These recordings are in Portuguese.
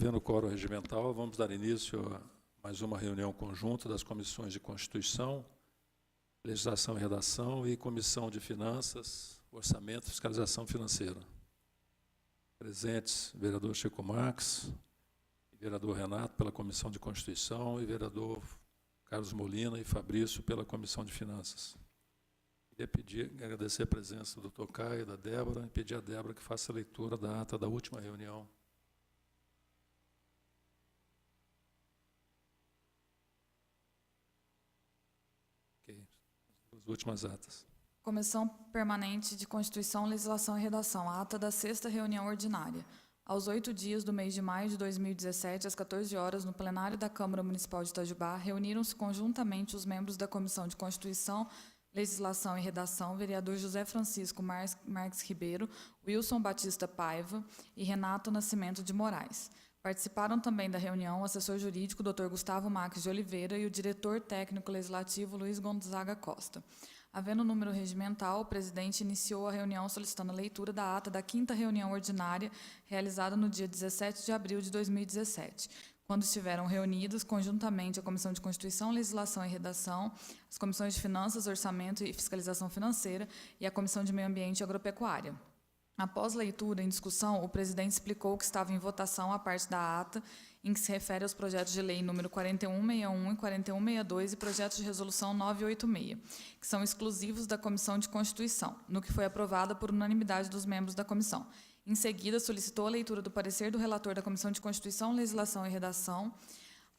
Havendo quórum regimental, vamos dar início a mais uma reunião conjunta das comissões de Constituição, Legislação e Redação e Comissão de Finanças, Orçamento e Fiscalização Financeira. Presentes, vereador Chico Marques, vereador Renato pela Comissão de Constituição e vereador Carlos Molina e Fabrício pela Comissão de Finanças. Queria agradecer a presença do Dr. Caio e da Débora e pedir a Débora que faça a leitura da ata da última reunião. As últimas atas. Comissão Permanente de Constituição, Legislação e Redação. A ata da 6ª reunião ordinária. Aos 8 dias do mês de maio de 2017, às 14 horas, no plenário da Câmara Municipal de Itajubá, reuniram-se conjuntamente os membros da Comissão de Constituição, Legislação e Redação, vereador José Francisco Marques Ribeiro, Wilson Batista Paiva e Renato Nascimento de Moraes. Participaram também da reunião o assessor jurídico, Dr. Gustavo Marques de Oliveira, e o diretor técnico legislativo, Luiz Gonzaga Costa. Havendo número regimental, o presidente iniciou a reunião solicitando a leitura da ata da 5ª reunião ordinária, realizada no dia 17 de abril de 2017, quando estiveram reunidos conjuntamente a Comissão de Constituição, Legislação e Redação, as Comissões de Finanças, Orçamento e Fiscalização Financeira e a Comissão de Meio Ambiente e Agropecuária. Após leitura em discussão, o presidente explicou que estava em votação a parte da ata em que se refere aos projetos de lei número 4161 e 4162 e projetos de resolução 986, que são exclusivos da Comissão de Constituição, no que foi aprovada por unanimidade dos membros da comissão. Em seguida, solicitou a leitura do parecer do relator da Comissão de Constituição, Legislação e Redação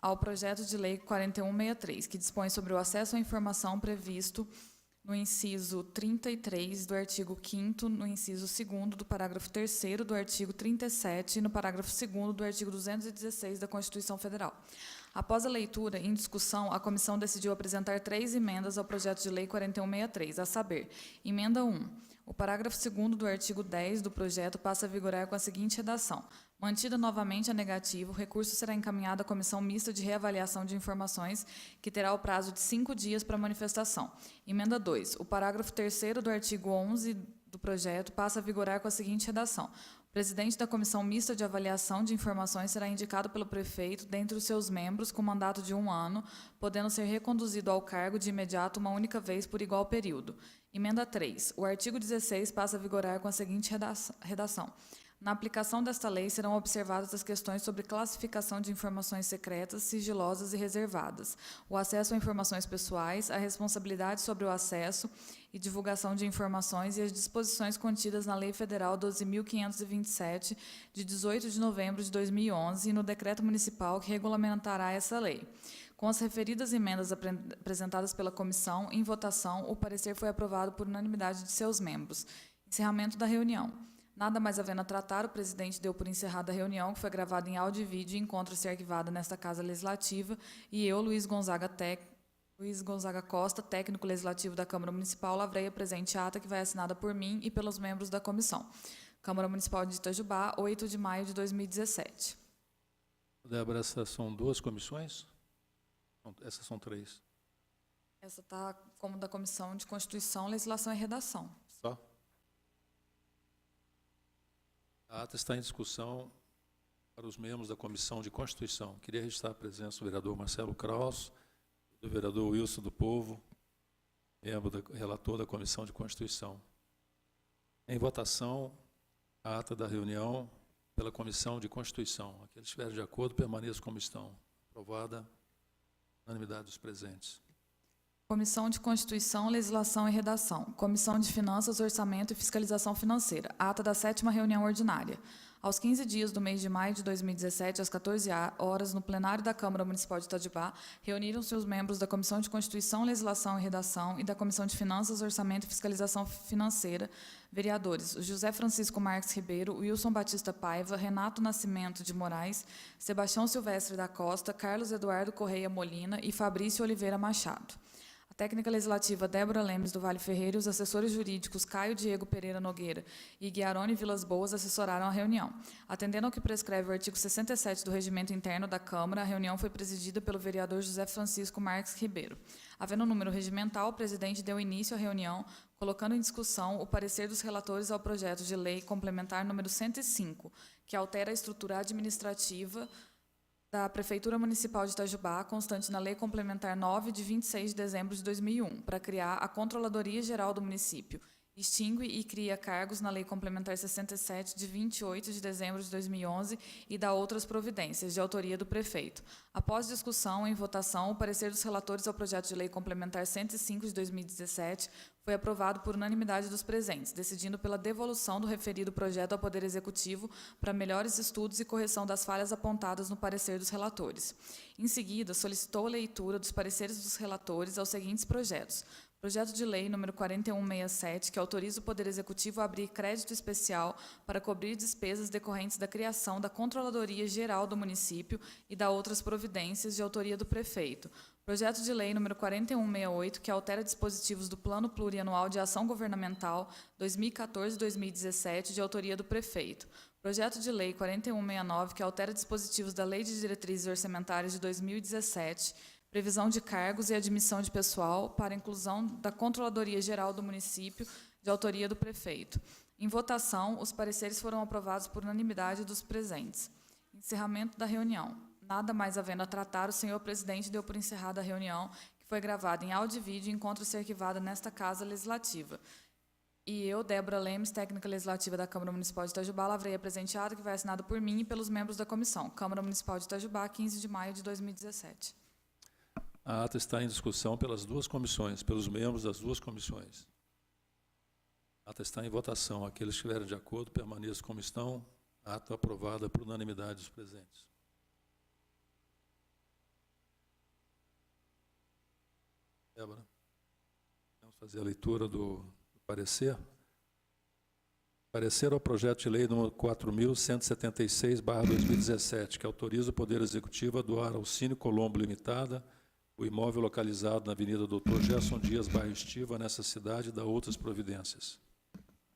ao projeto de lei 4163, que dispõe sobre o acesso à informação previsto no inciso 33 do artigo 5º, no inciso 2º do parágrafo 3º do artigo 37 e no parágrafo 2º do artigo 216 da Constituição Federal. Após a leitura em discussão, a comissão decidiu apresentar 3 emendas ao projeto de lei 4163, a saber, emenda 1. O parágrafo 2º do artigo 10 do projeto passa a vigorar com a seguinte redação: mantida novamente a negativa, o recurso será encaminhado à Comissão Mista de Reavaliação de Informações, que terá o prazo de 5 dias para manifestação. Emenda 2. O parágrafo 3º do artigo 11 do projeto passa a vigorar com a seguinte redação: o presidente da Comissão Mista de Avaliação de Informações será indicado pelo prefeito, dentre os seus membros, com mandato de 1 ano, podendo ser reconduzido ao cargo de imediato uma única vez por igual período. Emenda 3. O artigo 16 passa a vigorar com a seguinte redação: na aplicação desta lei serão observadas as questões sobre classificação de informações secretas, sigilosas e reservadas, o acesso a informações pessoais, a responsabilidade sobre o acesso e divulgação de informações e as disposições contidas na Lei Federal 12.527, de 18 de novembro de 2011, e no decreto municipal que regulamentará essa lei. Com as referidas emendas apresentadas pela comissão, em votação, o parecer foi aprovado por unanimidade de seus membros. Encerramento da reunião. Nada mais havendo a tratar, o presidente deu por encerrada a reunião, que foi gravada em áudio e vídeo e encontra-se arquivada nesta Casa Legislativa, e eu, Luiz Gonzaga Costa, técnico legislativo da Câmara Municipal, lavrei a presente ata, que vai assinada por mim e pelos membros da comissão. Câmara Municipal de Itajubá, 8 de maio de 2017. Débora, essas são 2 comissões? Essas são 3. Essa está como da Comissão de Constituição, Legislação e Redação. Só? A ata está em discussão para os membros da Comissão de Constituição. Queria registrar a presença do vereador Marcelo Kraus, do vereador Wilson do Povo, relator da Comissão de Constituição. Em votação, a ata da reunião pela Comissão de Constituição. Aqueles que estiverem de acordo, permaneçam como estão. Aprovada a unanimidade dos presentes. Comissão de Constituição, Legislação e Redação. Comissão de Finanças, Orçamento e Fiscalização Financeira. Ata da 7ª reunião ordinária. Aos 15 dias do mês de maio de 2017, às 14 horas, no plenário da Câmara Municipal de Itajubá, reuniram-se os membros da Comissão de Constituição, Legislação e Redação e da Comissão de Finanças, Orçamento e Fiscalização Financeira, vereadores José Francisco Marques Ribeiro, Wilson Batista Paiva, Renato Nascimento de Moraes, Sebastião Silvestre da Costa, Carlos Eduardo Correia Molina e Fabrício Oliveira Machado. Técnica legislativa Débora Lemes do Vale Ferreira e os assessores jurídicos Caio Diego Pereira Nogueira e Guiarone Vilas Boas assessoraram a reunião. Atendendo ao que prescreve o artigo 67 do Regimento Interno da Câmara, a reunião foi presidida pelo vereador José Francisco Marques Ribeiro. Havendo número regimental, o presidente deu início à reunião colocando em discussão o parecer dos relatores ao projeto de lei complementar número 105, que altera a estrutura administrativa da Prefeitura Municipal de Itajubá, constante na Lei Complementar 9, de 26 de dezembro de 2001, para criar a Controladoria Geral do Município, extingue e cria cargos na Lei Complementar 67, de 28 de dezembro de 2011, e dá outras providências, de autoria do prefeito. Após discussão em votação, o parecer dos relatores ao projeto de Lei Complementar 105 de 2017 foi aprovado por unanimidade dos presentes, decidindo pela devolução do referido projeto ao Poder Executivo para melhores estudos e correção das falhas apontadas no parecer dos relatores. Em seguida, solicitou a leitura dos pareceres dos relatores aos seguintes projetos: projeto de lei número 4167, que autoriza o Poder Executivo a abrir crédito especial para cobrir despesas decorrentes da criação da Controladoria Geral do Município e da outras providências, de autoria do prefeito. Projeto de lei número 4168, que altera dispositivos do Plano Plurianual de Ação Governamental 2014-2017, de autoria do prefeito. Projeto de lei 4169, que altera dispositivos da Lei de Diretrizes Orçamentárias de 2017, previsão de cargos e admissão de pessoal para inclusão da Controladoria Geral do Município, de autoria do prefeito. Em votação, os pareceres foram aprovados por unanimidade dos presentes. Encerramento da reunião. Nada mais havendo a tratar, o senhor presidente deu por encerrada a reunião, que foi gravada em áudio e vídeo e encontra-se arquivada nesta Casa Legislativa. E eu, Débora Lemes, técnica legislativa da Câmara Municipal de Itajubá, lavrei a presente ata, que vai assinado por mim e pelos membros da comissão. Câmara Municipal de Itajubá, 15 de maio de 2017. A ata está em discussão pelas duas comissões, pelos membros das duas comissões. A ata está em votação. Aqueles que estiverem de acordo, permaneçam como estão. A ata aprovada por unanimidade dos presentes. Débora, vamos fazer a leitura do parecer. Parecer ao projeto de lei número 4.176/2017, que autoriza o Poder Executivo a doar ao Cine Colombo Limitada o imóvel localizado na Avenida Dr. Gerson Dias, bairro Estiva, nessa cidade, e dá outras providências.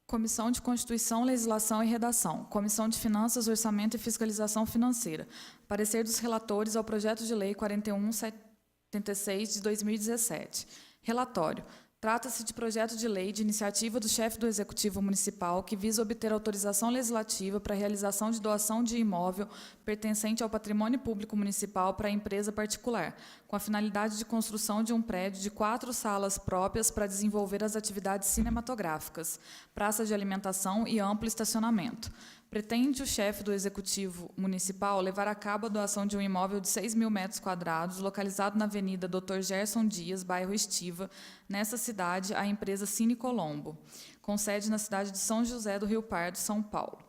Comissão de Constituição, Legislação e Redação. Comissão de Finanças, Orçamento e Fiscalização Financeira. Parecer dos relatores ao projeto de lei 4176 de 2017. Relatório. Trata-se de projeto de lei de iniciativa do chefe do Executivo Municipal que visa obter autorização legislativa para a realização de doação de imóvel pertencente ao patrimônio público municipal para a empresa particular, com a finalidade de construção de um prédio de 4 salas próprias para desenvolver as atividades cinematográficas, praça de alimentação e amplo estacionamento. Pretende o chefe do Executivo Municipal levar a cabo a doação de um imóvel de 6.000 metros quadrados, localizado na Avenida Dr. Gerson Dias, bairro Estiva, nessa cidade, à empresa Cine Colombo, com sede na cidade de São José do Rio Pardo, São Paulo.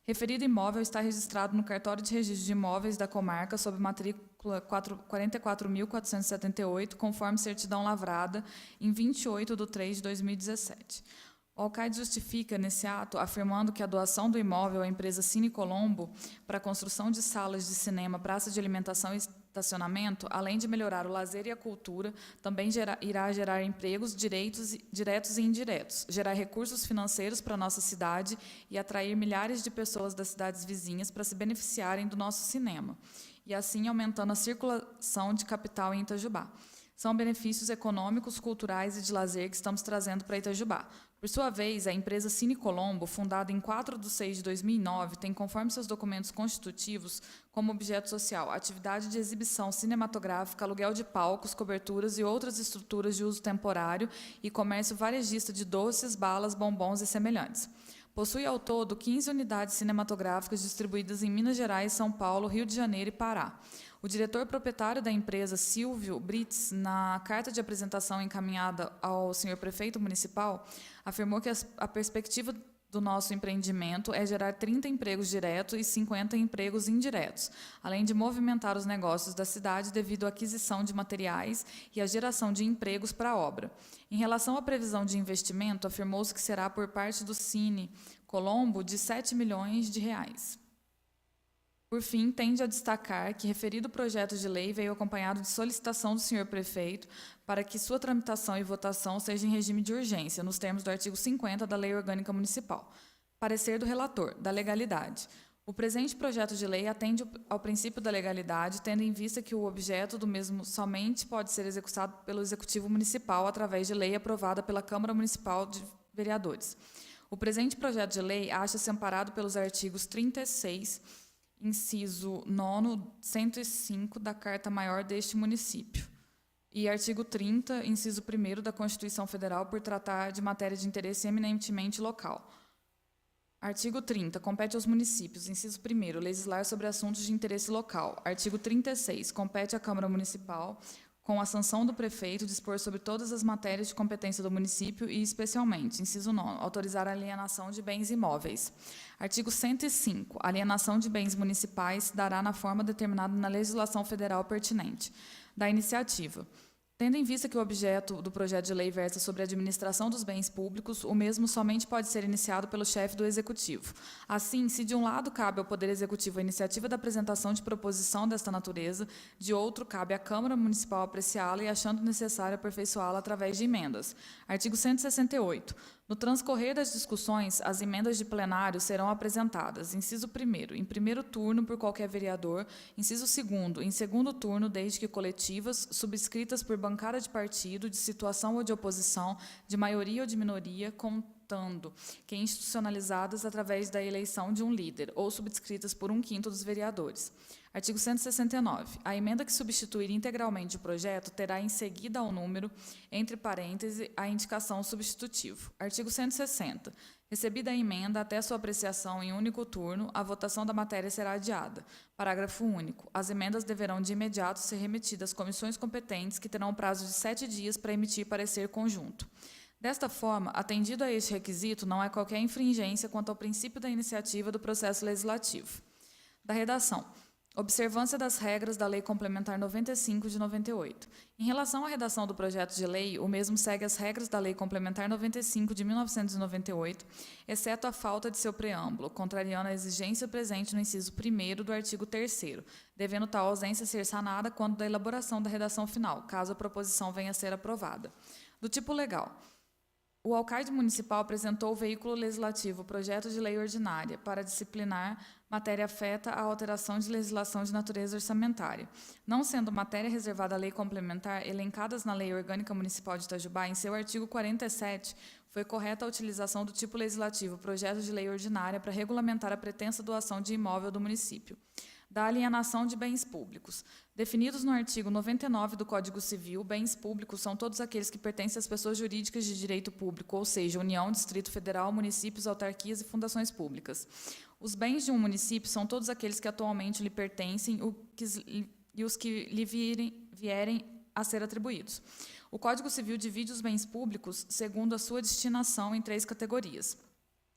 Referido imóvel está registrado no cartório de registro de imóveis da comarca sob matrícula 44.478, conforme certidão lavrada em 28/3/2017. O alcaide justifica, nesse ato, afirmando que a doação do imóvel à empresa Cine Colombo para a construção de salas de cinema, praça de alimentação e estacionamento, além de melhorar o lazer e a cultura, também irá gerar empregos diretos e indiretos, gerar recursos financeiros para a nossa cidade e atrair milhares de pessoas das cidades vizinhas para se beneficiarem do nosso cinema, e assim aumentando a circulação de capital em Itajubá. São benefícios econômicos, culturais e de lazer que estamos trazendo para Itajubá. Por sua vez, a empresa Cine Colombo, fundada em 4/6/2009, tem, conforme seus documentos constitutivos, como objeto social, atividade de exibição cinematográfica, aluguel de palcos, coberturas e outras estruturas de uso temporário e comércio varejista de doces, balas, bombons e semelhantes. Possui ao todo 15 unidades cinematográficas distribuídas em Minas Gerais, São Paulo, Rio de Janeiro e Pará. O diretor proprietário da empresa, Silvio Brits, na carta de apresentação encaminhada ao senhor prefeito municipal, afirmou que a perspectiva do nosso empreendimento é gerar 30 empregos diretos e 50 empregos indiretos, além de movimentar os negócios da cidade devido à aquisição de materiais e à geração de empregos para a obra. Em relação à previsão de investimento, afirmou-se que será por parte do Cine Colombo de R$ 7 milhões. Por fim, tende a destacar que referido projeto de lei veio acompanhado de solicitação do senhor prefeito para que sua tramitação e votação seja em regime de urgência, nos termos do artigo 50 da Lei Orgânica Municipal. Parecer do relator, da legalidade. O presente projeto de lei atende ao princípio da legalidade, tendo em vista que o objeto do mesmo somente pode ser executado pelo Executivo Municipal através de lei aprovada pela Câmara Municipal vereadores. O presente projeto de lei acha-se amparado pelos artigos 36, inciso 9º, 105 da Carta Maior deste município, e artigo 30, inciso 1º da Constituição Federal, por tratar de matéria de interesse eminentemente local. Artigo 30. Compete aos municípios, inciso 1º, legislar sobre assuntos de interesse local. Artigo 36. Compete à Câmara Municipal, com a sanção do prefeito, dispor sobre todas as matérias de competência do município e, especialmente, inciso 9, autorizar a alienação de bens imóveis. Artigo 105. A alienação de bens municipais se dará na forma determinada na legislação federal pertinente da iniciativa. Tendo em vista que o objeto do projeto de lei versa sobre a administração dos bens públicos, o mesmo somente pode ser iniciado pelo chefe do Executivo. Assim, se de um lado cabe ao Poder Executivo a iniciativa da apresentação de proposição desta natureza, de outro cabe à Câmara Municipal apreciá-la e, achando necessário, aperfeiçoá-la através de emendas. Artigo 168. No transcorrer das discussões, as emendas de plenário serão apresentadas, inciso 1º, em primeiro turno por qualquer vereador, inciso 2º, em segundo turno, desde que coletivas, subscritas por bancada de partido, de situação ou de oposição, de maioria ou de minoria, contando que institucionalizadas através da eleição de um líder, ou subscritas por 1/5 dos vereadores. Artigo 169. A emenda que substituir integralmente o projeto terá em seguida ao número, entre parênteses, a indicação substitutivo. Artigo 160. Recebida a emenda, até sua apreciação em único turno, a votação da matéria será adiada. Parágrafo único. As emendas deverão de imediato ser remetidas às comissões competentes, que terão prazo de 7 dias para emitir parecer conjunto. Desta forma, atendido a este requisito, não há qualquer infringência quanto ao princípio da iniciativa do processo legislativo. Da redação. Observância das regras da Lei Complementar 95 de 98. Em relação à redação do projeto de lei, o mesmo segue as regras da Lei Complementar 95 de 1998, exceto a falta de seu preâmbulo, contrariando a exigência presente no inciso 1º do artigo 3º, devendo tal ausência ser sanada quando da elaboração da redação final, caso a proposição venha a ser aprovada. Do tipo legal. O alcaide municipal apresentou o veículo legislativo projeto de lei ordinária para disciplinar matéria afeta à alteração de legislação de natureza orçamentária. Não sendo matéria reservada à lei complementar, elencadas na Lei Orgânica Municipal de Itajubá, em seu artigo 47, foi correta a utilização do tipo legislativo projeto de lei ordinária para regulamentar a pretensa doação de imóvel do município. Da alienação de bens públicos. Definidos no artigo 99 do Código Civil, bens públicos são todos aqueles que pertencem às pessoas jurídicas de direito público, ou seja, União, Distrito Federal, municípios, autarquias e fundações públicas. Os bens de um município são todos aqueles que atualmente lhe pertencem e os que lhe vierem a ser atribuídos. O Código Civil divide os bens públicos segundo a sua destinação em 3 categorias.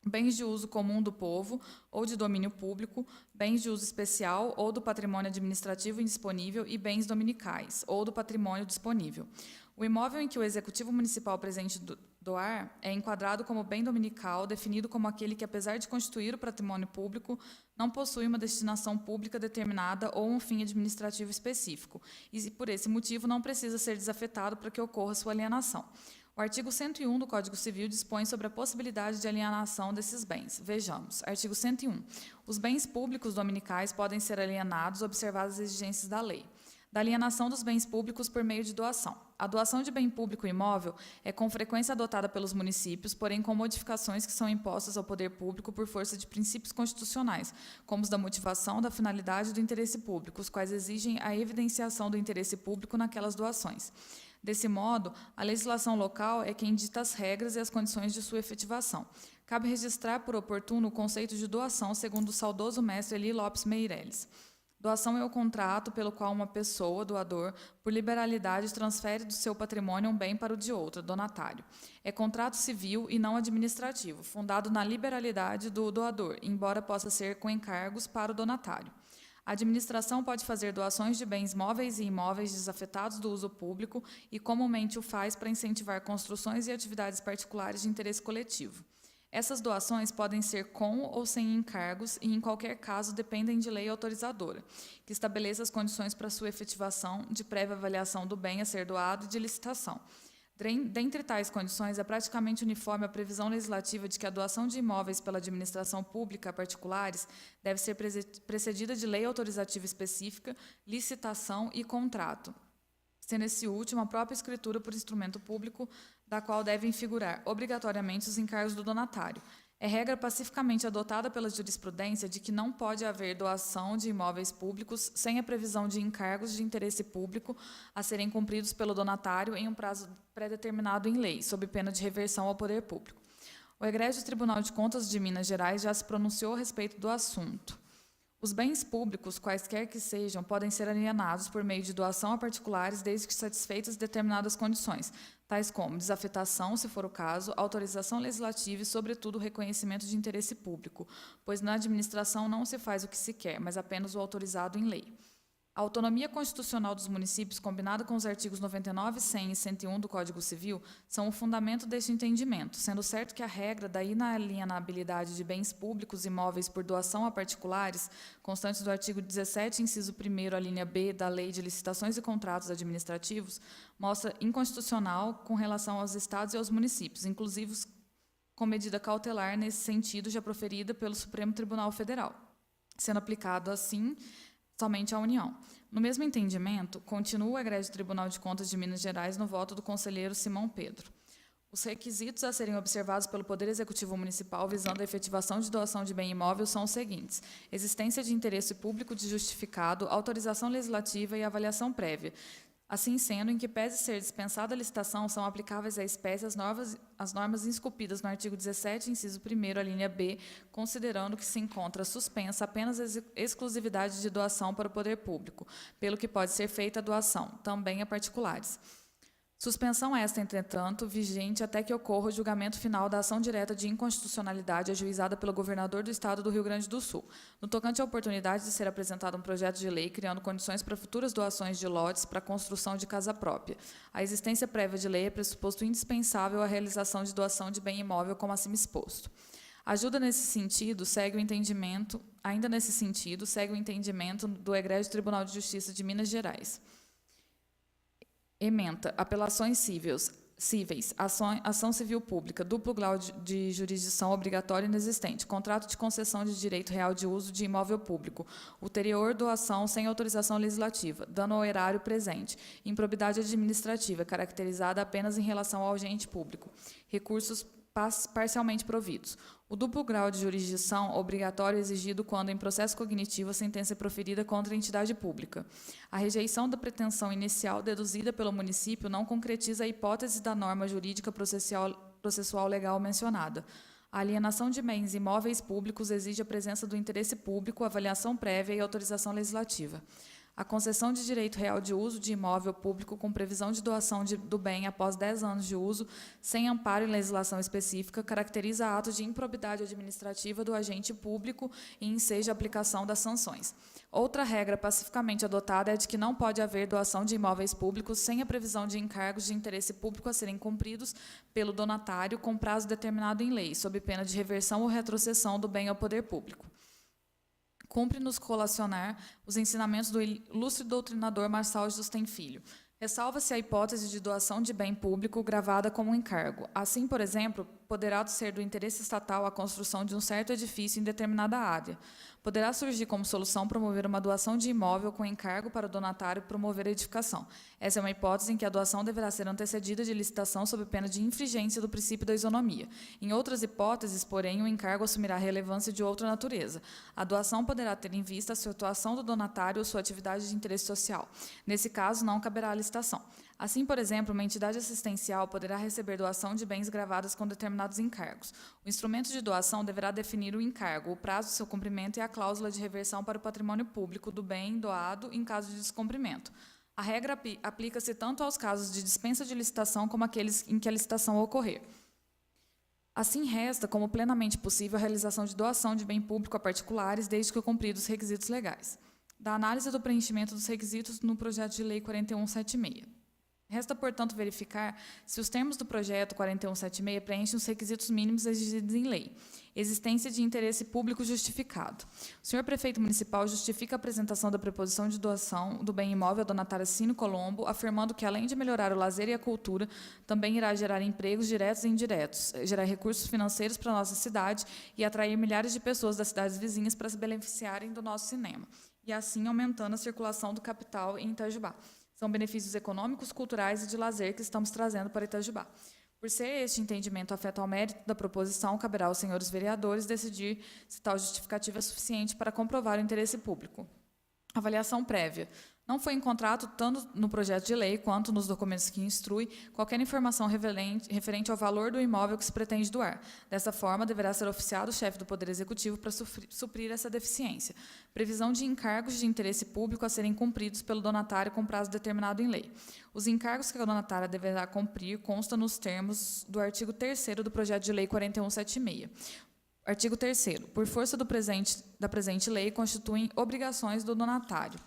Bens de uso comum do povo ou de domínio público, bens de uso especial ou do patrimônio administrativo indisponível e bens dominicais ou do patrimônio disponível. O imóvel em que o Executivo Municipal presente doar é enquadrado como bem dominical, definido como aquele que, apesar de constituir o patrimônio público, não possui uma destinação pública determinada ou um fim administrativo específico, e, por esse motivo, não precisa ser desafetado para que ocorra sua alienação. O artigo 101 do Código Civil dispõe sobre a possibilidade de alienação desses bens. Vejamos. Artigo 101. Os bens públicos dominicais podem ser alienados, observadas as exigências da lei. Da alienação dos bens públicos por meio de doação. A doação de bem público imóvel é com frequência adotada pelos municípios, porém com modificações que são impostas ao poder público por força de princípios constitucionais, como os da motivação, da finalidade e do interesse público, os quais exigem a evidenciação do interesse público naquelas doações. Desse modo, a legislação local é quem dita as regras e as condições de sua efetivação. Cabe registrar por oportuno o conceito de doação segundo o saudoso mestre Eli Lopes Meireles. Doação é o contrato pelo qual uma pessoa, doador, por liberalidade transfere do seu patrimônio um bem para o de outra, donatário. É contrato civil e não administrativo, fundado na liberalidade do doador, embora possa ser com encargos para o donatário. A administração pode fazer doações de bens móveis e imóveis desafetados do uso público e comumente o faz para incentivar construções e atividades particulares de interesse coletivo. Essas doações podem ser com ou sem encargos e, em qualquer caso, dependem de lei autorizadora, que estabeleça as condições para sua efetivação, de prévia avaliação do bem a ser doado e de licitação. Dentre tais condições, é praticamente uniforme a previsão legislativa de que a doação de imóveis pela administração pública a particulares deve ser precedida de lei autorizativa específica, licitação e contrato, sendo esse último a própria escritura por instrumento público da qual devem figurar obrigatoriamente os encargos do donatário. É regra pacificamente adotada pela jurisprudência de que não pode haver doação de imóveis públicos sem a previsão de encargos de interesse público a serem cumpridos pelo donatário em um prazo pré-determinado em lei, sob pena de reversão ao poder público. O Egrégio Tribunal de Contas de Minas Gerais já se pronunciou a respeito do assunto. Os bens públicos, quaisquer que sejam, podem ser alienados por meio de doação a particulares, desde que satisfeitas determinadas condições, tais como desafetação, se for o caso, autorização legislativa e, sobretudo, o reconhecimento de interesse público, pois na administração não se faz o que se quer, mas apenas o autorizado em lei. A autonomia constitucional dos municípios, combinada com os artigos 99, 100 e 101 do Código Civil, são o fundamento deste entendimento, sendo certo que a regra da inalienabilidade de bens públicos imóveis por doação a particulares, constantes do artigo 17, inciso 1º, a linha B da Lei de Licitações e Contratos Administrativos, mostra inconstitucional com relação aos estados e aos municípios, inclusive com medida cautelar nesse sentido já proferida pelo Supremo Tribunal Federal, sendo aplicado, assim, somente à União. No mesmo entendimento, continua o Egrégio Tribunal de Contas de Minas Gerais no voto do conselheiro Simão Pedro. Os requisitos a serem observados pelo Poder Executivo Municipal visando a efetivação de doação de bem imóvel são os seguintes: existência de interesse público de justificado, autorização legislativa e avaliação prévia. Assim sendo, em que pese ser dispensada a licitação, são aplicáveis à espécie as normas esculpidas no artigo 17, inciso 1º, a linha B, considerando que se encontra suspensa apenas a exclusividade de doação para o poder público, pelo que pode ser feita a doação, também a particulares. Suspensão esta, entretanto, vigente até que ocorra o julgamento final da ação direta de inconstitucionalidade ajuizada pelo governador do Estado do Rio Grande do Sul, no tocante à oportunidade de ser apresentado um projeto de lei criando condições para futuras doações de lotes para a construção de casa própria. A existência prévia de lei é pressuposto indispensável à realização de doação de bem imóvel, como acima exposto. Ainda nesse sentido, segue o entendimento do Egrégio Tribunal de Justiça de Minas Gerais. Ementa, apelações cíveis, ação civil pública, duplo grau de jurisdição obrigatória inexistente, contrato de concessão de direito real de uso de imóvel público, ulterior doação sem autorização legislativa, dano ao erário presente, improbidade administrativa, caracterizada apenas em relação ao agente público, recursos parcialmente providos. O duplo grau de jurisdição obrigatório exigido quando, em processo cognitivo, a sentença é proferida contra a entidade pública. A rejeição da pretensão inicial deduzida pelo município não concretiza a hipótese da norma jurídica processual legal mencionada. A alienação de bens imóveis públicos exige a presença do interesse público, avaliação prévia e autorização legislativa. A concessão de direito real de uso de imóvel público com previsão de doação do bem após 10 anos de uso, sem amparo em legislação específica, caracteriza ato de improbidade administrativa do agente público e enseja a aplicação das sanções. Outra regra pacificamente adotada é de que não pode haver doação de imóveis públicos sem a previsão de encargos de interesse público a serem cumpridos pelo donatário com prazo determinado em lei, sob pena de reversão ou retrocessão do bem ao poder público. Cumpre-nos colacionar os ensinamentos do ilustre doutrinador Marçal Justem Filho. Ressalva-se a hipótese de doação de bem público gravada como um encargo. Assim, por exemplo, poderá ser do interesse estatal a construção de um certo edifício em determinada área. Poderá surgir como solução promover uma doação de imóvel com encargo para o donatário promover a edificação. Essa é uma hipótese em que a doação deverá ser antecedida de licitação sob pena de infringência do princípio da isonomia. Em outras hipóteses, porém, o encargo assumirá relevância de outra natureza. A doação poderá ter em vista a situação do donatário ou sua atividade de interesse social. Nesse caso, não caberá a licitação. Assim, por exemplo, uma entidade assistencial poderá receber doação de bens gravados com determinados encargos. O instrumento de doação deverá definir o encargo, o prazo de seu cumprimento e a cláusula de reversão para o patrimônio público do bem doado em caso de descumprimento. A regra aplica-se tanto aos casos de dispensa de licitação como aqueles em que a licitação ocorrer. Assim, resta como plenamente possível a realização de doação de bem público a particulares, desde que cumpridos os requisitos legais. Da análise do preenchimento dos requisitos no projeto de lei 4176. Resta, portanto, verificar se os termos do projeto 4176 preenchem os requisitos mínimos exigidos em lei. Existência de interesse público justificado. O senhor prefeito municipal justifica a apresentação da preposição de doação do bem imóvel ao donatário Cino Colombo, afirmando que, além de melhorar o lazer e a cultura, também irá gerar empregos diretos e indiretos, gerar recursos financeiros para a nossa cidade e atrair milhares de pessoas das cidades vizinhas para se beneficiarem do nosso cinema, e assim aumentando a circulação do capital em Itajubá. São benefícios econômicos, culturais e de lazer que estamos trazendo para Itajubá. Por ser este entendimento afeto ao mérito da proposição, caberá aos senhores vereadores decidir se tal justificativa é suficiente para comprovar o interesse público. Avaliação prévia. Não foi encontrado, tanto no projeto de lei quanto nos documentos que instrui, qualquer informação referente ao valor do imóvel que se pretende doar. Dessa forma, deverá ser oficiado o chefe do Poder Executivo para suprir essa deficiência. Previsão de encargos de interesse público a serem cumpridos pelo donatário com prazo determinado em lei. Os encargos que a donatária deverá cumprir constam nos termos do artigo 3º do projeto de lei 4176. Artigo 3º. Por força da presente lei, constituem obrigações do donatário.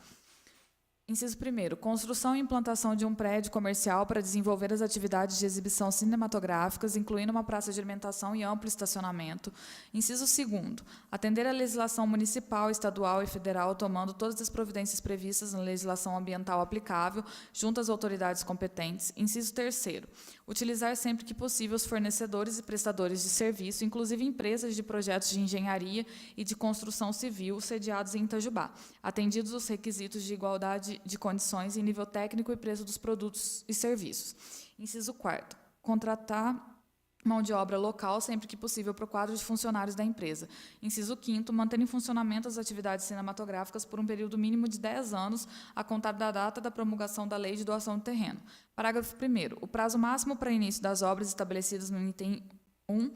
Inciso 1º. Construção e implantação de um prédio comercial para desenvolver as atividades de exibição cinematográficas, incluindo uma praça de alimentação e amplo estacionamento. Inciso 2º. Atender à legislação municipal, estadual e federal, tomando todas as providências previstas na legislação ambiental aplicável, junto às autoridades competentes. Inciso 3º. Utilizar sempre que possível os fornecedores e prestadores de serviço, inclusive empresas de projetos de engenharia e de construção civil sediados em Itajubá, atendidos os requisitos de igualdade de condições em nível técnico e preço dos produtos e serviços. Inciso 4º. Contratar mão de obra local sempre que possível para o quadro de funcionários da empresa. Inciso 5º. Manter em funcionamento as atividades cinematográficas por um período mínimo de 10 anos, a contar da data da promulgação da lei de doação do terreno. Parágrafo 1º. O prazo máximo para início das obras estabelecidas no item 1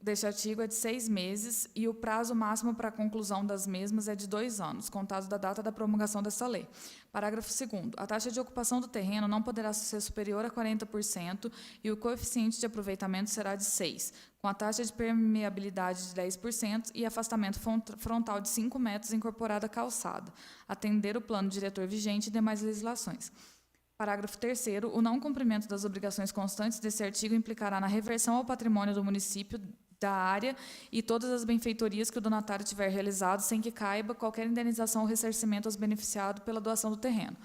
deste artigo é de 6 meses e o prazo máximo para a conclusão das mesmas é de 2 anos, contado da data da promulgação desta lei. Parágrafo 2º. A taxa de ocupação do terreno não poderá ser superior a 40% e o coeficiente de aproveitamento será de 6, com a taxa de permeabilidade de 10% e afastamento frontal de 5 metros incorporada à calçada, atender o plano diretor vigente e demais legislações. Parágrafo 3º. O não cumprimento das obrigações constantes desse artigo implicará na reversão ao patrimônio do município da área e todas as benfeitorias que o donatário tiver realizado, sem que caiba qualquer indenização ou ressarcimento aos beneficiados pela doação do terreno.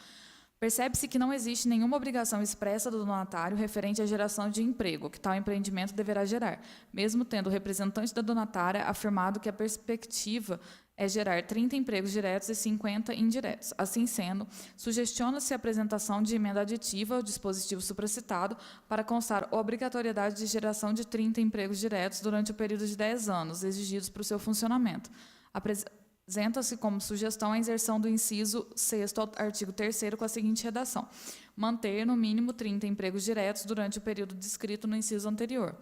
Percebe-se que não existe nenhuma obrigação expressa do donatário referente à geração de emprego, que tal empreendimento deverá gerar, mesmo tendo o representante da donatária afirmado que a perspectiva é gerar 30 empregos diretos e 50 indiretos. Assim sendo, sugestiona-se a apresentação de emenda aditiva ao dispositivo supracitado para constar a obrigatoriedade de geração de 30 empregos diretos durante o período de 10 anos exigidos para o seu funcionamento. Apresenta-se como sugestão a inserção do inciso 6º ao artigo 3º com a seguinte redação: manter, no mínimo, 30 empregos diretos durante o período descrito no inciso anterior.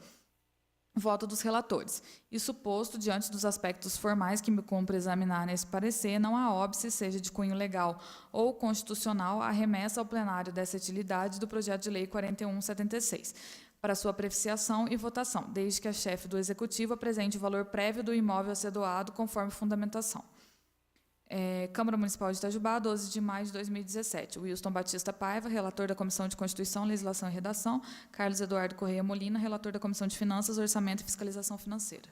Voto dos relatores. Isso posto, diante dos aspectos formais que me cumpre examinar nesse parecer, não há óbice, seja de cunho legal ou constitucional, a remessa ao plenário dessa utilidade do projeto de lei 4176, para sua apreciação e votação, desde que a chefe do Executivo apresente o valor prévio do imóvel a ser doado, conforme fundamentação. Câmara Municipal de Itajubá, 12 de maio de 2017. Wilson Batista Paiva, relator da Comissão de Constituição, Legislação e Redação. Carlos Eduardo Correia Molina, relator da Comissão de Finanças, Orçamento e Fiscalização Financeira.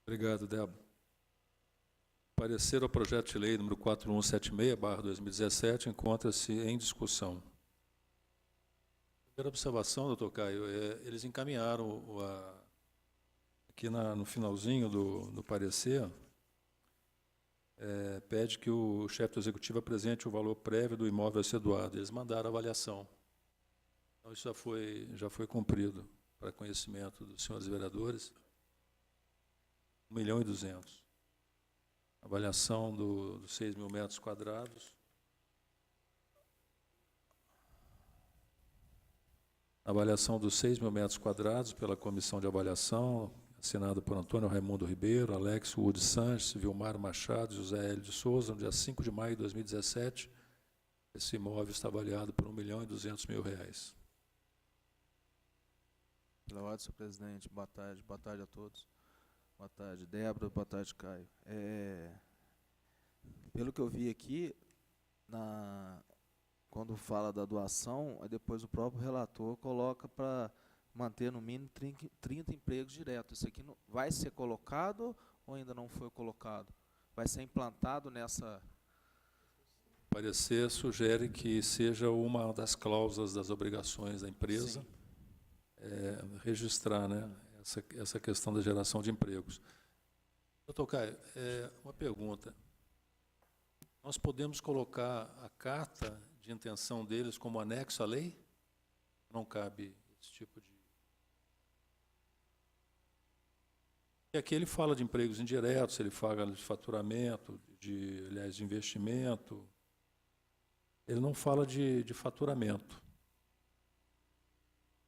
Obrigado, Débora. Parecer ao projeto de lei número 4176/2017 encontra-se em discussão. Primeira observação, doutor Caio, eles encaminharam aqui no finalzinho do parecer, pede que o chefe do executivo apresente o valor prévio do imóvel a ser doado. Eles mandaram a avaliação. Então, isso já foi cumprido, para conhecimento dos senhores vereadores. 1.200.000. Avaliação dos 6.000 metros quadrados. Avaliação dos 6.000 metros quadrados pela comissão de avaliação, assinado por Antônio Raimundo Ribeiro, Alex Wood Sanches, Vilmar Machado e José Hélio de Souza, no dia 5 de maio de 2017. Esse imóvel está avaliado por R$1.200.000. Pela ordem, senhor presidente. Boa tarde a todos. Boa tarde, Débora. Boa tarde, Caio. Pelo que eu vi aqui, quando fala da doação, aí depois o próprio relator coloca para manter no mínimo 30 empregos diretos. Isso aqui vai ser colocado ou ainda não foi colocado? Vai ser implantado nessa... O parecer sugere que seja uma das cláusulas das obrigações da empresa, registrar, né, essa questão da geração de empregos. Doutor Caio, uma pergunta. Nós podemos colocar a carta de intenção deles como anexo à lei? não cabe esse tipo de... E aqui ele fala de empregos indiretos, ele fala de faturamento, aliás, de investimento. Ele não fala de faturamento.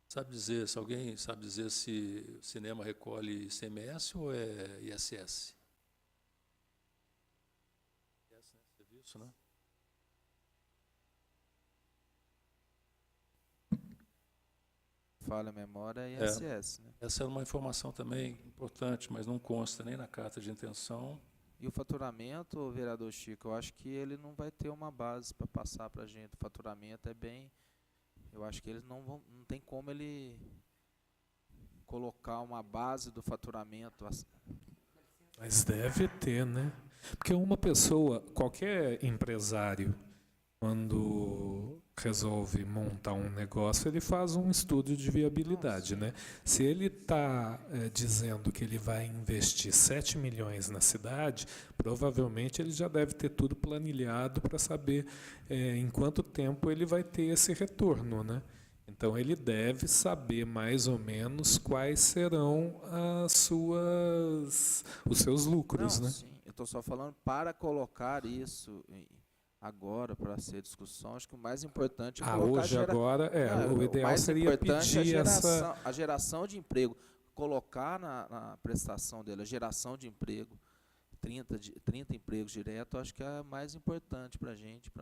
Sabe dizer, se alguém sabe dizer se o cinema recolhe ICMS ou é ISS? Serviço, né? Falha a memória é ISS, né? Essa é uma informação também importante, mas não consta nem na carta de intenção. E o faturamento, vereador Chico, eu acho que ele não vai ter uma base para passar para a gente. O faturamento é bem... Eu acho que eles não tem como ele colocar uma base do faturamento. Mas deve ter, né? Porque uma pessoa, qualquer empresário, quando resolve montar um negócio, ele faz um estudo de viabilidade, né? Se ele está dizendo que ele vai investir 7 milhões na cidade, provavelmente ele já deve ter tudo planilhado para saber em quanto tempo ele vai ter esse retorno, né? Então ele deve saber mais ou menos quais serão os seus lucros, Não, né? sim, eu estou só falando para colocar isso agora para ser discussão. Acho que o mais importante é colocar Hoje, agora, o ideal seria pedir a geração de emprego, colocar na prestação dele a geração de emprego, 30 empregos direto, acho que é mais importante para a gente.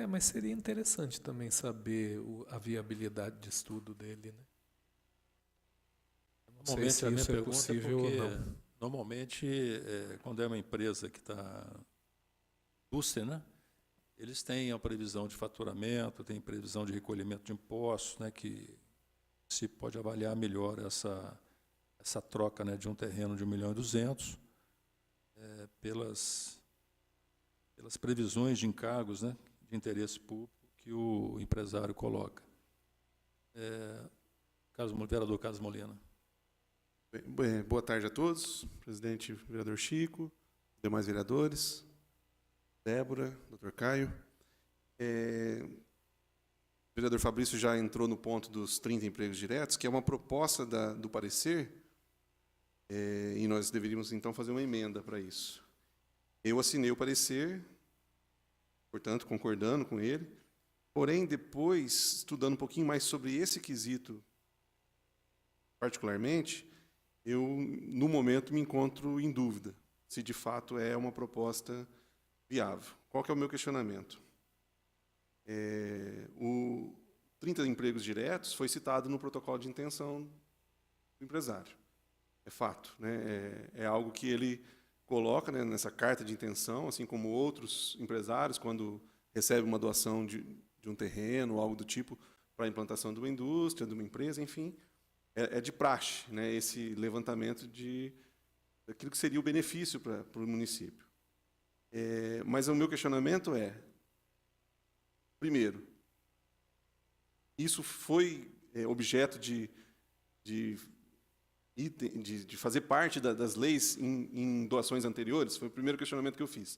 Mas seria interessante também saber a viabilidade de estudo dele, né? Não sei se Normalmente a minha isso é pergunta possível ou porque não. normalmente quando é uma empresa que está indústria, né? Eles têm a previsão de faturamento, têm previsão de recolhimento de impostos, né? Que se pode avaliar melhor essa troca, né? De um terreno de 1.200.000 pelas previsões de encargos, né? De interesse público que o empresário coloca. Vereador Carlos Molina. Bem, boa tarde a todos, presidente, vereador Chico, demais vereadores, Débora, doutor Caio. O vereador Fabrício já entrou no ponto dos 30 empregos diretos, que é uma proposta do parecer, e nós deveríamos, então, fazer uma emenda para isso. Eu assinei o parecer, portanto, concordando com ele, porém, depois, estudando um pouquinho mais sobre esse quesito, particularmente, eu, no momento, me encontro em dúvida se, de fato, é uma proposta viável. Qual que é o meu questionamento? O 30 empregos diretos foi citado no protocolo de intenção do empresário. É fato, né? É algo que ele coloca, né, nessa carta de intenção, assim como outros empresários, quando recebem uma doação de um terreno ou algo do tipo para a implantação de uma indústria, de uma empresa, enfim, é de praxe, né, esse levantamento daquilo que seria o benefício para o município. Mas o meu questionamento primeiro, isso foi objeto de fazer parte das leis em doações anteriores? Foi o primeiro questionamento que eu fiz.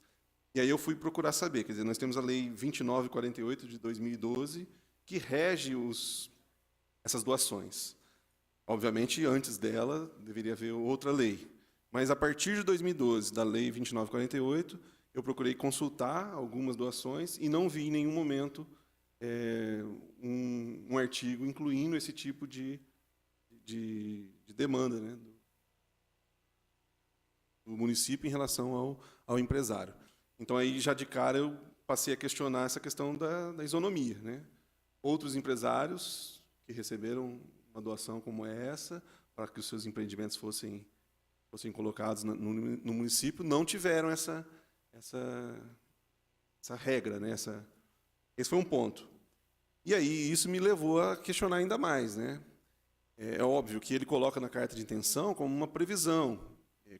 E aí eu fui procurar saber, quer dizer, nós temos a Lei 2948 de 2012, que rege essas doações. Obviamente, antes dela, deveria haver outra lei. Mas, a partir de 2012, da Lei 2948, eu procurei consultar algumas doações e não vi em nenhum momento um artigo incluindo esse tipo de demanda, né, do município em relação ao empresário. Então, aí, já de cara, eu passei a questionar essa questão da isonomia, né? Outros empresários que receberam uma doação como essa, para que os seus empreendimentos fossem colocados no município, não tiveram essa regra, né? Esse foi um ponto. E aí isso me levou a questionar ainda mais, né? É óbvio que ele coloca na carta de intenção como uma previsão.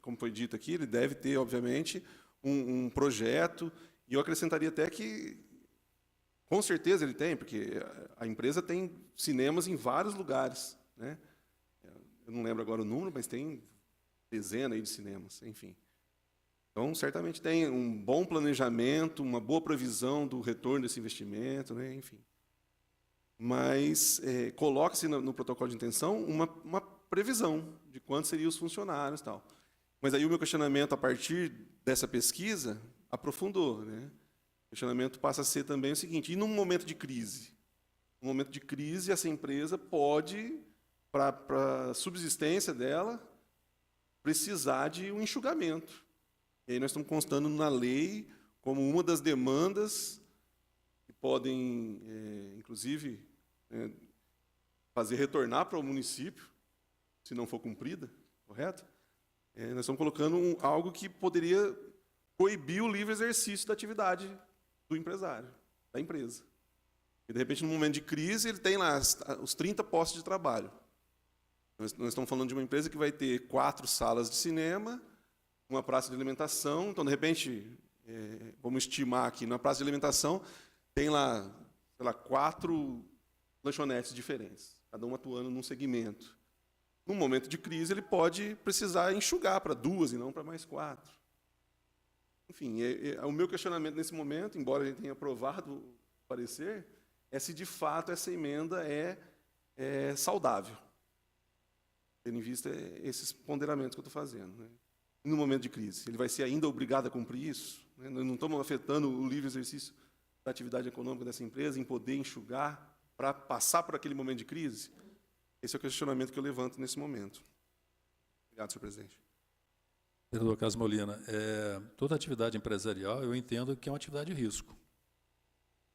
Como foi dito aqui, ele deve ter, obviamente, um projeto, e eu acrescentaria até que, com certeza ele tem, porque a empresa tem cinemas em vários lugares, né? Eu não lembro agora o número, mas tem dezenas aí de cinemas, enfim. Então, certamente tem um bom planejamento, uma boa previsão do retorno desse investimento, né? Enfim. mas coloca-se no protocolo de intenção uma previsão de quantos seriam os funcionários e tal. Mas aí o meu questionamento, a partir dessa pesquisa, aprofundou, né? O questionamento passa a ser também o seguinte: e num momento de crise? No momento de crise, essa empresa pode, para a subsistência dela, precisar de um enxugamento. E aí nós estamos constando na lei como uma das demandas que podem, inclusive, fazer retornar para o município, se não for cumprida, correto? Nós estamos colocando algo que poderia coibir o livre exercício da atividade do empresário, da empresa. E, de repente, num momento de crise, ele tem lá os 30 postos de trabalho. Nós estamos falando de uma empresa que vai ter 4 salas de cinema, uma praça de alimentação. Então, de repente, vamos estimar aqui, na praça de alimentação tem lá, sei lá, 4 lanchonetes diferentes, cada uma atuando num segmento. Num momento de crise, ele pode precisar enxugar para 2 e não para mais 4. Enfim, o meu questionamento nesse momento, embora a gente tenha aprovado o parecer, é se de fato essa emenda é saudável, tendo em vista esses ponderamentos que eu estou fazendo, né? No momento de crise, ele vai ser ainda obrigado a cumprir isso? Né? Nós não estamos afetando o livre exercício da atividade econômica dessa empresa em poder enxugar para passar por aquele momento de crise? Esse é o questionamento que eu levanto nesse momento. Obrigado, senhor presidente. Vereador Carlos Molina, toda atividade empresarial eu entendo que é uma atividade de risco.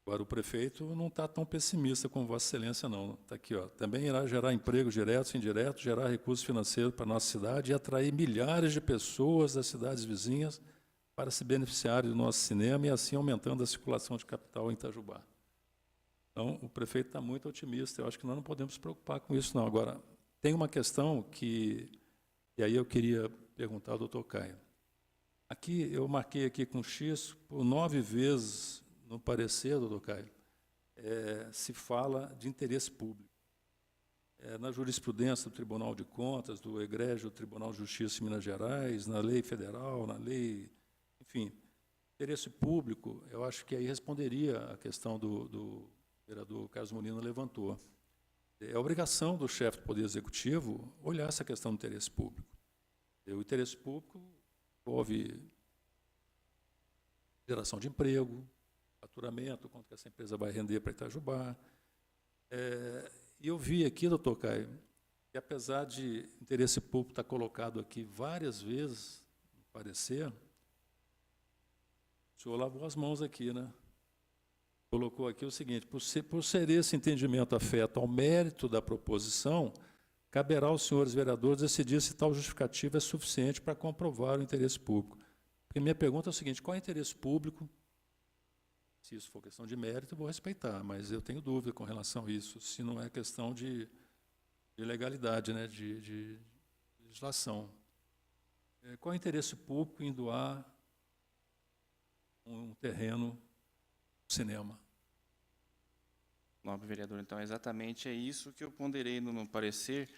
Agora, o prefeito não está tão pessimista como Vossa Excelência, não. Está aqui, ó. Também irá gerar empregos diretos e indiretos, gerar recursos financeiros para a nossa cidade e atrair milhares de pessoas das cidades vizinhas para se beneficiarem do nosso cinema e assim aumentando a circulação de capital em Itajubá. Então, o prefeito está muito otimista. Eu acho que nós não podemos nos preocupar com isso, não. Agora, tem uma questão que... E aí eu queria perguntar ao doutor Caio. Aqui, eu marquei aqui com X, por 9 vezes no parecer, doutor Caio, se fala de interesse público. Na jurisprudência do Tribunal de Contas, do Egrégio Tribunal de Justiça de Minas Gerais, na lei federal, na lei... Enfim, interesse público, eu acho que aí responderia a questão do vereador Carlos Molina levantou. É obrigação do chefe do Poder Executivo olhar essa questão do interesse público. O interesse público envolve geração de emprego, faturamento, quanto que essa empresa vai render para Itajubá. E eu vi aqui, doutor Caio, que apesar de interesse público estar colocado aqui várias vezes no parecer, o senhor lavou as mãos aqui, né? Colocou aqui o seguinte: por ser esse entendimento afeto ao mérito da proposição, caberá aos senhores vereadores decidir se tal justificativa é suficiente para comprovar o interesse público. Porque minha pergunta é o seguinte: qual é o interesse público? Se isso for questão de mérito, eu vou respeitar, mas eu tenho dúvida com relação a isso, se não é questão de legalidade, né, de legislação. Qual é o interesse público em doar um terreno cinema? Nobre vereador, então exatamente é isso que eu ponderei no parecer,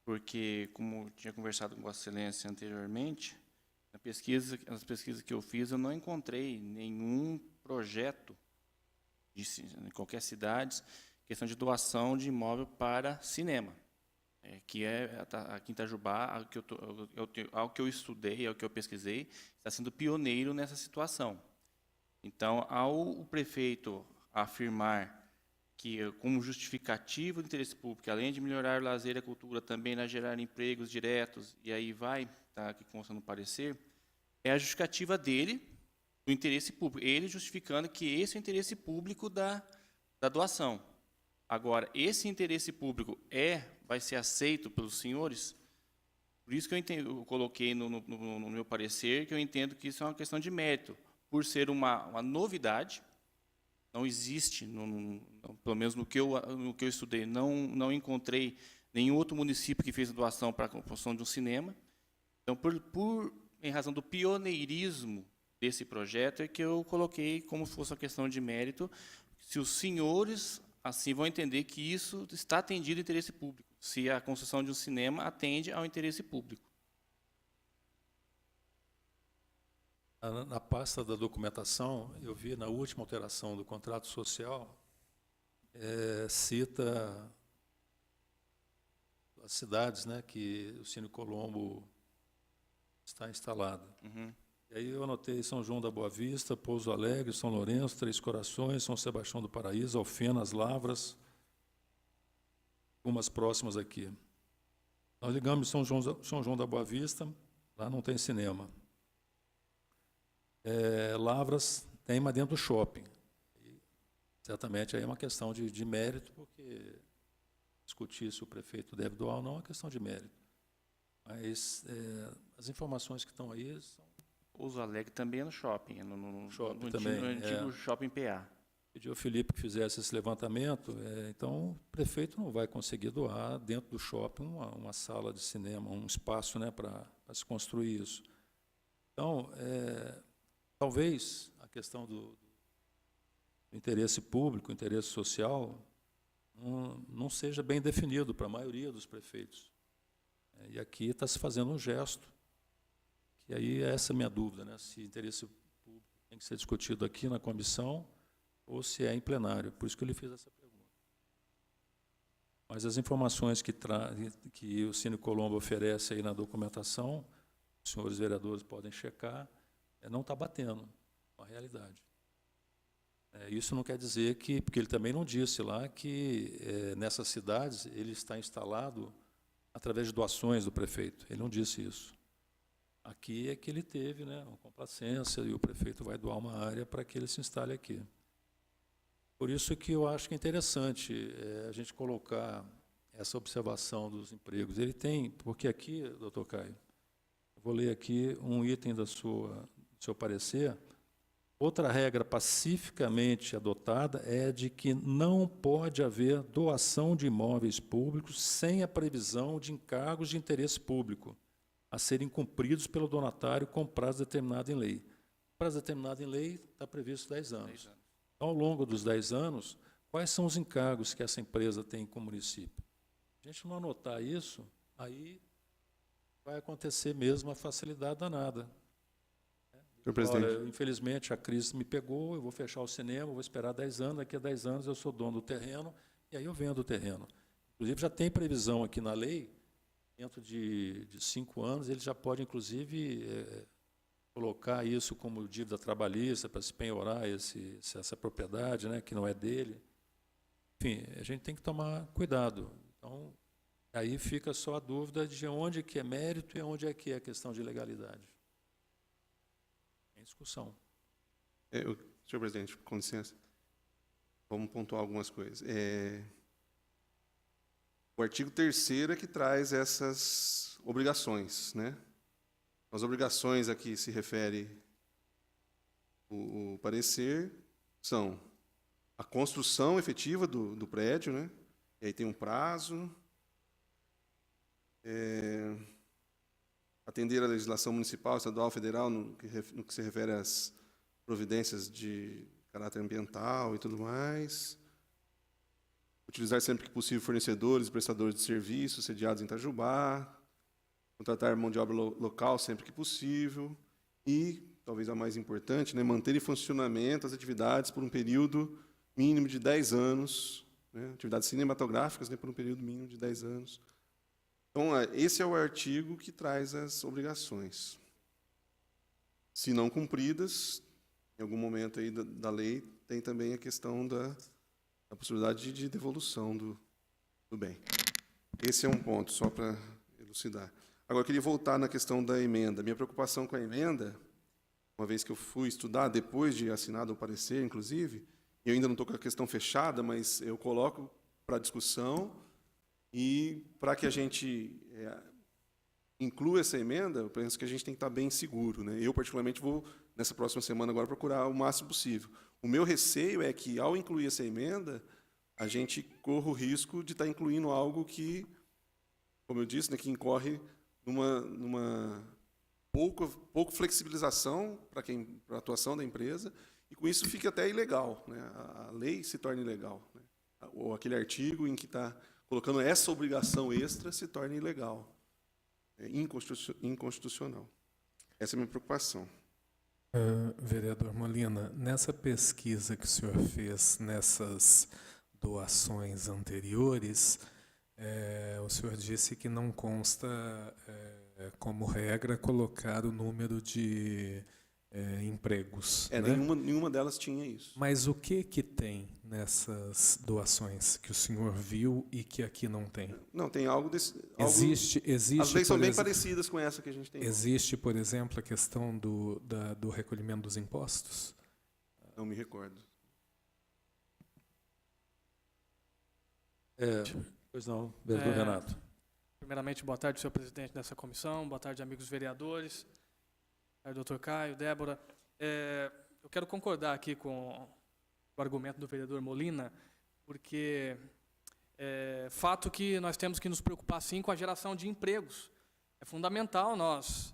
porque, como tinha conversado com Vossa Excelência anteriormente, nas pesquisas que eu fiz, eu não encontrei nenhum projeto em qualquer cidade, questão de doação de imóvel para cinema, que aqui em Itajubá, ao que eu estudei, ao que eu pesquisei, está sendo pioneiro nessa situação. Então, ao prefeito afirmar que, como justificativo do interesse público, além de melhorar o lazer e a cultura, também irá gerar empregos diretos, e aí vai, tá, que consta no parecer, é a justificativa dele, do interesse público, ele justificando que esse é o interesse público da doação. Agora, esse interesse público vai ser aceito pelos senhores? Por isso que eu coloquei no meu parecer que eu entendo que isso é uma questão de mérito, por ser uma novidade. Não existe, pelo menos no que eu estudei, não encontrei nenhum outro município que fez a doação para a construção de um cinema. Então, em razão do pioneirismo desse projeto, é que eu coloquei como se fosse uma questão de mérito, se os senhores assim vão entender que isso está atendido ao interesse público, se a construção de um cinema atende ao interesse público. Na pasta da documentação, eu vi na última alteração do contrato social, cita as cidades, né, que o Cine Colombo está instalado. Uhum. E aí eu anotei São João da Boa Vista, Pouso Alegre, São Lourenço, Três Corações, São Sebastião do Paraíso, Alfenas, Lavras, algumas próximas aqui. Nós ligamos São João da Boa Vista, lá não tem cinema. Lavras tem, mas dentro do shopping. E, certamente aí é uma questão de mérito, porque discutir se o prefeito deve doar ou não é uma questão de mérito. Mas as informações que estão aí são... Pouso Alegre também é no shopping, no Shopping antigo, também, no antigo shopping PA. Pedi ao Felipe que fizesse esse levantamento, então o prefeito não vai conseguir doar dentro do shopping uma sala de cinema, um espaço, né, para se construir isso. Então, talvez a questão do interesse público, interesse social, não seja bem definido para a maioria dos prefeitos. E aqui está se fazendo um gesto, que aí essa é a minha dúvida, né, se interesse público tem que ser discutido aqui na comissão ou se é em plenário. Por isso que eu lhe fiz essa pergunta. Mas as informações que o Cine Colombo oferece aí na documentação, os senhores vereadores podem checar, não está batendo com a realidade. Isso não quer dizer que, porque ele também não disse lá que nessas cidades ele está instalado através de doações do prefeito. Ele não disse isso. Aqui é que ele teve, né, uma complacência e o prefeito vai doar uma área para que ele se instale aqui. Por isso que eu acho que é interessante a gente colocar essa observação dos empregos. Ele tem, porque aqui, doutor Caio, eu vou ler aqui um item do seu parecer. Outra regra pacificamente adotada é de que não pode haver doação de imóveis públicos sem a previsão de encargos de interesse público a serem cumpridos pelo donatário com prazo determinado em lei. Prazo determinado em lei está previsto 10 anos. Ao longo dos 10 anos, quais são os encargos que essa empresa tem com o município? A gente não anotar isso, aí vai acontecer mesmo a facilidade danada. Senhor presidente. Olha, infelizmente, a crise me pegou, eu vou fechar o cinema, vou esperar 10 anos, daqui a 10 anos eu sou dono do terreno, e aí eu vendo o terreno. Inclusive, já tem previsão aqui na lei, dentro de 5 anos, ele já pode, inclusive, colocar isso como dívida trabalhista para se penhorar essa propriedade, né, que não é dele. Enfim, a gente tem que tomar cuidado. Então, aí fica só a dúvida de onde que é mérito e onde é que é questão de legalidade. Em discussão. Senhor presidente, com licença, vamos pontuar algumas coisas. O artigo 3º é que traz essas obrigações, né? As obrigações a que se refere o parecer são a construção efetiva do prédio, né? E aí tem um prazo, atender a legislação municipal, estadual, federal, no que se refere às providências de caráter ambiental e tudo mais. Utilizar sempre que possível fornecedores e prestadores de serviços sediados em Itajubá. Contratar mão de obra local sempre que possível. E, talvez a mais importante, né, manter em funcionamento as atividades por um período mínimo de 10 anos. Né, atividades cinematográficas, né, por um período mínimo de 10 anos. Então, esse é o artigo que traz as obrigações. Se não cumpridas, em algum momento aí da lei, tem também a questão da possibilidade de devolução do bem. Esse é um ponto, só para elucidar. Agora, eu queria voltar na questão da emenda. Minha preocupação com a emenda, uma vez que eu fui estudar, depois de assinado o parecer, inclusive, eu ainda não estou com a questão fechada, mas eu coloco para discussão e para que a gente inclua essa emenda, eu penso que a gente tem que estar bem seguro, né? Eu, particularmente, vou, nessa próxima semana, agora procurar o máximo possível. O meu receio é que, ao incluir essa emenda, a gente corra o risco de estar incluindo algo que, como eu disse, né, que incorre numa pouco flexibilização para a atuação da empresa, e com isso fica até ilegal, né? A lei se torna ilegal, né? Ou aquele artigo em que está colocando essa obrigação extra se torna ilegal, inconstitucional. Essa é a minha preocupação. Vereador Molina, nessa pesquisa que o senhor fez nessas doações anteriores, o senhor disse que não consta como regra colocar o número de empregos. Né? Nenhuma delas tinha isso. Mas o que tem nessas doações que o senhor viu e que aqui não tem? Não, tem algo desse... Existe, As leis são por bem exemplo, parecidas com essa que a gente tem. existe, por exemplo, a questão do recolhimento dos impostos? Não me recordo. Pois não, vereador Renato. Primeiramente, boa tarde, senhor presidente dessa comissão, boa tarde, amigos vereadores, boa tarde, doutor Caio, Débora. Eu quero concordar aqui com o argumento do vereador Molina, porque é fato que nós temos que nos preocupar, sim, com a geração de empregos. É fundamental nós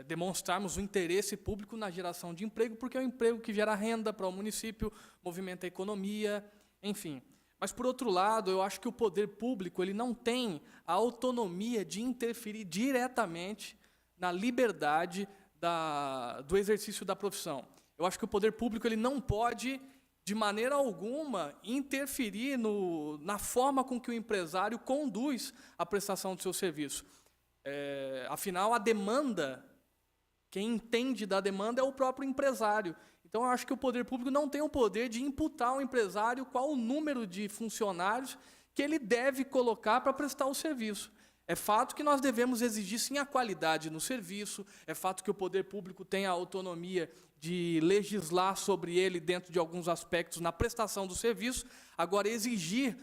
demonstrarmos o interesse público na geração de emprego, porque é o emprego que gera renda para o município, movimenta a economia, enfim. Mas, por outro lado, eu acho que o poder público ele não tem a autonomia de interferir diretamente na liberdade do exercício da profissão. Eu acho que o poder público ele não pode, de maneira alguma, interferir na forma com que o empresário conduz a prestação do seu serviço. Afinal, a demanda, quem entende da demanda é o próprio empresário. Então, eu acho que o poder público não tem o poder de imputar ao empresário qual o número de funcionários que ele deve colocar para prestar o serviço. É fato que nós devemos exigir, sim, a qualidade no serviço, é fato que o poder público tem a autonomia de legislar sobre ele dentro de alguns aspectos na prestação do serviço. Agora, exigir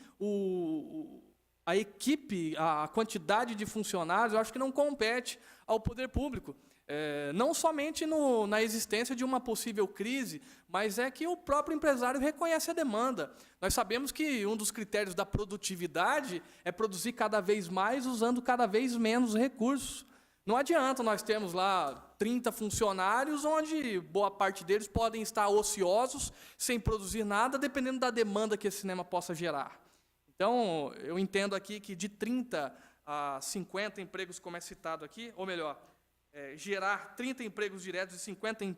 a equipe, a quantidade de funcionários, eu acho que não compete ao poder público. Não somente na existência de uma possível crise, mas é que o próprio empresário reconhece a demanda. Nós sabemos que um dos critérios da produtividade é produzir cada vez mais usando cada vez menos recursos. Não adianta nós termos lá 30 funcionários, onde boa parte deles podem estar ociosos, sem produzir nada, dependendo da demanda que esse cinema possa gerar. Então, eu entendo aqui que de 30 a 50 empregos, como é citado aqui, ou melhor, gerar 30 empregos diretos e 50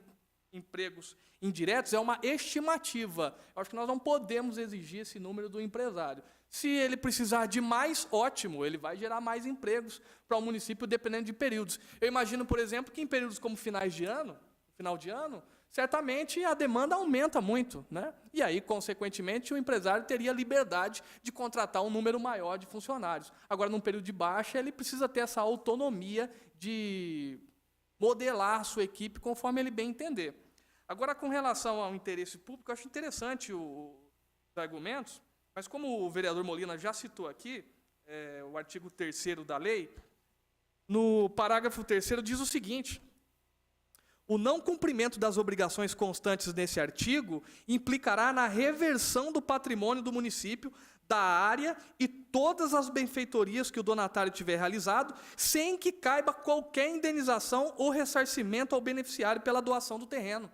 empregos indiretos é uma estimativa. Eu acho que nós não podemos exigir esse número do empresário. Se ele precisar de mais, ótimo, ele vai gerar mais empregos para o município, dependendo de períodos. Eu imagino, por exemplo, que em períodos como final de ano, certamente a demanda aumenta muito, né? E aí, consequentemente, o empresário teria liberdade de contratar um número maior de funcionários. Agora, num período de baixa, ele precisa ter essa autonomia de modelar a sua equipe conforme ele bem entender. Agora, com relação ao interesse público, eu acho interessante os argumentos, mas como o vereador Molina já citou aqui, o artigo 3º da lei, no parágrafo 3º diz o seguinte: o não cumprimento das obrigações constantes nesse artigo implicará na reversão do patrimônio do município, da área e todas as benfeitorias que o donatário tiver realizado, sem que caiba qualquer indenização ou ressarcimento ao beneficiário pela doação do terreno.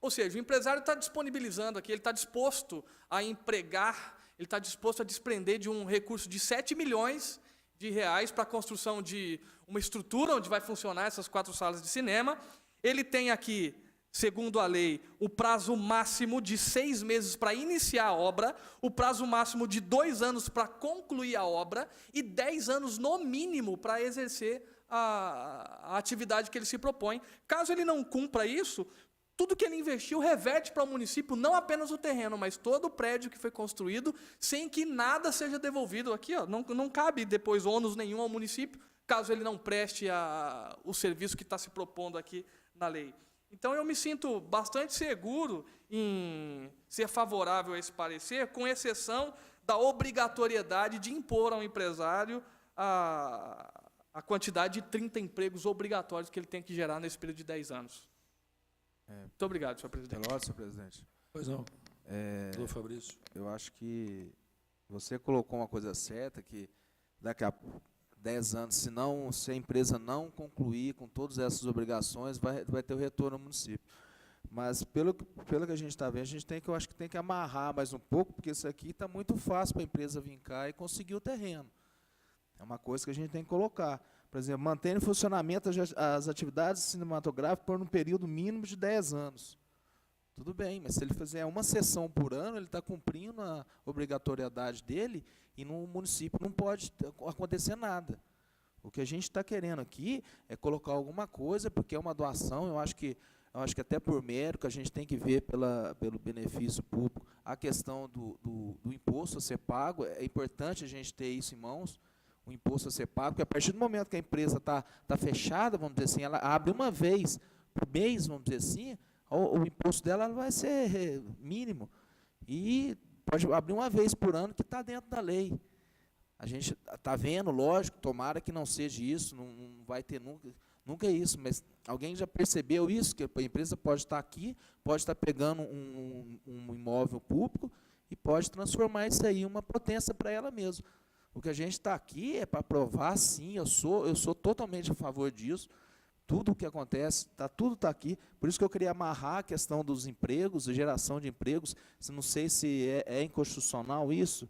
Ou seja, o empresário está disponibilizando aqui, ele está disposto a empregar, ele está disposto a desprender de um recurso de 7 milhões de reais para a construção de uma estrutura onde vai funcionar essas 4 salas de cinema. Ele tem aqui, segundo a lei, o prazo máximo de 6 meses para iniciar a obra, o prazo máximo de 2 anos para concluir a obra e 10 anos no mínimo para exercer a atividade que ele se propõe. Caso ele não cumpra isso, tudo que ele investiu reverte para o município, não apenas o terreno, mas todo o prédio que foi construído, sem que nada seja devolvido. Aqui, não cabe depois ônus nenhum ao município, caso ele não preste o serviço que está se propondo aqui na lei. Então, eu me sinto bastante seguro em ser favorável a esse parecer, com exceção da obrigatoriedade de impor ao empresário a quantidade de 30 empregos obrigatórios que ele tem que gerar nesse período de 10 anos. Muito obrigado, senhor presidente. Relógio, senhor presidente. Pois não, vereador Fabrício. Eu acho que você colocou uma coisa certa, que daqui a 10 anos, se a empresa não concluir com todas essas obrigações, vai ter o retorno ao município. Mas, pelo que a gente está vendo, eu acho que tem que amarrar mais um pouco, porque isso aqui está muito fácil para a empresa vir cá e conseguir o terreno. É uma coisa que a gente tem que colocar. Por exemplo, manter em funcionamento as atividades cinematográficas por um período mínimo de 10 anos. tudo bem, mas se ele fizer uma sessão por ano, ele está cumprindo a obrigatoriedade dele e no município não pode acontecer nada. O que a gente está querendo aqui é colocar alguma coisa, porque é uma doação, eu acho que até por mérito a gente tem que ver pelo benefício público a questão do imposto a ser pago. É importante a gente ter isso em mãos, o imposto a ser pago, porque a partir do momento que a empresa está fechada, vamos dizer assim, ela abre uma vez por mês, vamos dizer assim, o imposto dela vai ser mínimo. E pode abrir uma vez por ano, que está dentro da lei. A gente está vendo, lógico, tomara que não seja isso, não vai ter nunca é isso, mas alguém já percebeu isso, que a empresa pode estar aqui, pode estar pegando um imóvel público e pode transformar isso aí em uma potência para ela mesma. O que a gente está aqui é para provar, sim, eu sou totalmente a favor disso. Tudo o que acontece, tudo está aqui. Por isso que eu queria amarrar a questão dos empregos, a geração de empregos. Não sei se é inconstitucional isso.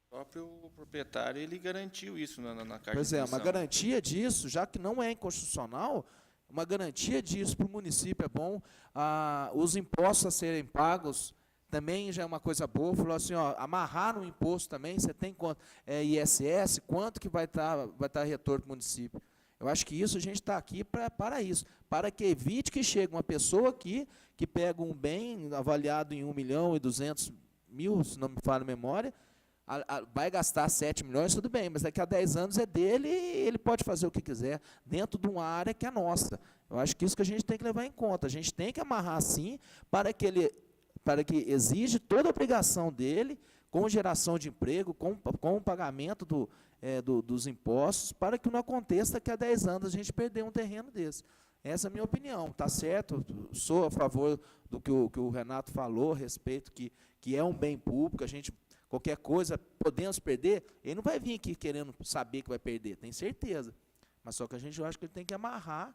O próprio proprietário, ele garantiu isso na carta Pois de é, intenção. uma garantia disso, já que não é inconstitucional, uma garantia disso para o município é bom. Os impostos a serem pagos também já é uma coisa boa. Falou assim, ó, amarrar no imposto também, você tem quanto, ISS, quanto que vai estar retorno para o município. Eu acho que isso a gente está aqui para isso, para que evite que chegue uma pessoa aqui que pega um bem avaliado em 1.200.000, se não me falha a memória, vai gastar 7 milhões, tudo bem, mas daqui a 10 anos é dele e ele pode fazer o que quiser dentro de uma área que é nossa. Eu acho que isso que a gente tem que levar em conta. A gente tem que amarrar, sim, para que exige toda a obrigação dele, com geração de emprego, com o pagamento dos impostos, para que não aconteça daqui a 10 anos a gente perder um terreno desse. Essa é a minha opinião, tá certo? Sou a favor do que o Renato falou a respeito que é um bem público, a gente, qualquer coisa, podemos perder, ele não vai vir aqui querendo saber que vai perder, tem certeza. Mas só que eu acho que ele tem que amarrar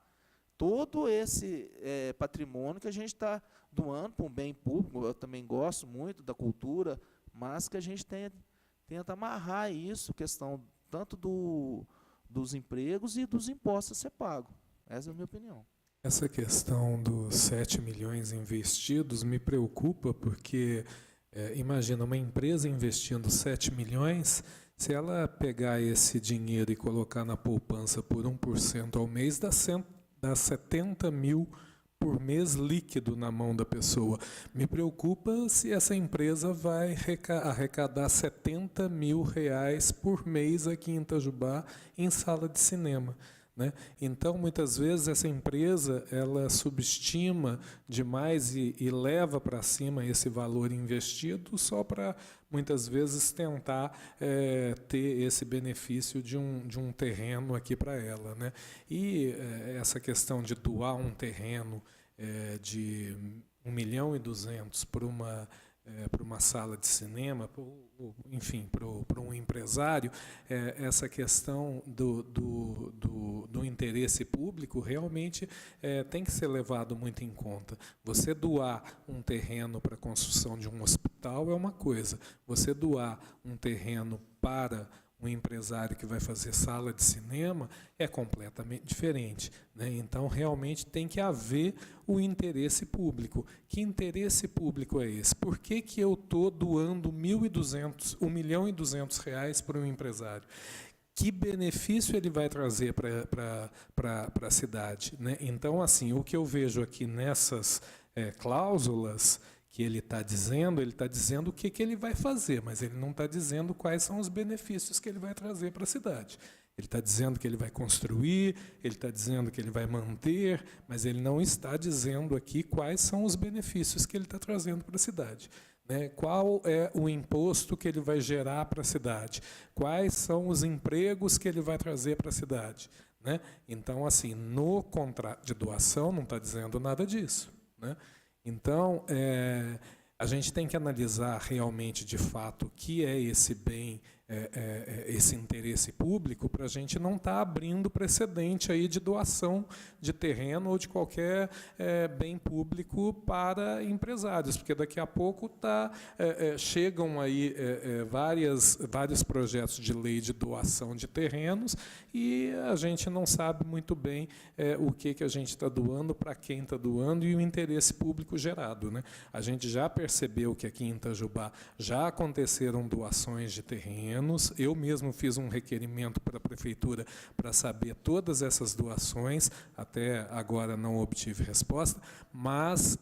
todo esse patrimônio que a gente está doando para um bem público. Eu também gosto muito da cultura, mas que a gente tenta amarrar isso, questão tanto dos empregos e dos impostos a ser pagos. Essa é a minha opinião. Essa questão dos 7 milhões investidos me preocupa, porque imagina uma empresa investindo 7 milhões, se ela pegar esse dinheiro e colocar na poupança por 1% ao mês, dá 70 mil por mês líquido na mão da pessoa. Me preocupa se essa empresa vai arrecadar 70 mil reais por mês aqui em Itajubá em sala de cinema, né? Então, muitas vezes, essa empresa ela subestima demais e leva para cima esse valor investido só para, muitas vezes, tentar ter esse benefício de um terreno aqui para ela, né? E essa questão de doar um terreno de 1.200.000 para uma sala de cinema, enfim, para um empresário, essa questão do interesse público realmente tem que ser levado muito em conta. Você doar um terreno para a construção de um hospital é uma coisa, você doar um terreno para um empresário que vai fazer sala de cinema é completamente diferente, né? Então, realmente tem que haver o interesse público. Que interesse público é esse? Por que eu estou doando 1.200.000 reais para um empresário? Que benefício ele vai trazer para a cidade, né? Então, assim, o que eu vejo aqui nessas cláusulas que ele está dizendo o que ele vai fazer, mas ele não está dizendo quais são os benefícios que ele vai trazer para a cidade. Ele está dizendo que ele vai construir, ele está dizendo que ele vai manter, mas ele não está dizendo aqui quais são os benefícios que ele está trazendo para a cidade, né? Qual é o imposto que ele vai gerar para a cidade? Quais são os empregos que ele vai trazer para a cidade, né? Então, assim, no contrato de doação não está dizendo nada disso, né? Então, a gente tem que analisar realmente, de fato, o que é esse bem esse interesse público, para a gente não estar abrindo precedente aí de doação de terreno ou de qualquer bem público para empresários, porque daqui a pouco chegam aí vários projetos de lei de doação de terrenos e a gente não sabe muito bem o que a gente está doando, para quem está doando e o interesse público gerado, né? A gente já percebeu que aqui em Itajubá já aconteceram doações de terreno. Eu mesmo fiz um requerimento para a prefeitura para saber todas essas doações, até agora não obtive resposta, mas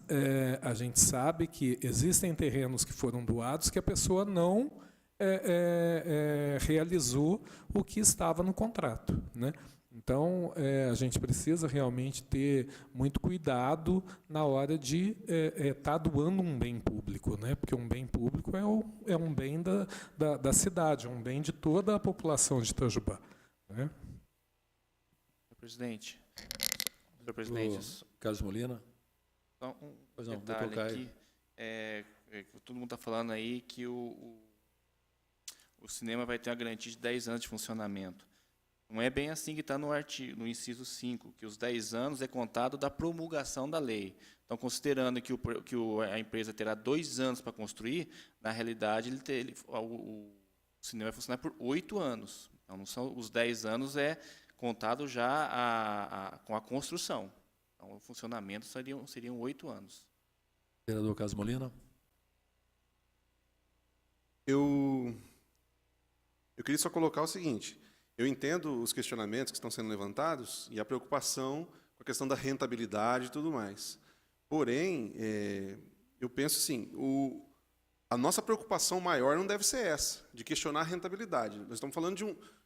a gente sabe que existem terrenos que foram doados que a pessoa não realizou o que estava no contrato, né? Então, a gente precisa realmente ter muito cuidado na hora de estar doando um bem público, né? Porque um bem público é um bem da cidade, é um bem de toda a população de Itajubá, né? Senhor presidente, Carlos Molina. só Pois não, detalhe doutor Caio. aqui. Todo mundo está falando aí que o cinema vai ter uma garantia de 10 anos de funcionamento. Não é bem assim que está no inciso 5, que os 10 anos é contado da promulgação da lei. Então, considerando que a empresa terá 2 anos para construir, na realidade, o cinema vai funcionar por 8 anos. Então, não são, os 10 anos é contado já com a construção. Então, o funcionamento seriam 8 anos. Vereador Carlos Molina. Eu queria só colocar o seguinte: eu entendo os questionamentos que estão sendo levantados e a preocupação com a questão da rentabilidade e tudo mais. Porém, eu penso assim, a nossa preocupação maior não deve ser essa, de questionar a rentabilidade. Nós estamos falando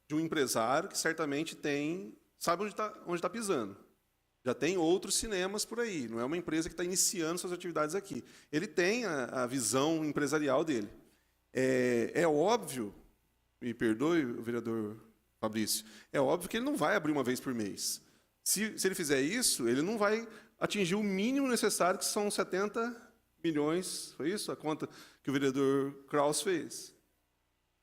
de um empresário que certamente sabe onde está pisando. Já tem outros cinemas por aí, não é uma empresa que está iniciando suas atividades aqui. Ele tem a visão empresarial dele. É óbvio, me perdoe, o vereador Fabrício, é óbvio que ele não vai abrir uma vez por mês. Se ele fizer isso, ele não vai atingir o mínimo necessário, que são 70 milhões, foi isso a conta que o vereador Kraus fez?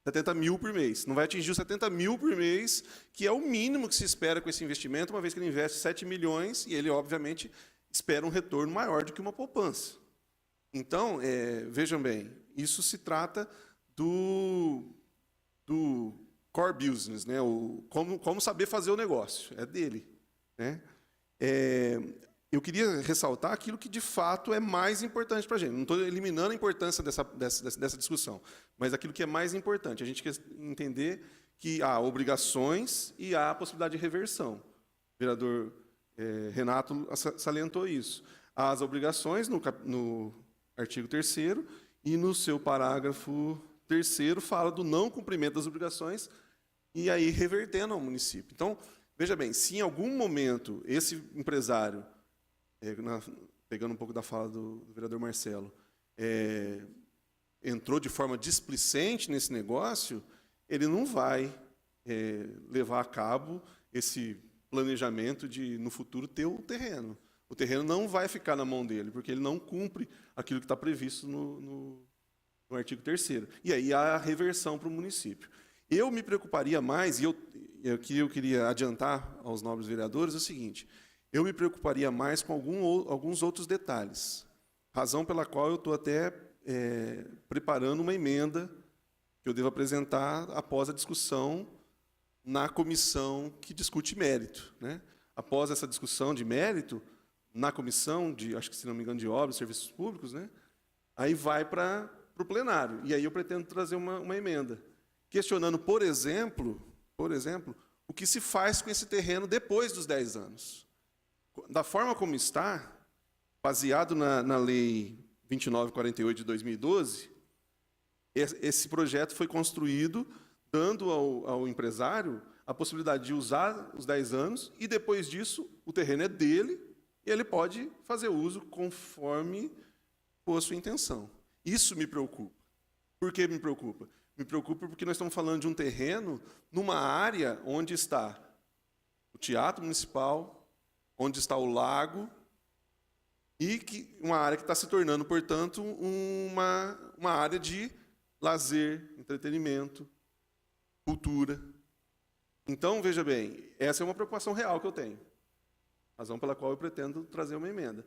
70 mil por mês. Não vai atingir os 70 mil por mês, que é o mínimo que se espera com esse investimento, uma vez que ele investe 7 milhões, e ele, obviamente, espera um retorno maior do que uma poupança. Então, vejam bem, isso se trata do core business, né? Como saber fazer o negócio, é dele, né? Eu queria ressaltar aquilo que, de fato, é mais importante para a gente. Não estou eliminando a importância dessa discussão, mas aquilo que é mais importante, a gente quer entender que há obrigações e há a possibilidade de reversão. O vereador Renato salientou isso. As obrigações no artigo 3º e no seu parágrafo 3º fala do não cumprimento das obrigações e aí revertendo ao município. Então, veja bem, se em algum momento esse empresário, pegando um pouco da fala do vereador Marcelo, entrou de forma displicente nesse negócio, ele não vai levar a cabo esse planejamento de, no futuro, ter o terreno. O terreno não vai ficar na mão dele, porque ele não cumpre aquilo que está previsto no artigo 3º. E aí há a reversão para o município. Eu me preocuparia mais, e eu queria adiantar aos nobres vereadores o seguinte: eu me preocuparia mais com alguns outros detalhes, razão pela qual eu estou até preparando uma emenda que eu devo apresentar após a discussão na comissão que discute mérito, né? Após essa discussão de mérito, na comissão acho que, se não me engano, de obras e serviços públicos, né? Aí vai para o plenário. E aí eu pretendo trazer uma emenda, questionando, por exemplo, o que se faz com esse terreno depois dos 10 anos. Da forma como está, baseado na Lei 2948 de 2012, esse projeto foi construído dando ao empresário a possibilidade de usar os 10 anos e, depois disso, o terreno é dele e ele pode fazer uso conforme for a sua intenção. Isso me preocupa. Por que me preocupa? Me preocupa porque nós estamos falando de um terreno numa área onde está o Teatro Municipal, onde está o lago, e uma área que está se tornando, portanto, uma área de lazer, entretenimento. cultura. Então, veja bem, essa é uma preocupação real que eu tenho. Razão pela qual eu pretendo trazer uma emenda.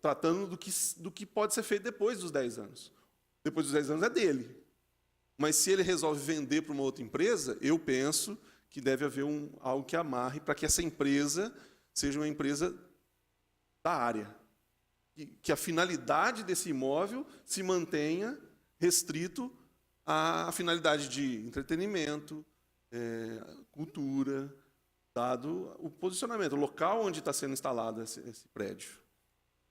Tratando do que pode ser feito depois dos 10 anos. Depois dos 10 anos é dele. Mas se ele resolve vender para uma outra empresa, eu penso que deve haver algo que amarre para que essa empresa seja uma empresa da área. Que a finalidade desse imóvel se mantenha restrito à finalidade de entretenimento, cultura, dado o posicionamento, o local onde está sendo instalado esse prédio.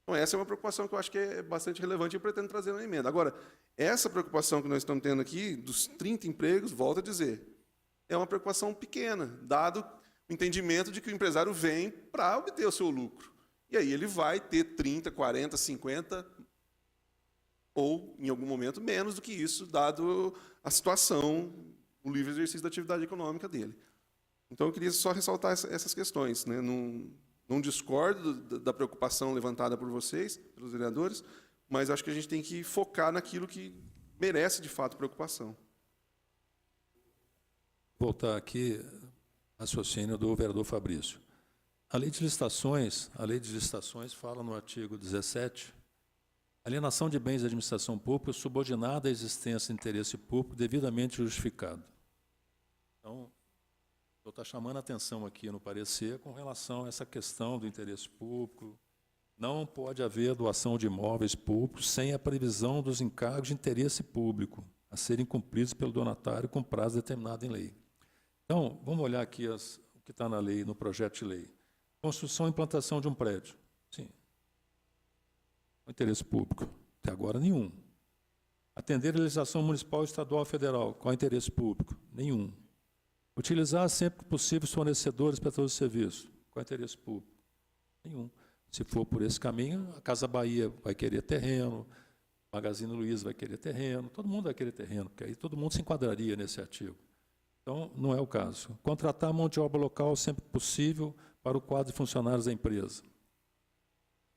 Então, essa é uma preocupação que eu acho que é bastante relevante e eu pretendo trazer na emenda. Agora, essa preocupação que nós estamos tendo aqui, dos 30 empregos, volto a dizer, é uma preocupação pequena, dado o entendimento de que o empresário vem para obter o seu lucro. E aí ele vai ter 30, 40, 50, ou, em algum momento, menos do que isso, dado a situação, o livre exercício da atividade econômica dele. Então, eu queria só ressaltar essas questões, né? Não discordo da preocupação levantada por vocês, pelos vereadores, mas acho que a gente tem que focar naquilo que merece, de fato, preocupação. Voltar aqui, raciocínio do vereador Fabrício. A lei de licitações fala no artigo 17, alienação de bens da administração pública subordinada à existência de interesse público devidamente justificado. Então, eu estou chamando a atenção aqui no parecer com relação a essa questão do interesse público. Não pode haver doação de imóveis públicos sem a previsão dos encargos de interesse público a serem cumpridos pelo donatário com prazo determinado em lei. Então, vamos olhar aqui o que está na lei, no projeto de lei. Construção e implantação de um prédio. Sim. O interesse público. Até agora, nenhum. Atender a legislação municipal, estadual e federal. Qual é o interesse público? Nenhum. Utilizar sempre que possível os fornecedores para todo o serviço. Qual é o interesse público? Nenhum. Se for por esse caminho, a Casa Bahia vai querer terreno, o Magazine Luiza vai querer terreno, todo mundo vai querer terreno, porque aí todo mundo se enquadraria nesse artigo. Então, não é o caso. Contratar mão de obra local sempre que possível para o quadro de funcionários da empresa.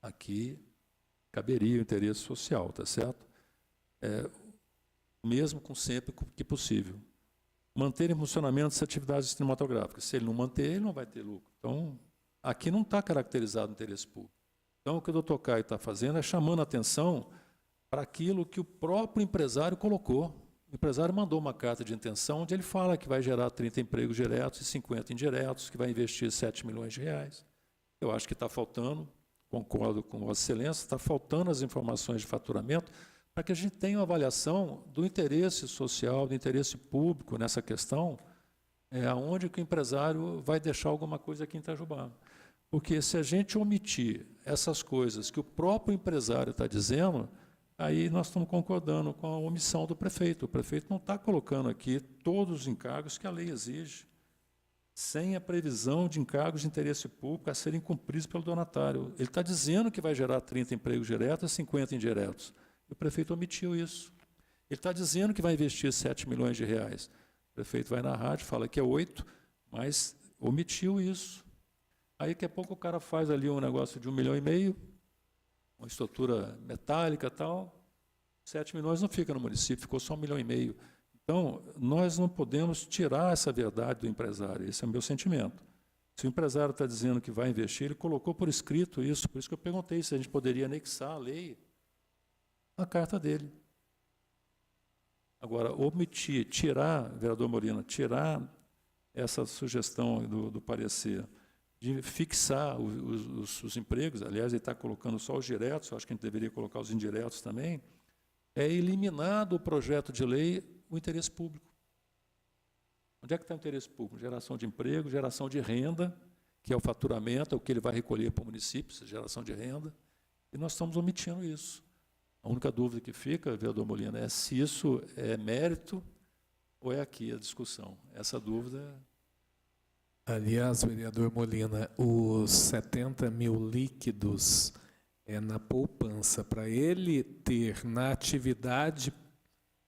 Aqui caberia o interesse social, tá certo? Mesmo com sempre que possível. Manter em funcionamento as atividades cinematográficas. Se ele não manter, ele não vai ter lucro. Então, aqui não está caracterizado o interesse público. Então, o que o doutor Caio está fazendo é chamando a atenção para aquilo que o próprio empresário colocou. O empresário mandou uma carta de intenção onde ele fala que vai gerar 30 empregos diretos e 50 indiretos, que vai investir 7 milhões de reais. Eu acho que está faltando, concordo com Vossa Excelência, está faltando as informações de faturamento para que a gente tenha uma avaliação do interesse social, do interesse público nessa questão, aonde que o empresário vai deixar alguma coisa aqui em Itajubá. Porque se a gente omitir essas coisas que o próprio empresário está dizendo, aí nós estamos concordando com a omissão do prefeito. O prefeito não está colocando aqui todos os encargos que a lei exige, sem a previsão de encargos de interesse público a serem cumpridos pelo donatário. Ele está dizendo que vai gerar 30 empregos diretos e 50 indiretos. E o prefeito omitiu isso. Ele está dizendo que vai investir 7 milhões de reais. O prefeito vai na rádio, fala que é 8, mas omitiu isso. Aí, daqui a pouco, o cara faz ali um negócio de 1,5 milhão, uma estrutura metálica e tal, 7 milhões não fica no município, ficou só 1,5 milhão. Então, nós não podemos tirar essa verdade do empresário, esse é o meu sentimento. Se o empresário está dizendo que vai investir, ele colocou por escrito isso, por isso que eu perguntei se a gente poderia anexar a lei à carta dele. Agora, omitir, tirar, vereador Molina, tirar essa sugestão do parecer, de fixar os empregos, aliás, ele está colocando só os diretos, eu acho que a gente deveria colocar os indiretos também, é eliminar do projeto de lei o interesse público. Onde é que está o interesse público? Geração de emprego, geração de renda, que é o faturamento, é o que ele vai recolher para o município, geração de renda, e nós estamos omitindo isso. A única dúvida que fica, vereador Molina, é se isso é mérito ou é aqui a discussão. Essa dúvida... Aliás, vereador Molina, os 70 mil líquidos na poupança, para ele ter na atividade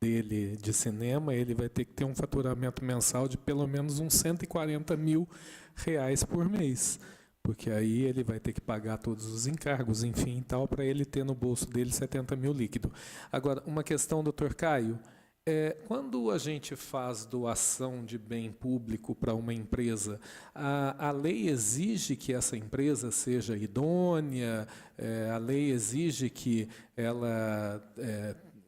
dele de cinema, ele vai ter que ter um faturamento mensal de pelo menos uns 140 mil reais por mês, porque aí ele vai ter que pagar todos os encargos, enfim, tal, para ele ter no bolso dele 70 mil líquido. Agora, uma questão, doutor Caio, Quando a gente faz doação de bem público para uma empresa, a lei exige que essa empresa seja idônea, a lei exige que ela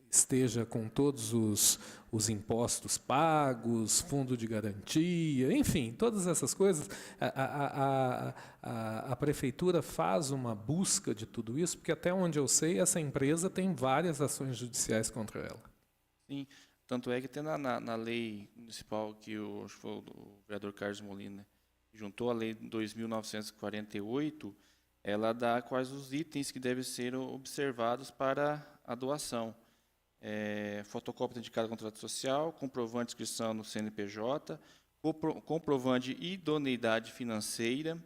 esteja com todos os impostos pagos, fundo de garantia, enfim, todas essas coisas. A prefeitura faz uma busca de tudo isso, porque até onde eu sei, essa empresa tem várias ações judiciais contra ela. Sim, tanto é que tem na lei municipal que acho que foi o vereador Carlos Molina juntou a lei 2.948, ela dá quais os itens que devem ser observados para a doação. Fotocópia indicada contrato social, comprovante de inscrição no CNPJ, comprovante de idoneidade financeira,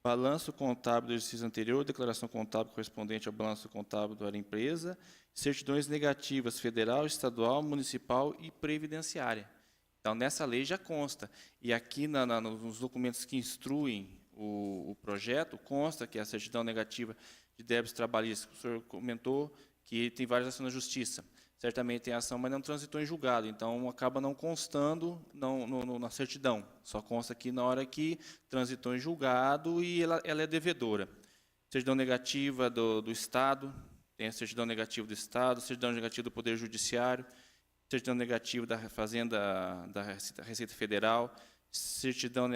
balanço contábil do exercício anterior, declaração contábil correspondente ao balanço contábil da empresa, certidões negativas federal, estadual, municipal e previdenciária. Então, nessa lei já consta. E aqui nos documentos que instruem o projeto, consta que a certidão negativa de débitos trabalhistas, o senhor comentou que tem várias ações na justiça. Certamente tem ação, mas não transitou em julgado, então acaba não constando na certidão. Só consta aqui na hora que transitou em julgado e ela é devedora. Certidão negativa do Estado, tem a certidão negativa do Estado, certidão negativa do Poder Judiciário, certidão negativa da Fazenda, da Receita Federal, certidão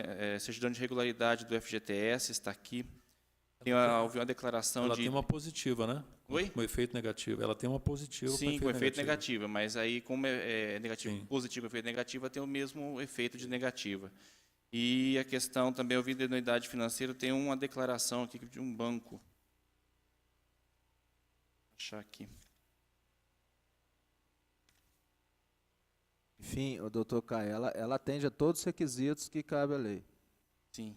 de regularidade do FGTS, está aqui. Houve uma declaração Ela tem uma positiva, né? Oi? Com efeito negativo. Ela tem uma positiva Sim, com efeito negativo. negativa, mas aí, como é negativo, Sim. positivo e efeito negativa, tem o mesmo efeito de negativa. E a questão também, ouvindo a idoneidade financeira, tem uma declaração aqui de um banco. Vou achar aqui. Enfim, o doutor Caio, ela atende a todos os requisitos que cabe à lei. Sim.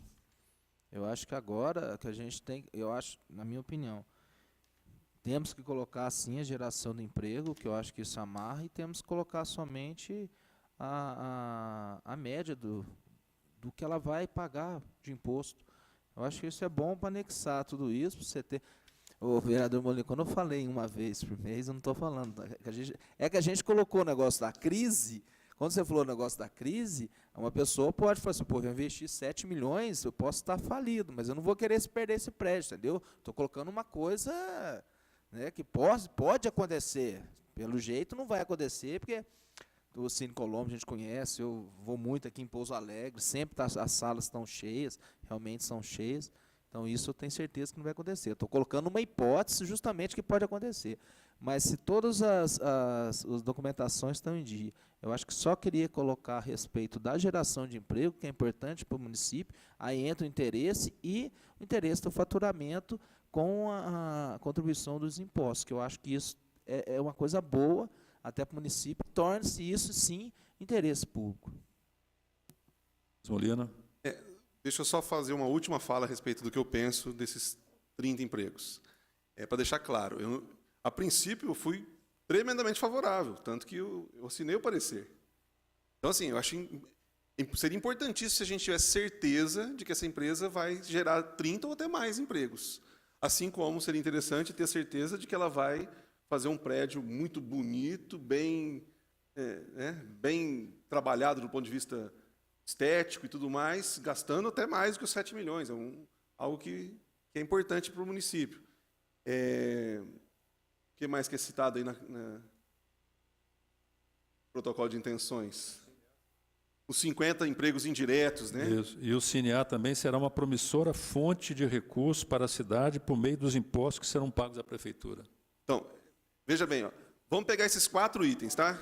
Eu acho que agora que a gente tem, eu acho, na minha opinião, temos que colocar sim a geração do emprego, que eu acho que isso amarra, e temos que colocar somente a média do que ela vai pagar de imposto. Eu acho que isso é bom para anexar tudo isso, para você ter... O vereador Molina, quando eu falei uma vez por mês, eu não estou falando. Que a gente colocou o negócio da crise. Quando você falou o negócio da crise, uma pessoa pode falar assim, pô, eu investi 7 milhões, eu posso estar falido, mas eu não vou querer perder esse prédio, entendeu? Estou colocando uma coisa, né, que pode acontecer. Pelo jeito não vai acontecer, porque o Cine Colombo a gente conhece, eu vou muito aqui em Pouso Alegre, sempre as salas estão cheias, realmente são cheias. Então, isso eu tenho certeza que não vai acontecer. Estou colocando uma hipótese justamente que pode acontecer. Mas se todas as documentações estão em dia, eu acho que só queria colocar a respeito da geração de emprego, que é importante para o município, aí entra o interesse e o interesse do faturamento com a contribuição dos impostos, que eu acho que isso é uma coisa boa até para o município, torne-se isso, sim, interesse público. Molina. Deixa eu só fazer uma última fala a respeito do que eu penso desses 30 empregos. Para deixar claro, a princípio eu fui tremendamente favorável, tanto que eu assinei o parecer. Então, assim, eu acho seria importantíssimo se a gente tivesse certeza de que essa empresa vai gerar 30 ou até mais empregos. Assim como seria interessante ter certeza de que ela vai fazer um prédio muito bonito, bem trabalhado do ponto de vista estético e tudo mais, gastando até mais do que os 7 milhões. É algo que é importante para o município. O que mais que é citado aí no protocolo de intenções? Os 50 empregos indiretos, né? Isso. E o CINEA também será uma promissora fonte de recursos para a cidade por meio dos impostos que serão pagos à prefeitura. Então, veja bem, vamos pegar esses 4 itens, tá?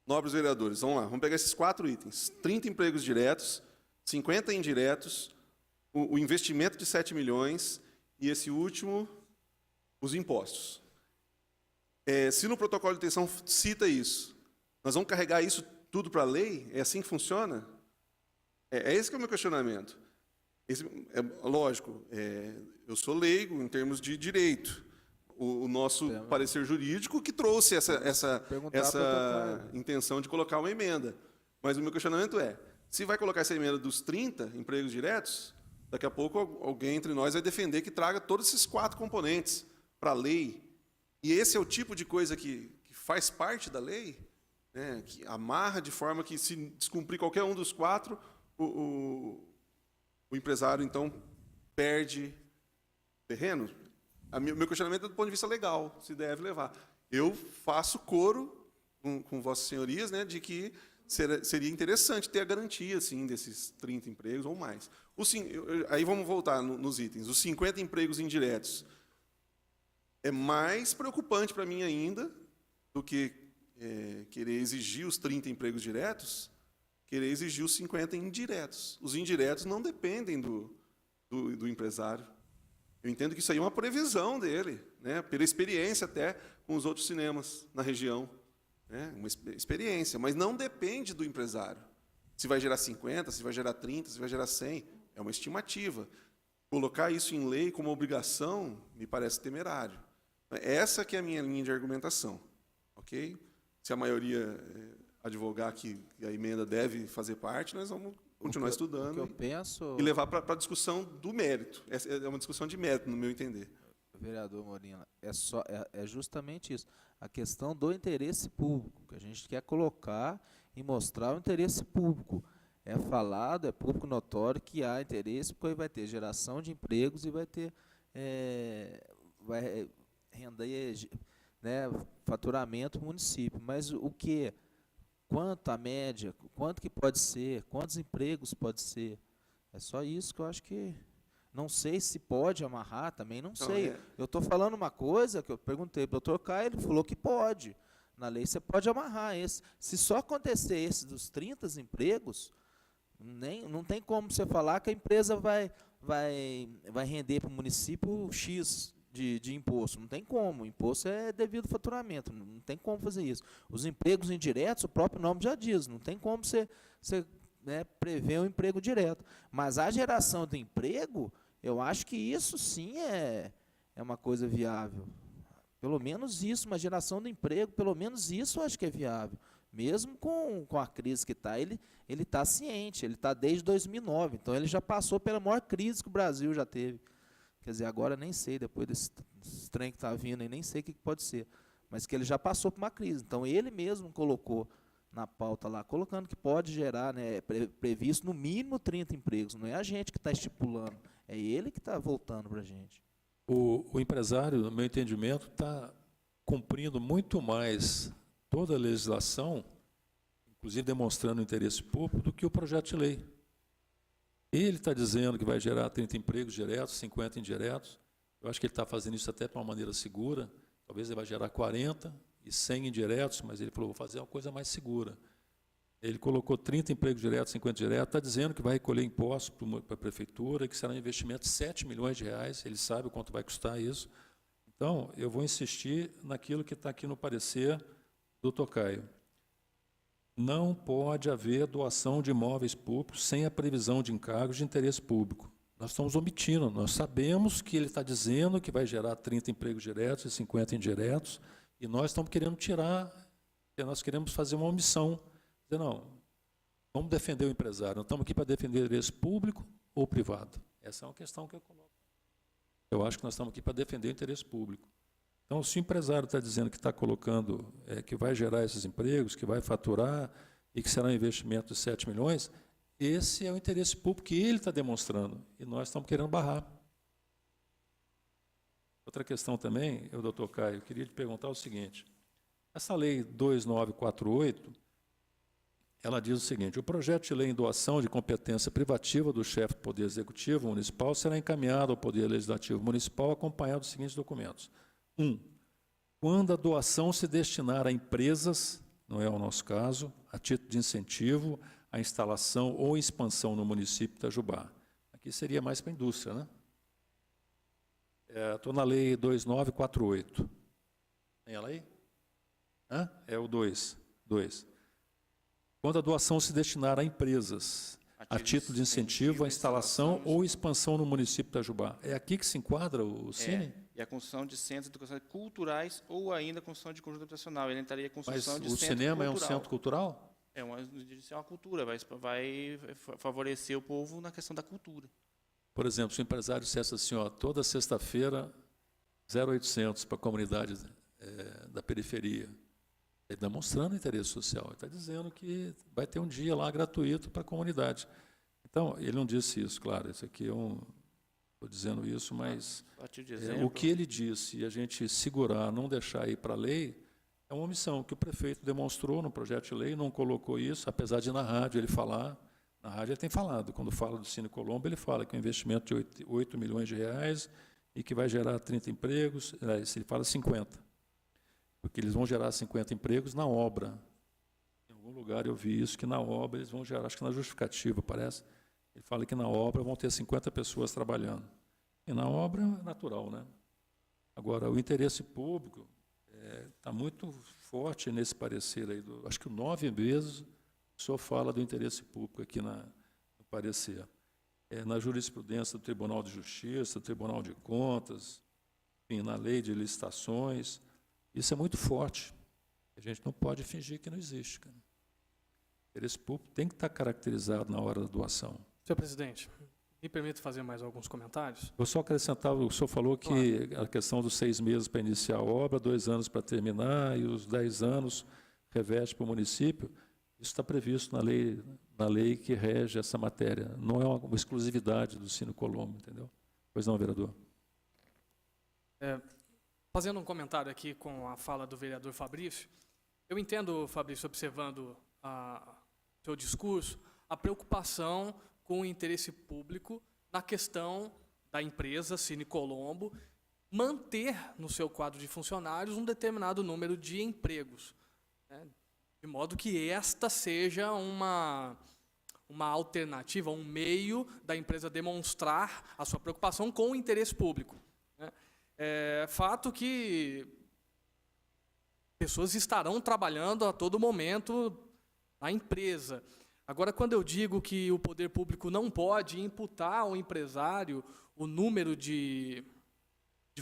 Nobres vereadores, vamos lá, vamos pegar esses 4 itens. 30 empregos diretos, 50 indiretos, o investimento de 7 milhões e esse último, os impostos. Se no protocolo de intenção cita isso, nós vamos carregar isso tudo para a lei? É assim que funciona? Esse que é o meu questionamento. Lógico, eu sou leigo em termos de direito. O nosso parecer jurídico que trouxe essa intenção de colocar uma emenda. Mas o meu questionamento se vai colocar essa emenda dos 30 empregos diretos, daqui a pouco alguém entre nós vai defender que traga todos esses 4 componentes para a lei. E esse é o tipo de coisa que faz parte da lei? né, que amarra de forma que, se descumprir qualquer um dos 4, o empresário, então, perde terreno? Meu questionamento é do ponto de vista legal, se deve levar. Eu faço coro com vossas senhorias, né, de que seria interessante ter a garantia, assim, desses 30 empregos ou mais. Aí vamos voltar nos itens. Os 50 empregos indiretos. É mais preocupante para mim ainda do que querer exigir os 30 empregos diretos, querer exigir os 50 indiretos. Os indiretos não dependem do empresário. Eu entendo que isso aí é uma previsão dele, né, pela experiência até com os outros cinemas na região. Né, uma experiência, mas não depende do empresário. Se vai gerar 50, se vai gerar 30, se vai gerar 100, é uma estimativa. Colocar isso em lei como obrigação me parece temerário. Essa que é a minha linha de argumentação. Ok? Se a maioria advogar que a emenda deve fazer parte, nós vamos continuar estudando O que eu penso, e levar para a discussão do mérito. É uma discussão de mérito, no meu entender. vereador Molina, é justamente isso. A questão do interesse público, que a gente quer colocar e mostrar o interesse público. É falado, é público notório que há interesse, porque aí vai ter geração de empregos e vai ter vai render, né, faturamento para o município. Mas o que? Quanto a média? Quanto que pode ser? Quantos empregos pode ser? É só isso que eu acho que... Não sei se pode amarrar, também não sei. Eu estou falando uma coisa que eu perguntei para o doutor Caio, ele falou que pode. Na lei você pode amarrar esse. Se só acontecer esse dos 30 empregos, não tem como você falar que a empresa vai render para o município X de imposto. Não tem como. O imposto é devido ao faturamento. Não tem como fazer isso. Os empregos indiretos, o próprio nome já diz, não tem como você né, prever um emprego direto. Mas a geração do emprego, eu acho que isso sim é uma coisa viável. Pelo menos isso, uma geração de emprego, pelo menos isso eu acho que é viável. Mesmo com a crise que está, ele está ciente, ele está desde 2009, então ele já passou pela maior crise que o Brasil já teve. Quer dizer, agora nem sei, depois desse trem que está vindo, nem sei o que pode ser, mas que ele já passou por uma crise. Então ele mesmo colocou na pauta lá, colocando que pode gerar, né, previsto no mínimo 30 empregos. Não é a gente que está estipulando, é ele que está voltando para a gente. O empresário, no meu entendimento, está cumprindo muito mais toda a legislação, inclusive demonstrando interesse público, do que o projeto de lei. Ele está dizendo que vai gerar 30 empregos diretos, 50 indiretos. Eu acho que ele está fazendo isso até de uma maneira segura. Talvez ele vai gerar 40 e 100 indiretos, mas ele falou, vou fazer uma coisa mais segura. Ele colocou 30 empregos diretos, 50 diretos, está dizendo que vai recolher impostos para a prefeitura, que será um investimento de 7 milhões de reais, ele sabe o quanto vai custar isso. Então, eu vou insistir naquilo que está aqui no parecer do Tocaio. Não pode haver doação de imóveis públicos sem a previsão de encargos de interesse público. Nós estamos omitindo, nós sabemos que ele está dizendo que vai gerar 30 empregos diretos e 50 indiretos, e nós estamos querendo tirar, nós queremos fazer uma omissão. Dizer, não, vamos defender o empresário, não estamos aqui para defender o interesse público ou privado. Essa é uma questão que eu coloco. Eu acho que nós estamos aqui para defender o interesse público. Então, se o empresário está dizendo que está colocando, que vai gerar esses empregos, que vai faturar e que será um investimento de 7 milhões, esse é o interesse público que ele está demonstrando e nós estamos querendo barrar. Outra questão também, doutor Caio, eu queria lhe perguntar o seguinte. Essa lei 2948, ela diz o seguinte, o projeto de lei em doação de competência privativa do chefe do Poder Executivo Municipal será encaminhado ao Poder Legislativo Municipal acompanhado dos seguintes documentos. 1. Quando a doação se destinar a empresas, não é o nosso caso, a título de incentivo, a instalação ou expansão no município de Itajubá. Aqui seria mais para a indústria, né? Estou na lei 2948. Tem ela aí? É o 2. Quando a doação se destinar a empresas, a título de incentivo, a instalação ou expansão no município de Itajubá. É aqui que se enquadra o Cine? E a construção de centros educacionais culturais ou ainda a construção de conjunto habitacional. Ele entraria a construção de centro cultural. Mas o cinema é um centro cultural? É uma cultura, vai favorecer o povo na questão da cultura. Por exemplo, se o empresário dissesse assim, ó, toda sexta-feira, 0800 para a comunidade da periferia, Ele está demonstrando interesse social. Ele está dizendo que vai ter um dia lá gratuito para a comunidade. Então, ele não disse isso, claro. Isso aqui estou dizendo isso, mas Só te de o exemplo. que ele disse e a gente segurar, não deixar ir para a lei, é uma omissão que o prefeito demonstrou no projeto de lei, não colocou isso, apesar de na rádio ele falar. Na rádio ele tem falado. Quando fala do Cine Colombo, ele fala que é um investimento de 8 milhões de reais e que vai gerar 30 empregos. Ele fala 50. Porque eles vão gerar 50 empregos na obra. Em algum lugar eu vi isso, que na obra eles vão gerar, acho que na justificativa, parece. Ele fala que na obra vão ter 50 pessoas trabalhando. E na obra é natural, né? Agora, o interesse público está muito forte nesse parecer aí. Acho que 9 vezes o senhor fala do interesse público aqui no parecer. Na jurisprudência do Tribunal de Justiça, do Tribunal de Contas, enfim, na lei de licitações. Isso é muito forte. A gente não pode fingir que não existe, cara. O interesse público tem que estar caracterizado na hora da doação. Senhor presidente, me permite fazer mais alguns comentários? Eu só acrescentava, o senhor falou que a questão dos 6 meses para iniciar a obra, 2 anos para terminar e os 10 anos reveste para o município. Isso está previsto na lei que rege essa matéria. Não é uma exclusividade do Cine Colombo, entendeu? Pois não, vereador? Fazendo um comentário aqui com a fala do vereador Fabrício, eu entendo, Fabrício, observando o seu discurso, a preocupação com o interesse público na questão da empresa Cine Colombo manter no seu quadro de funcionários um determinado número de empregos, né, de modo que esta seja uma alternativa, um meio da empresa demonstrar a sua preocupação com o interesse público. Né. É fato que pessoas estarão trabalhando a todo momento na empresa. Agora, quando eu digo que o poder público não pode imputar ao empresário o número de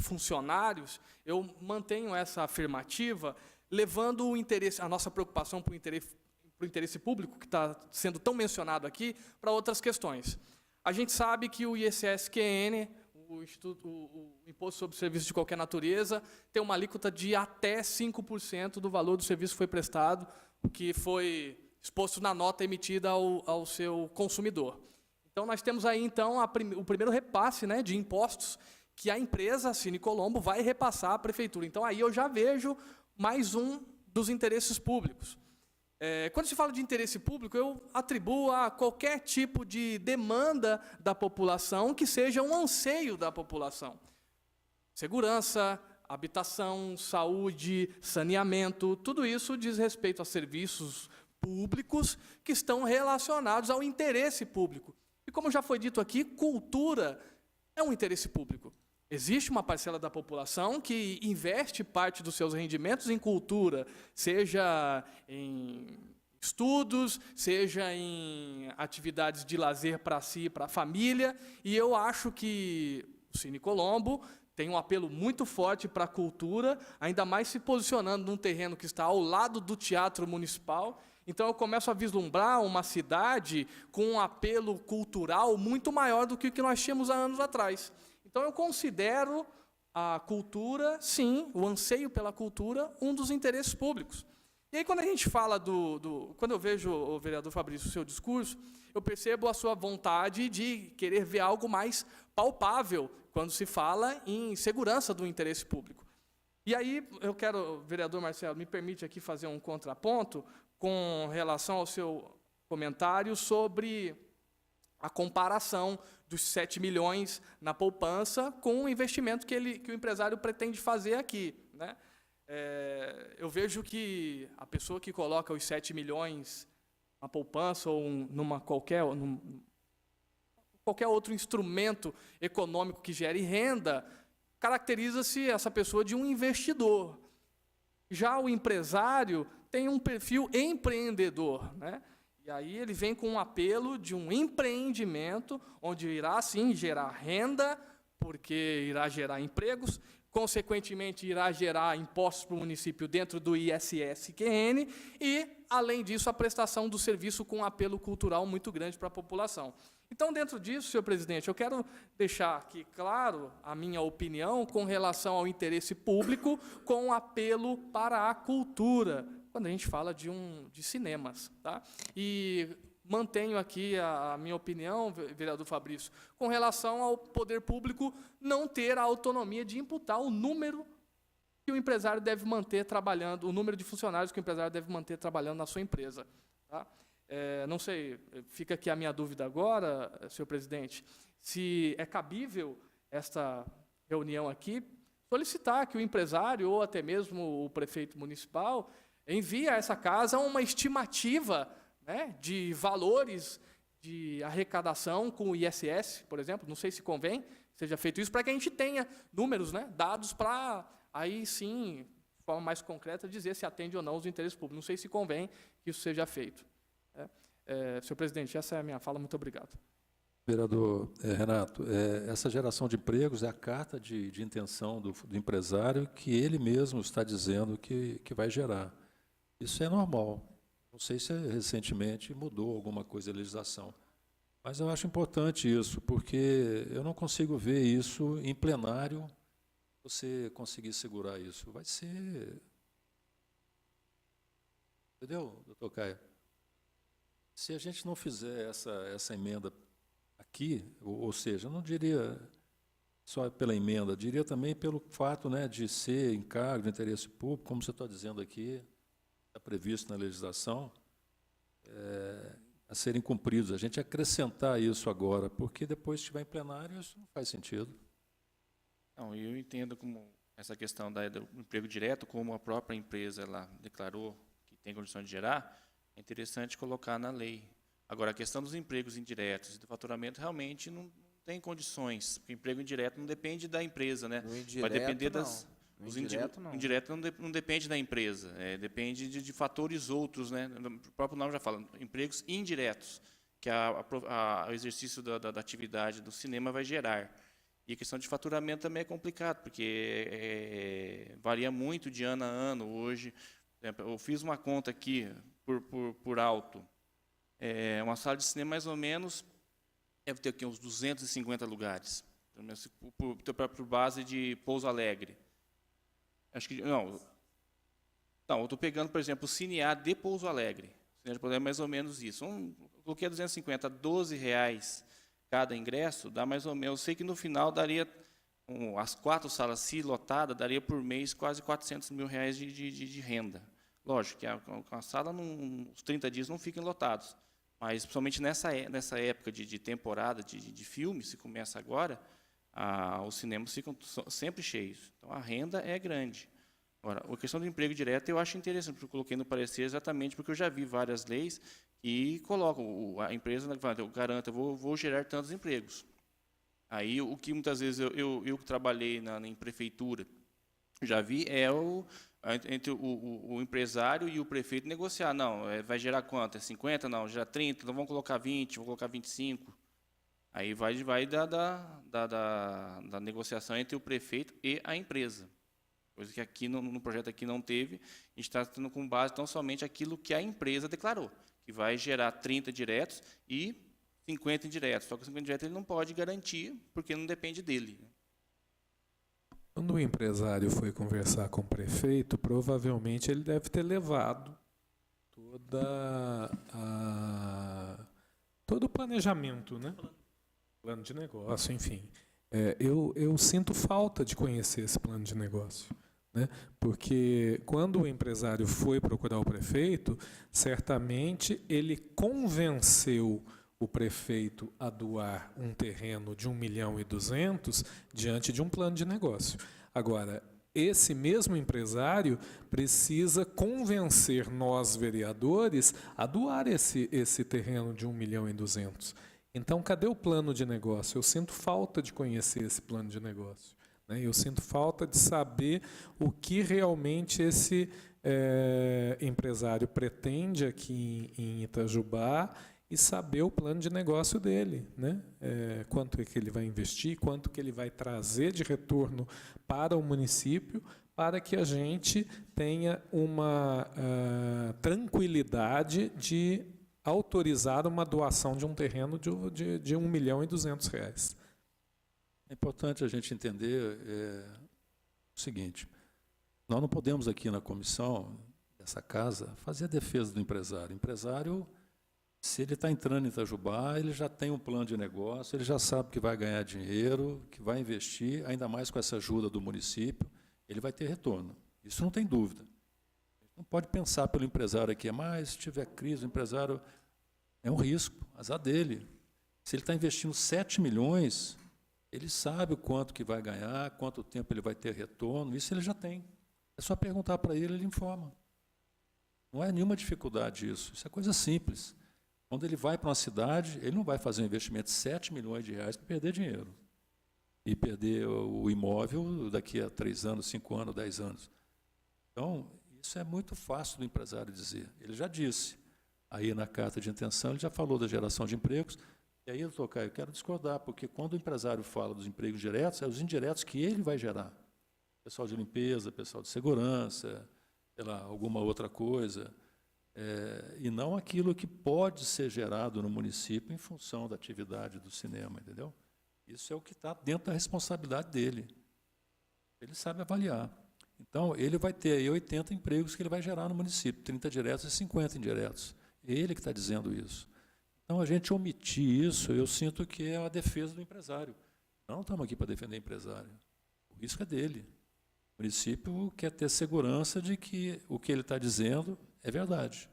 funcionários, eu mantenho essa afirmativa, levando a nossa preocupação para o interesse público, que está sendo tão mencionado aqui, para outras questões. A gente sabe que o ISSQN, o Imposto sobre Serviços de Qualquer Natureza, tem uma alíquota de até 5% do valor do serviço que foi prestado, o que foi exposto na nota emitida ao seu consumidor. Então, nós temos aí, então, o primeiro repasse, né, de impostos que a empresa, a Cine Colombo, vai repassar à prefeitura. Então, aí eu já vejo mais um dos interesses públicos. Quando se fala de interesse público, eu atribuo a qualquer tipo de demanda da população que seja um anseio da população. Segurança, habitação, saúde, saneamento, tudo isso diz respeito a serviços públicos que estão relacionados ao interesse público. E como já foi dito aqui, cultura é um interesse público. Existe uma parcela da população que investe parte dos seus rendimentos em cultura, seja em estudos, seja em atividades de lazer para si e para a família, e eu acho que o Cine Colombo tem um apelo muito forte para a cultura, ainda mais se posicionando num terreno que está ao lado do Teatro Municipal. Então, eu começo a vislumbrar uma cidade com um apelo cultural muito maior do que o que nós tínhamos há anos atrás. Então, eu considero a cultura, sim, o anseio pela cultura, um dos interesses públicos. E aí, quando a gente fala quando eu vejo, o vereador Fabrício, o seu discurso, eu percebo a sua vontade de querer ver algo mais palpável quando se fala em segurança do interesse público. E aí, eu quero, vereador Marcelo, me permite aqui fazer um contraponto com relação ao seu comentário sobre a comparação dos 7 milhões na poupança com o investimento que o empresário pretende fazer aqui, né? Eu vejo que a pessoa que coloca os 7 milhões na poupança ou qualquer outro instrumento econômico que gere renda, caracteriza-se essa pessoa de um investidor. Já o empresário tem um perfil empreendedor, né? E aí ele vem com um apelo de um empreendimento, onde irá, sim, gerar renda, porque irá gerar empregos, consequentemente irá gerar impostos para o município dentro do ISSQN e, além disso, a prestação do serviço com um apelo cultural muito grande para a população. Então, dentro disso, senhor presidente, eu quero deixar aqui claro a minha opinião com relação ao interesse público com apelo para a cultura, quando a gente fala de cinemas. Tá? E mantenho aqui a minha opinião, vereador Fabrício, com relação ao poder público não ter a autonomia de imputar o número que o empresário deve manter trabalhando, o número de funcionários que o empresário deve manter trabalhando na sua empresa. Tá? Não sei, fica aqui a minha dúvida agora, senhor presidente, se é cabível esta reunião aqui solicitar que o empresário ou até mesmo o prefeito municipal envie a essa casa uma estimativa, né, de valores de arrecadação com o ISS, por exemplo. Não sei se convém que seja feito isso, para que a gente tenha números, né, dados para, aí sim, de forma mais concreta, dizer se atende ou não os interesses públicos. Não sei se convém que isso seja feito. Senhor presidente, essa é a minha fala. Muito obrigado. Vereador Renato, essa geração de empregos é a carta de intenção do empresário que ele mesmo está dizendo que vai gerar. Isso é normal. Não sei se recentemente mudou alguma coisa a legislação, mas eu acho importante isso, porque eu não consigo ver isso em plenário, você conseguir segurar isso. Vai ser... Entendeu, doutor Caio? Se a gente não fizer essa emenda aqui, ou seja, eu não diria só pela emenda, diria também pelo fato, né, de ser encargo de interesse público, como você está dizendo aqui, está previsto na legislação, a serem cumpridos. A gente acrescentar isso agora, porque depois, se estiver em plenário, isso não faz sentido. Não, eu entendo como essa questão do emprego direto, como a própria empresa ela declarou que tem condição de gerar, é interessante colocar na lei. Agora, a questão dos empregos indiretos e do faturamento realmente não tem condições, porque emprego indireto não depende da empresa, né? Vai depender das... Os indireto não depende da empresa, depende de fatores outros, né? O próprio nome já fala, empregos indiretos, que o exercício da atividade do cinema vai gerar. E a questão de faturamento também é complicado, porque varia muito de ano a ano. Hoje, eu fiz uma conta aqui, por alto, uma sala de cinema mais ou menos deve ter aqui uns 250 lugares, por base de Pouso Alegre. Acho que não, eu estou pegando, por exemplo, o Cinear de Pouso Alegre. O Cinear de Pouso Alegre é mais ou menos isso. Coloquei 250, R$12 cada ingresso, dá mais ou menos. Eu sei que no final daria, as 4 salas se lotadas, daria por mês quase R$400 mil de renda. Lógico que a sala, os 30 dias não ficam lotados, mas principalmente nessa época de temporada de filme, se começa agora, os cinemas ficam sempre cheios. Então, a renda é grande. Agora, a questão do emprego direto eu acho interessante, porque eu coloquei no parecer exatamente porque eu já vi várias leis que colocam, a empresa garanta, eu vou gerar tantos empregos. Aí, o que muitas vezes eu que trabalhei em prefeitura, já vi, entre o empresário e o prefeito negociar. Não, vai gerar quanto? É 50? Não, gera 30, então vamos colocar 20, vamos colocar 25. Aí vai da negociação entre o prefeito e a empresa. Coisa que aqui no projeto aqui não teve. A gente está tendo com base tão somente aquilo que a empresa declarou, que vai gerar 30 diretos e 50 indiretos. Só que os 50 indiretos ele não pode garantir, porque não depende dele. Quando o empresário foi conversar com o prefeito, provavelmente ele deve ter levado todo o planejamento, né? Plano de negócio, enfim. Eu sinto falta de conhecer esse plano de negócio, né? Porque quando o empresário foi procurar o prefeito, certamente ele convenceu o prefeito a doar um terreno de 1.200.000 diante de um plano de negócio. Agora, esse mesmo empresário precisa convencer nós, vereadores, a doar esse terreno de 1.200.000. Então, cadê o plano de negócio? Eu sinto falta de conhecer esse plano de negócio, né? Eu sinto falta de saber o que realmente esse empresário pretende aqui em Itajubá e saber o plano de negócio dele, né? Quanto é que ele vai investir, quanto que ele vai trazer de retorno para o município, para que a gente tenha uma tranquilidade de autorizar uma doação de um terreno de R$1.200.000. É importante a gente entender o seguinte: nós não podemos aqui na comissão dessa casa fazer a defesa do empresário. O empresário, se ele está entrando em Itajubá, ele já tem um plano de negócio, ele já sabe que vai ganhar dinheiro, que vai investir, ainda mais com essa ajuda do município, ele vai ter retorno. Isso não tem dúvida. Não pode pensar pelo empresário aqui, mas se tiver crise, o empresário é um risco, azar dele. Se ele está investindo 7 milhões, ele sabe o quanto que vai ganhar, quanto tempo ele vai ter retorno, isso ele já tem. É só perguntar para ele, ele informa. Não é nenhuma dificuldade isso, isso é coisa simples. Quando ele vai para uma cidade, ele não vai fazer um investimento de 7 milhões de reais para perder dinheiro. E perder o imóvel daqui a 3 anos, 5 anos, 10 anos. Então, isso é muito fácil do empresário dizer. Ele já disse. Aí na carta de intenção, ele já falou da geração de empregos. E aí, doutor Caio, eu quero discordar, porque quando o empresário fala dos empregos diretos, é os indiretos que ele vai gerar. Pessoal de limpeza, pessoal de segurança, sei lá, alguma outra coisa. E não aquilo que pode ser gerado no município em função da atividade do cinema, entendeu? Isso é o que está dentro da responsabilidade dele. Ele sabe avaliar. Então, ele vai ter aí 80 empregos que ele vai gerar no município, 30 diretos e 50 indiretos. Ele que está dizendo isso. Então, a gente omitir isso, eu sinto que é a defesa do empresário. Nós não estamos aqui para defender o empresário. O risco é dele. O município quer ter segurança de que o que ele está dizendo é verdade.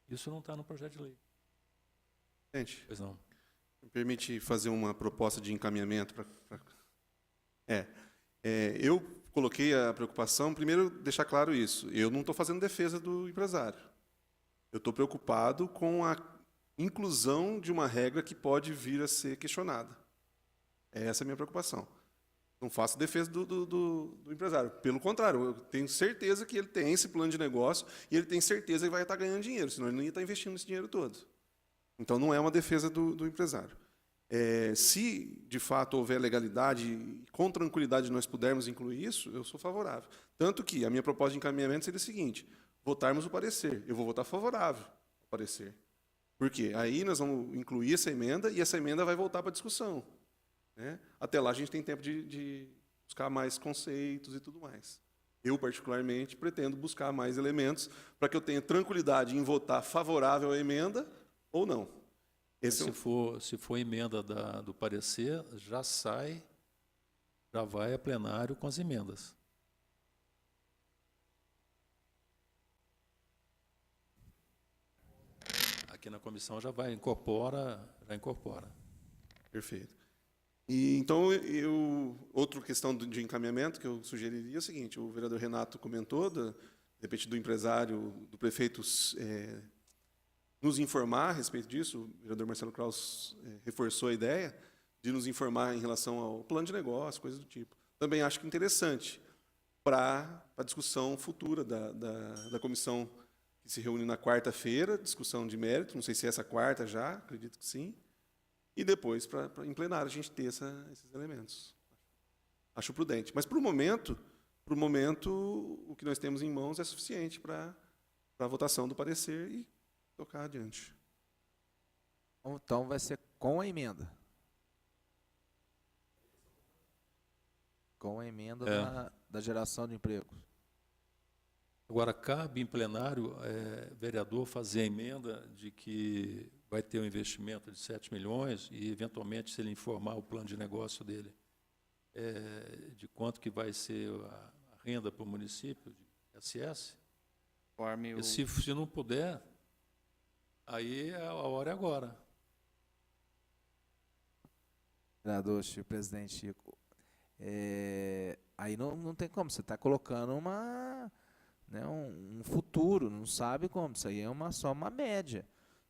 Isso não está no projeto de lei. Gente, Pois não. me permite fazer uma proposta de encaminhamento para... eu coloquei a preocupação, primeiro, deixar claro isso, eu não estou fazendo defesa do empresário. Eu estou preocupado com a inclusão de uma regra que pode vir a ser questionada. Essa é a minha preocupação. Não faço defesa do empresário. Pelo contrário, eu tenho certeza que ele tem esse plano de negócio e ele tem certeza que vai estar ganhando dinheiro, senão ele não ia estar investindo esse dinheiro todo. Então, não é uma defesa do empresário. Se, de fato, houver legalidade e com tranquilidade nós pudermos incluir isso, eu sou favorável. Tanto que a minha proposta de encaminhamento seria o seguinte, votarmos o parecer. Eu vou votar favorável ao parecer. Por quê? Aí nós vamos incluir essa emenda e essa emenda vai voltar para a discussão. Né? Até lá a gente tem tempo de buscar mais conceitos e tudo mais. Eu, particularmente, pretendo buscar mais elementos para que eu tenha tranquilidade em votar favorável à emenda ou não. Se for emenda do parecer, já sai, já vai a plenário com as emendas. Aqui na comissão já incorpora. Perfeito. E, então, outra questão de encaminhamento que eu sugeriria é o seguinte, o vereador Renato comentou, de repente, do empresário, do prefeito nos informar a respeito disso, o vereador Marcelo Kraus reforçou a ideia de nos informar em relação ao plano de negócio, coisas do tipo. Também acho que interessante para a discussão futura da comissão que se reúne na quarta-feira, discussão de mérito, não sei se é essa quarta já, acredito que sim, e depois, em plenário, a gente ter esses elementos. Acho prudente. Mas, para o momento, o que nós temos em mãos é suficiente para a votação do parecer e tocar adiante. Então, vai ser com a emenda. Com a emenda da geração de empregos. Agora, cabe em plenário, vereador fazer a emenda de que vai ter um investimento de 7 milhões e, eventualmente, se ele informar o plano de negócio dele, de quanto que vai ser a renda para o município, de SS. Se não puder, aí a hora é agora. Vereador Chico, presidente Chico, aí não tem como, você está colocando um futuro, não sabe como, isso aí é só uma média.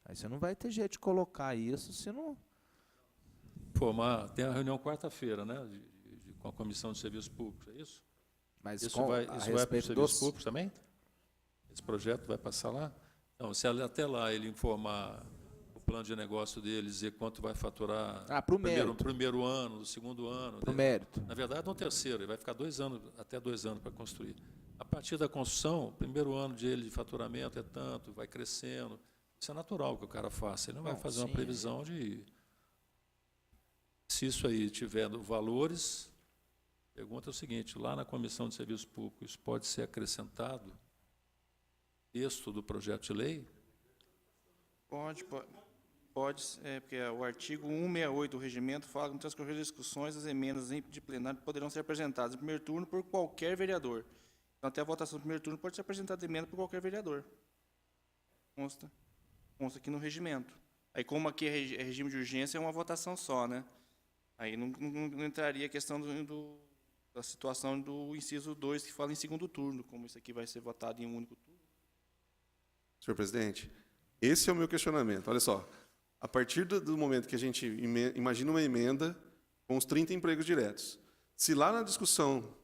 Aí você não vai ter jeito de colocar isso se não... Tem a reunião quarta-feira, né, com a Comissão de Serviços Públicos, é isso? Mas isso vai para os serviços públicos também? Esse projeto vai passar lá? Não, se até lá ele informar o plano de negócio dele, dizer quanto vai faturar no primeiro ano, no segundo ano. Para o mérito. Na verdade, no terceiro, ele vai ficar até 2 anos para construir. A partir da construção, o primeiro ano de faturamento é tanto, vai crescendo. Isso é natural que o cara faça. Ele não vai fazer uma previsão de... Se isso aí tiver valores, a pergunta é o seguinte, lá na Comissão de Serviços Públicos, pode ser acrescentado texto do projeto de lei? Pode, porque o artigo 168 do regimento fala que no transcorrer das discussões, as emendas de plenário poderão ser apresentadas em primeiro turno por qualquer vereador. Então, até a votação do primeiro turno pode ser apresentada emenda por qualquer vereador. Consta aqui no regimento. Aí, como aqui é regime de urgência, é uma votação só, né? Aí não entraria a questão da situação do inciso 2, que fala em segundo turno, como isso aqui vai ser votado em um único turno. Senhor presidente, esse é o meu questionamento. Olha só, a partir do momento que a gente imagina uma emenda com os 30 empregos diretos, se lá na discussão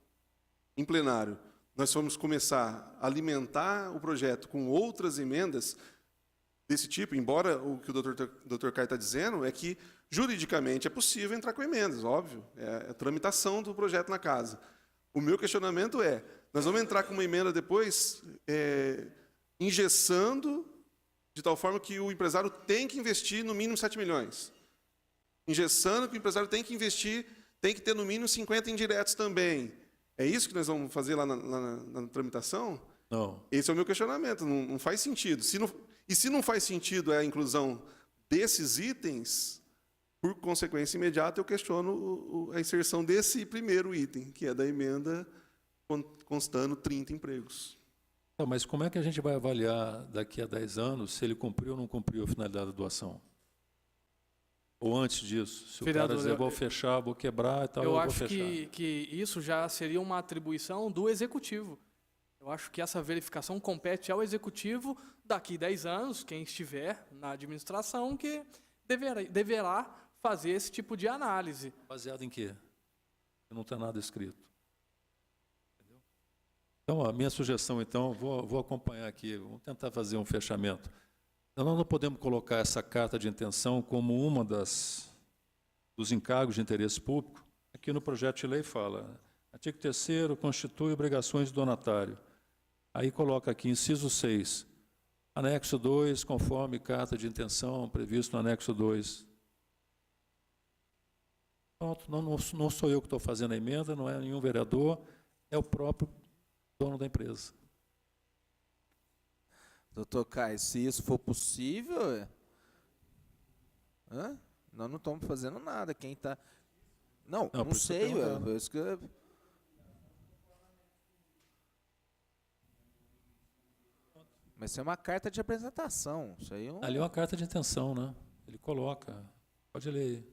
em plenário nós formos começar a alimentar o projeto com outras emendas desse tipo, embora o que o doutor Caio está dizendo é que juridicamente é possível entrar com emendas, óbvio, é a tramitação do projeto na casa. O meu questionamento é, nós vamos entrar com uma emenda depois, engessando de tal forma que o empresário tem que investir no mínimo 7 milhões. Engessando que o empresário tem que investir, tem que ter no mínimo 50 indiretos também. É isso que nós vamos fazer lá na tramitação? Não. Esse é o meu questionamento, não faz sentido. E se não faz sentido a inclusão desses itens, por consequência imediata, eu questiono a inserção desse primeiro item, que é da emenda constando 30 empregos. Tá, mas como é que a gente vai avaliar daqui a 10 anos se ele cumpriu ou não cumpriu a finalidade da doação? Ou antes disso? Se Vereador, o cara dizer, vou fechar, vou quebrar e tal, eu Eu vou acho fechar. que isso já seria uma atribuição do Executivo. Eu acho que essa verificação compete ao Executivo daqui 10 anos, quem estiver na administração, que deverá fazer esse tipo de análise. Baseado em quê? Não está nada escrito. Entendeu? Então, a minha sugestão, então, vou acompanhar aqui, vamos tentar fazer um fechamento. Nós não podemos colocar essa carta de intenção como uma dos encargos de interesse público. Aqui no projeto de lei fala, artigo 3º, constitui obrigações do donatário. Aí coloca aqui, inciso 6, anexo 2, conforme carta de intenção previsto no anexo 2. Pronto, não sou eu que estou fazendo a emenda, não é nenhum vereador, é o próprio dono da empresa. Doutor Caio, se isso for possível, nós não estamos fazendo nada. Quem está... Não por isso que eu sei. tô perguntando. Por isso que... Mas isso é uma carta de apresentação. Isso aí é um... Ali é uma carta de intenção, né? Ele coloca, pode ler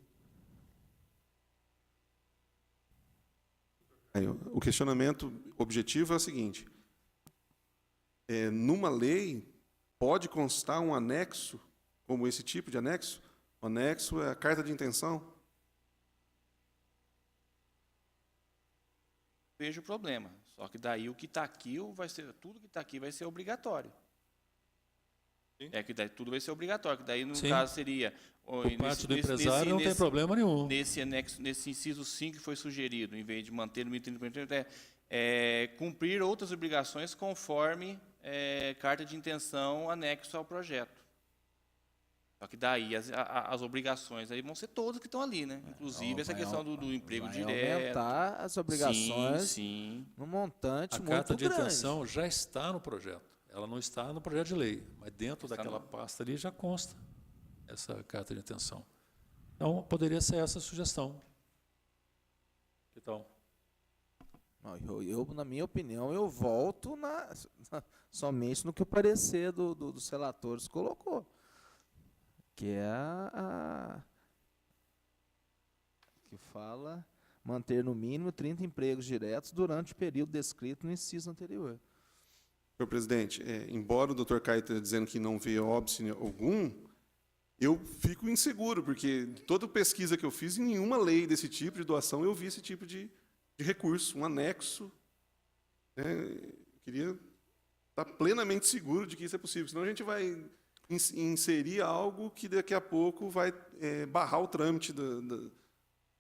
aí. O questionamento objetivo é o seguinte, numa lei pode constar um anexo, como esse tipo de anexo? O anexo é a carta de intenção? Vejo o problema. Só que daí o que está aqui tudo que está aqui vai ser obrigatório. Sim. É que daí tudo vai ser obrigatório, que daí no Sim. caso seria Por parte do empresário não tem problema nenhum. Nesse anexo, nesse inciso 5 que foi sugerido, em vez de manter no mínimo 30%, cumprir outras obrigações conforme carta de intenção anexo ao projeto. Só que daí as obrigações aí vão ser todas que estão ali, né? Inclusive essa questão do emprego vai direto. aumentar as obrigações Sim. num montante A muito carta de grande. intenção já está no projeto. Ela não está no projeto de lei, mas dentro daquela pasta ali já consta essa carta de intenção. Então, poderia ser essa a sugestão. Que tal? Não, na minha opinião, eu volto somente no que o parecer dos relatores colocou, que é que fala manter no mínimo 30 empregos diretos durante o período descrito no inciso anterior. Senhor presidente, embora o doutor Caio esteja dizendo que não vê óbice algum, eu fico inseguro, porque toda pesquisa que eu fiz, em nenhuma lei desse tipo de doação eu vi esse tipo de recurso, um anexo. Queria estar plenamente seguro de que isso é possível, senão a gente vai inserir algo que daqui a pouco vai barrar o trâmite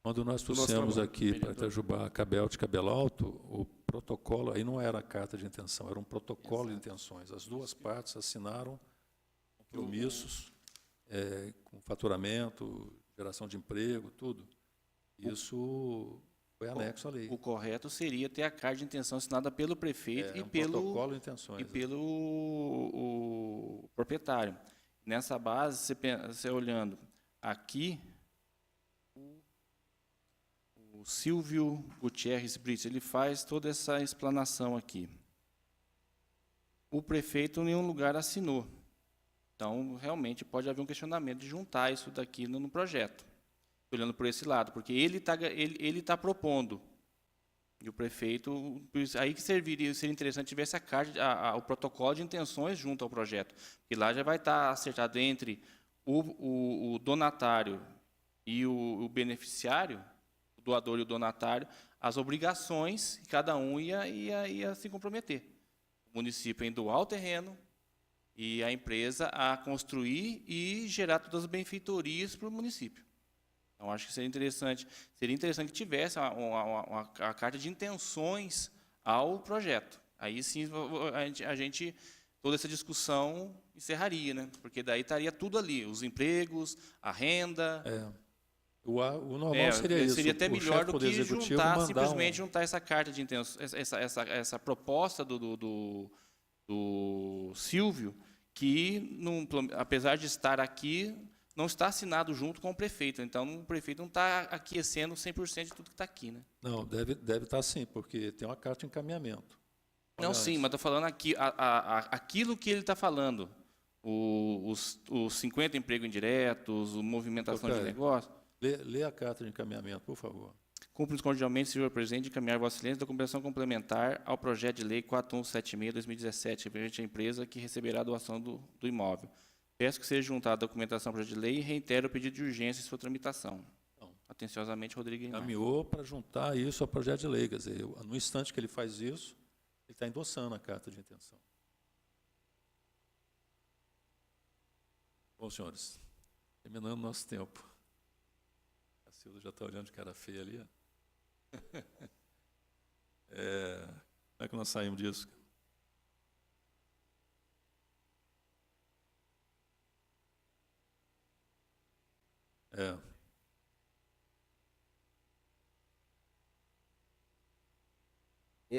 Quando nós do nosso trouxemos trabalho. aqui para Itajubá, Cabel de Cabelo Alto, o protocolo, aí não era a carta de intenção, era um protocolo de intenções. As duas partes assinaram compromissos com faturamento, geração de emprego, tudo. Isso Foi anexo à lei. O correto seria ter a carta de intenção assinada pelo prefeito É e um pelo protocolo de intenções. e pelo o proprietário. Nessa base, você olhando aqui, o Silvio Gutierrez Brito, ele faz toda essa explanação aqui. O prefeito em nenhum lugar assinou. Então, realmente, pode haver um questionamento de juntar isso daqui no projeto, olhando por esse lado, porque ele tá propondo. E o prefeito, aí que seria interessante tivesse a carta, o protocolo de intenções junto ao projeto, porque lá já vai estar acertado entre o donatário e o beneficiário, o doador e o donatário, as obrigações que cada um ia se comprometer. O município em doar o terreno e a empresa a construir e gerar todas as benfeitorias para o município. Então, acho que seria interessante que tivesse a carta de intenções ao projeto. Aí sim a gente toda essa discussão encerraria, né? Porque daí estaria tudo ali, os empregos, a renda. O normal seria isso. Seria até o melhor do Poder que Executivo juntar, mandar simplesmente juntar essa carta de intenções, essa proposta do Silvio, que, apesar de estar aqui, não está assinado junto com o prefeito. Então, o prefeito não está aquecendo 100% de tudo que está aqui, né? Não, deve estar sim, porque tem uma carta de encaminhamento. Não, sim, mas estou falando aqui, aquilo que ele está falando, os 50 empregos indiretos, a movimentação de negócio. Lê a carta de encaminhamento, por favor. Cumpre cordialmente, senhor presidente, de encaminhar Vossa Excelência documentação complementar ao projeto de lei 4176/2017, referente à empresa que receberá a doação do imóvel. Peço que seja juntada a documentação ao projeto de lei e reitero o pedido de urgência em sua tramitação. Atenciosamente, Rodrigo Guimarães. Caminhou para juntar isso ao projeto de lei. Quer dizer, no instante que ele faz isso, ele está endossando a carta de intenção. Bom, senhores, terminando nosso tempo. A Silvia já está olhando de cara feia ali. Ó. Como é que nós saímos disso?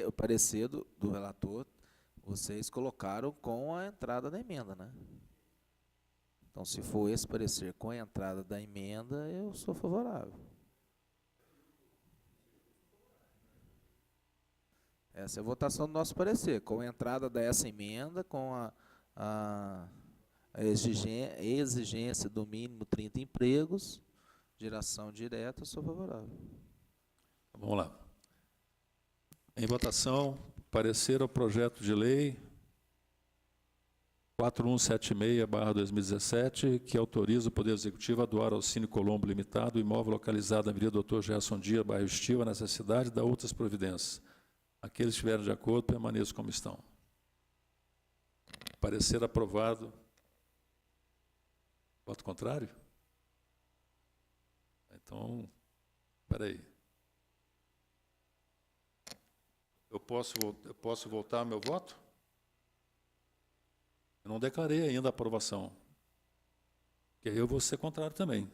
O parecer do relator, vocês colocaram com a entrada da emenda, né? Então, se for esse parecer com a entrada da emenda, eu sou favorável. Essa é a votação do nosso parecer, com a entrada dessa emenda, com a exigência do mínimo 30 empregos, geração direta, eu sou favorável. Vamos lá. Em votação, parecer ao projeto de lei 4176/2017, que autoriza o Poder Executivo a doar ao Cine Colombo Limitado o imóvel localizado na Avenida Dr. Gerson Dias, bairro Estiva, nessa cidade, e da outras providências. Aqueles que estiverem de acordo, permaneçam como estão. Parecer aprovado. Voto contrário? Então, espera aí. Eu posso voltar meu voto? Eu não declarei ainda a aprovação. Porque aí eu vou ser contrário também.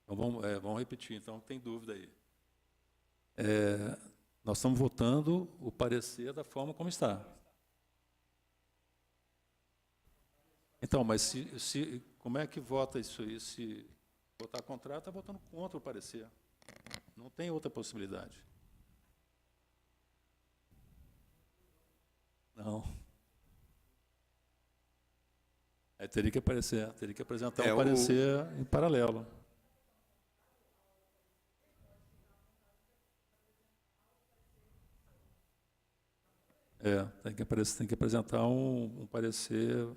Então vamos repetir, então tem dúvida aí. Nós estamos votando o parecer da forma como está. Então, mas como é que vota isso aí? Se votar contrário, está votando contra o parecer. Não tem outra possibilidade. Não. Aí teria que apresentar um parecer em paralelo. Tem que apresentar um parecer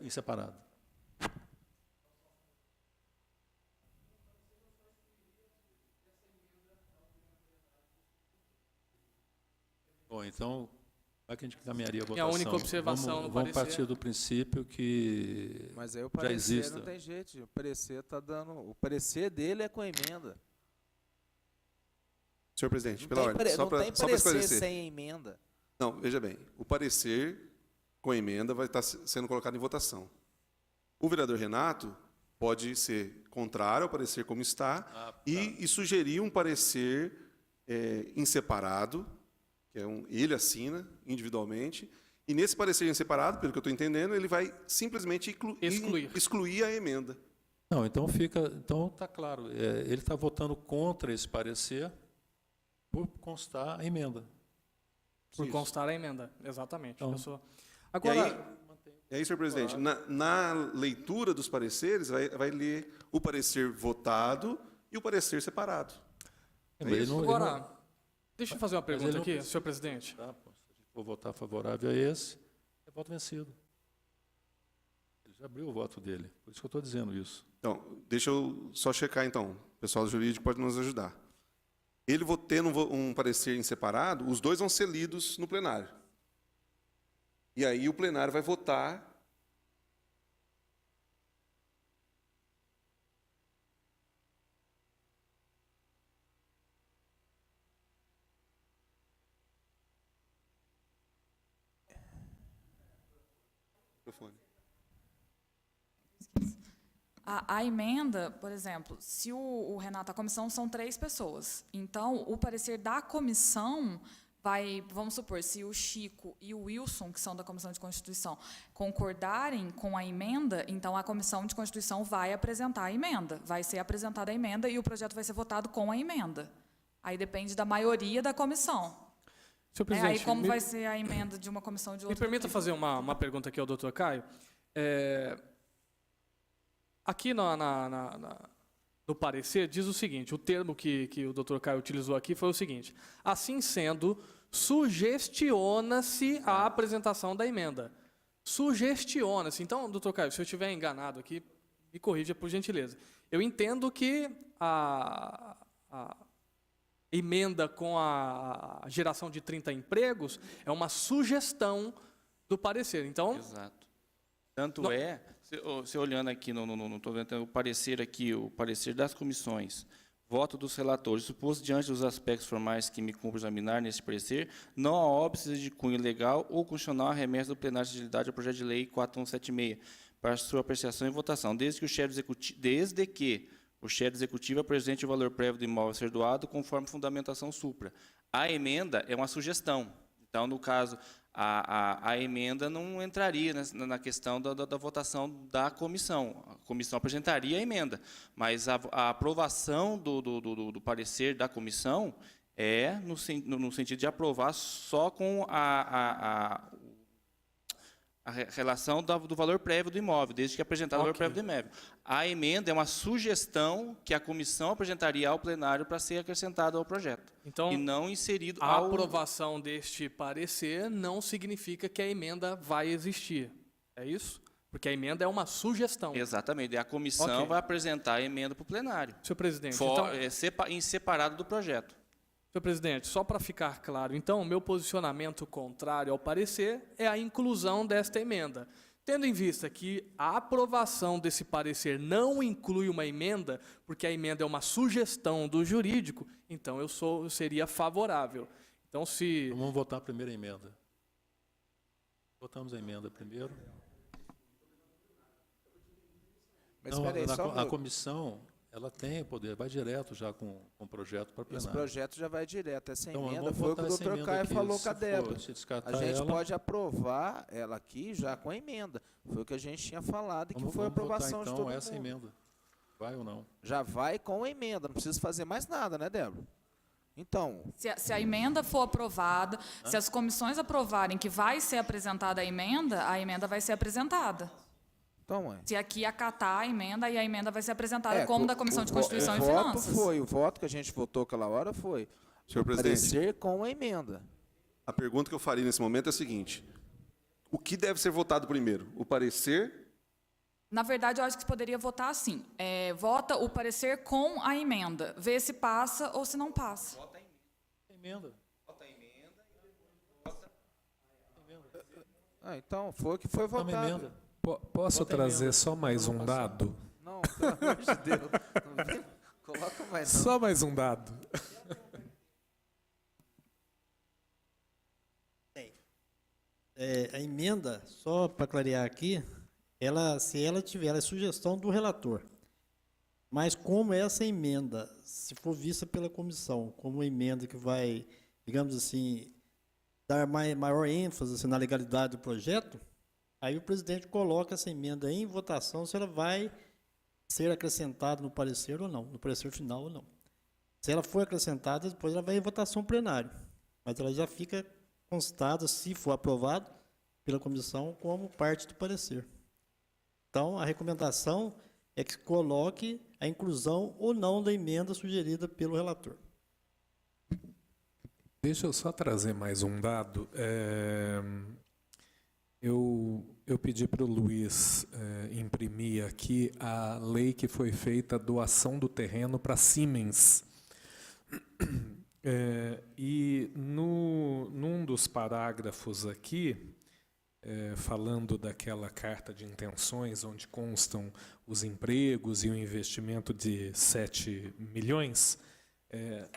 em separado. Bom, então, como é que a gente caminharia a votação? É a única observação no vamos parecer. partir do princípio que Mas aí o já parecer exista. não tem jeito, o parecer tá dando, o parecer dele é com a emenda. Senhor presidente, Não pela tem, ordem, só para não tem parecer esclarecer. sem emenda. Não, veja bem, o parecer com emenda vai estar sendo colocado em votação. O vereador Renato pode ser contrário ao parecer como está e sugerir um parecer em separado, que ele assina individualmente, e nesse parecer em separado, pelo que eu estou entendendo, ele vai simplesmente excluir a emenda. Não, então está claro, ele está votando contra esse parecer por constar a emenda. Por Isso. constar a emenda, exatamente. Então, Pessoa. Agora, E aí, senhor presidente, na leitura dos pareceres, vai ler o parecer votado e o parecer separado. Mas ele não- agora deixa eu fazer uma ele pergunta não aqui, precisa- senhor presidente. Tá, pô, se a gente for votar favorável a esse, é voto vencido. Ele já abriu o voto dele, por isso que eu estou dizendo isso. Então, deixa eu só checar, então. O pessoal do jurídico pode nos ajudar. Ele tendo um parecer em separado, os dois vão ser lidos no plenário. E aí o plenário vai votar. Microfone. A emenda, por exemplo, se o Renato, a comissão são 3 pessoas. Então, o parecer da comissão vai, vamos supor, se o Chico e o Wilson, que são da Comissão de Constituição, concordarem com a emenda, então a Comissão de Constituição vai apresentar a emenda. Vai ser apresentada a emenda e o projeto vai ser votado com a emenda. Aí depende da maioria da comissão. Senhor Aí presidente, como vai ser a emenda de uma comissão de me outra? permita fazer uma pergunta aqui ao doutor Caio. Aqui no parecer diz o seguinte, o termo que o doutor Caio utilizou aqui foi o seguinte: assim sendo, sugestiona-se a apresentação da emenda. Sugestiona-se. Então, doutor Caio, se eu estiver enganado aqui, me corrija por gentileza. Eu entendo que a emenda com a geração de 30 empregos é uma sugestão do parecer. Então, Exato. Tanto Não. se olhando aqui tô vendo o parecer aqui, o parecer das comissões, voto dos relatores, suposto diante dos aspectos formais que me cumpre examinar neste parecer, não há óbice de cunho legal ou constitucional a remessa do plenário de agilidade ao projeto de lei 4176 para sua apreciação e votação, desde que o chefe executivo apresente o valor prévio do imóvel a ser doado conforme fundamentação supra. A emenda é uma sugestão. Então, no caso, a emenda não entraria na questão da votação da comissão. A comissão apresentaria a emenda, mas a aprovação do parecer da comissão é no sentido de aprovar só com a relação do valor prévio do imóvel, desde que apresentar o valor prévio do imóvel. A emenda é uma sugestão que a comissão apresentaria ao plenário para ser acrescentada ao projeto. Então, e não inserido a aprovação deste parecer não significa que a emenda vai existir. É isso? Porque a emenda é uma sugestão. Exatamente. E a comissão Ok. vai apresentar a emenda para o plenário, Senhor presidente, em separado do projeto. senhor presidente, só para ficar claro, então, o meu posicionamento contrário ao parecer é a inclusão desta emenda. Tendo em vista que a aprovação desse parecer não inclui uma emenda, porque a emenda é uma sugestão do jurídico, então eu seria favorável. Então, se... Então, vamos votar a primeira emenda. Votamos a emenda primeiro. Mas Não, espera aí, só a comissão, ela tem poder, vai direto já com o projeto para esse plenário. projeto já vai direto. Essa Então, emenda vamos foi o que votar o essa doutor emenda Caio aqui. falou com a Se Débora. for, se descartar A gente ela, pode aprovar ela aqui já com a emenda. Foi o que a gente tinha falado e que vamos foi a votar, aprovação de então, todo essa mundo. emenda. Vai ou não? Já vai com a emenda, não precisa fazer mais nada, né, Débora? Então, Se a emenda for aprovada, se as comissões aprovarem que vai ser apresentada a emenda vai ser apresentada. então Se aqui acatar a emenda, e a emenda vai ser apresentada como da Comissão de o Constituição e voto Finanças. o voto que a gente votou aquela hora foi Senhor presidente, parecer com a emenda. a pergunta que eu faria nesse momento é a seguinte: o que deve ser votado primeiro? O parecer? Na verdade, eu acho que você poderia votar assim. Vota o parecer com a emenda. Vê se passa ou se não passa. Emenda. Então, foi o que foi Votamos a votado. emenda. Posso Vota a trazer emenda. só mais um dado? Não, pelo amor de Deus. Não vem- Coloca mais não. Só mais um dado. a emenda, só para clarear aqui, se ela tiver a sugestão do relator, mas como essa emenda, se for vista pela comissão, como uma emenda que vai, digamos assim, dar maior ênfase assim, na legalidade do projeto, aí o presidente coloca essa emenda em votação se ela vai ser acrescentada no parecer ou não, no parecer final ou não. Se ela for acrescentada, depois ela vai em votação plenária, mas ela já fica constada, se for aprovado pela comissão, como parte do parecer. Então, a recomendação é que coloque a inclusão ou não da emenda sugerida pelo relator. Deixa eu só trazer mais um dado. Eu pedi para o Luiz imprimir aqui a lei que foi feita, doação do terreno para Siemens. E num dos parágrafos aqui, falando daquela carta de intenções, onde constam os empregos e o investimento de 7 milhões,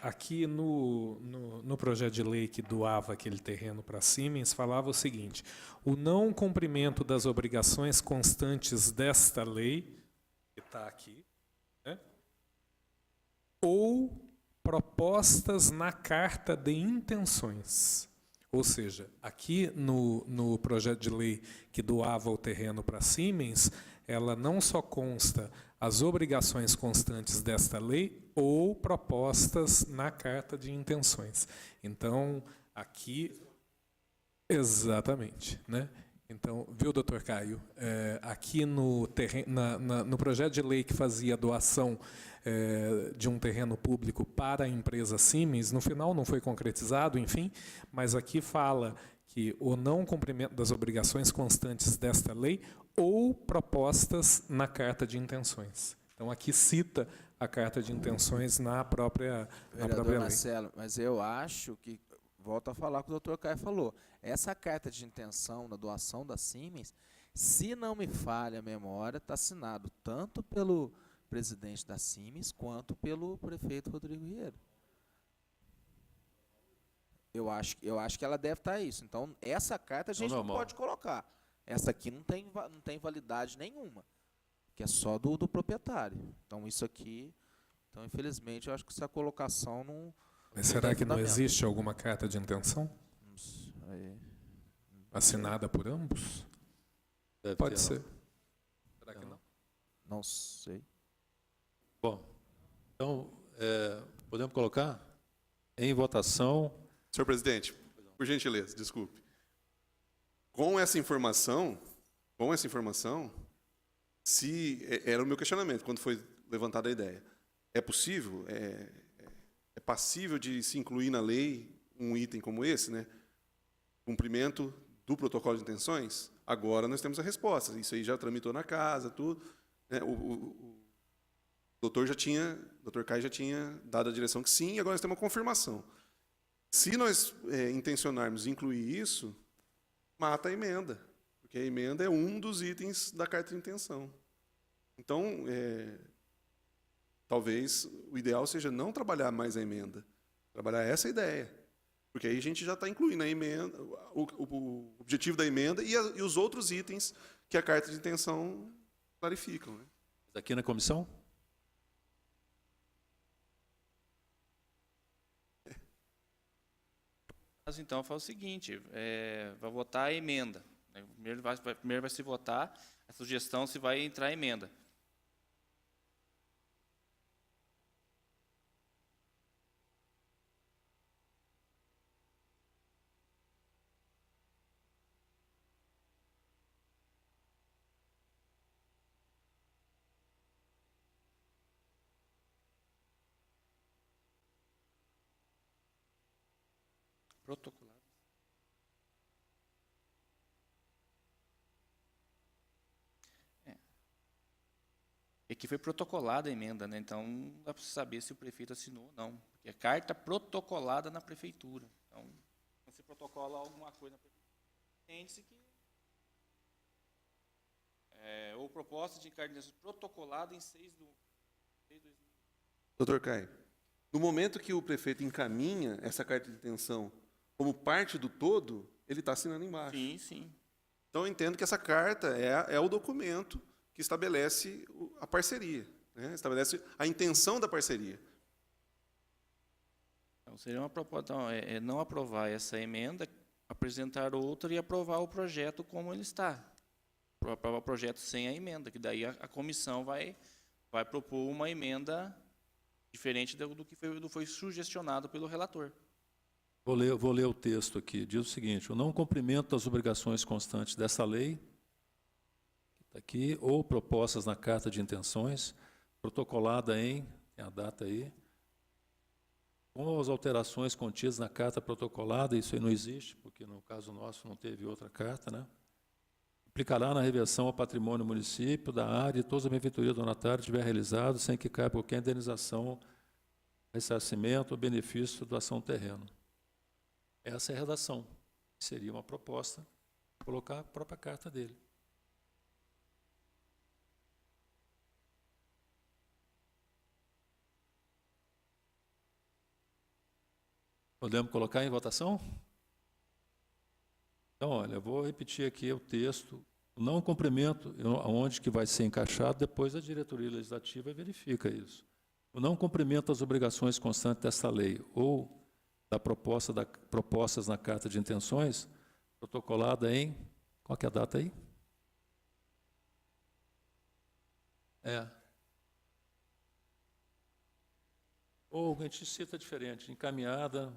aqui no projeto de lei que doava aquele terreno para Siemens, falava o seguinte: o não cumprimento das obrigações constantes desta lei, que está aqui, né, ou propostas na carta de intenções. Ou seja, aqui no projeto de lei que doava o terreno para Siemens, ela não só consta as obrigações constantes desta lei ou propostas na carta de intenções. Então, aqui... Exatamente, né? Então, viu, doutor Caio? Aqui no projeto de lei que fazia doação de um terreno público para a empresa Siemens, no final não foi concretizado, enfim, mas aqui fala que o não cumprimento das obrigações constantes desta lei ou propostas na carta de intenções. Então, aqui cita a carta de intenções na própria lei. Marcelo, mas eu acho que, volto a falar o que o doutor Caio falou, essa carta de intenção na doação da Siemens, se não me falha a memória, está assinado tanto pelo presidente da Siemens quanto pelo prefeito Rodrigo Vieira. Eu acho que ela deve estar isso. Então, essa carta a gente não pode colocar. Essa aqui não tem validade nenhuma, que é só do proprietário. Então, isso aqui... Então, infelizmente, eu acho que essa colocação não... Mas será que não existe alguma carta de intenção? Não sei. Assinada por ambos? Deve Pode ter, ser. não. Será que não? Não sei. Bom, então, podemos colocar em votação. Senhor presidente, por gentileza, desculpe. Com essa informação, era o meu questionamento quando foi levantada a ideia. É possível, é passível de se incluir na lei um item como esse, né? Cumprimento do protocolo de intenções? Agora nós temos a resposta. Isso aí já tramitou na casa, tudo. Né? O doutor Caio já tinha dado a direção que sim, e agora nós temos uma confirmação. Se nós intencionarmos incluir isso, mata a emenda, porque a emenda é um dos itens da carta de intenção. Então, talvez o ideal seja não trabalhar mais a emenda, trabalhar essa ideia, porque aí a gente já está incluindo a emenda, o objetivo da emenda e os outros itens que a carta de intenção clarificam. Né? Aqui na comissão? Então, faz o seguinte, vai votar a emenda. Né? Primeiro vai se votar a sugestão se vai entrar a emenda. Protocolado. Aqui foi protocolada a emenda, né? Então não dá para saber se o prefeito assinou ou não. Porque é carta protocolada na prefeitura. Então, quando se protocola alguma coisa na prefeitura, entende-se que ou proposta de encarnação protocolada em 6 de 2000. Doutor Caio, no momento que o prefeito encaminha essa carta de intenção como parte do todo, ele está assinando embaixo. Sim, sim. Então, eu entendo que essa carta é o documento que estabelece a parceria, né? Estabelece a intenção da parceria. Então, seria uma proposta, então, não aprovar essa emenda, apresentar outra e aprovar o projeto como ele está. Aprovar o projeto sem a emenda, que daí a comissão vai propor uma emenda diferente do que foi sugestionado pelo relator. Vou ler o texto aqui. Diz o seguinte: o não cumprimento das obrigações constantes dessa lei, que está aqui, ou propostas na carta de intenções, protocolada em, tem a data aí, com as alterações contidas na carta protocolada, isso aí não existe, porque no caso nosso não teve outra carta, né? Implicará na reversão ao patrimônio do município, da área e toda a benfeitoria donatária tiver realizado, sem que caiba qualquer indenização, ressarcimento ou benefício da doação do terreno. Essa é a redação. Seria uma proposta, colocar a própria carta dele. Podemos colocar em votação? Então, olha, eu vou repetir aqui o texto. O não cumprimento, aonde que vai ser encaixado, depois a diretoria legislativa verifica isso. O não cumprimento das obrigações constantes desta lei ou propostas na carta de intenções, protocolada em... Qual que é a data aí? Ou a gente cita diferente, encaminhada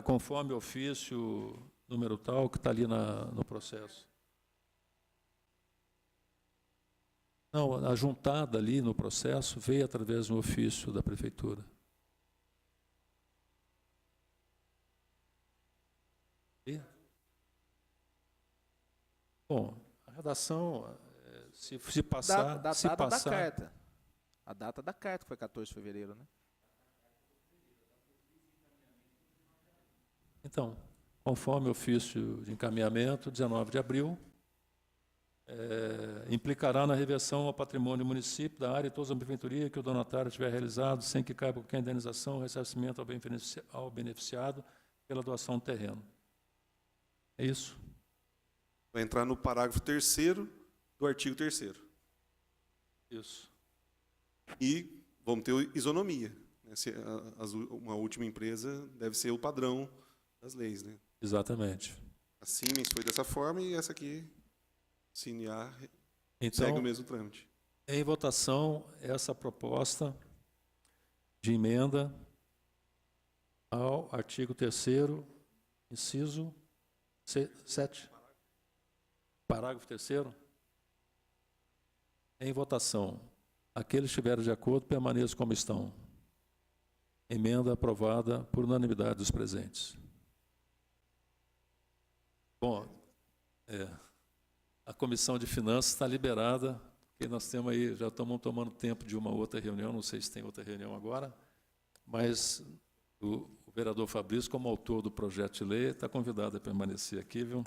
conforme o ofício número tal que está ali no processo. Não, a juntada ali no processo veio através do ofício da prefeitura. E? Bom, a redação, se passar... Da se data passar, da carta. A data da carta foi 14 de fevereiro, né? Então, conforme o ofício de encaminhamento, 19 de abril, implicará na reversão ao patrimônio do município, da área e toda a benfeitoria que o donatário tiver realizado, sem que caiba qualquer indenização ou ressarcimento ao beneficiado pela doação do terreno. É isso? Vai entrar no parágrafo 3º do artigo 3º. Isso. E vamos ter isonomia, né? Uma última empresa deve ser o padrão das leis, né? Exatamente. A Siemens foi dessa forma e essa aqui, CNA, Então, segue o mesmo trâmite. em votação, essa proposta de emenda ao artigo 3º, inciso 7. Parágrafo 3º. Em votação. Aqueles que estiverem de acordo, permaneçam como estão. Emenda aprovada por unanimidade dos presentes. Bom, a Comissão de Finanças está liberada, porque nós temos aí, já estamos tomando tempo de uma outra reunião, não sei se tem outra reunião agora, mas o vereador Fabrício, como autor do projeto de lei, está convidado a permanecer aqui, viu?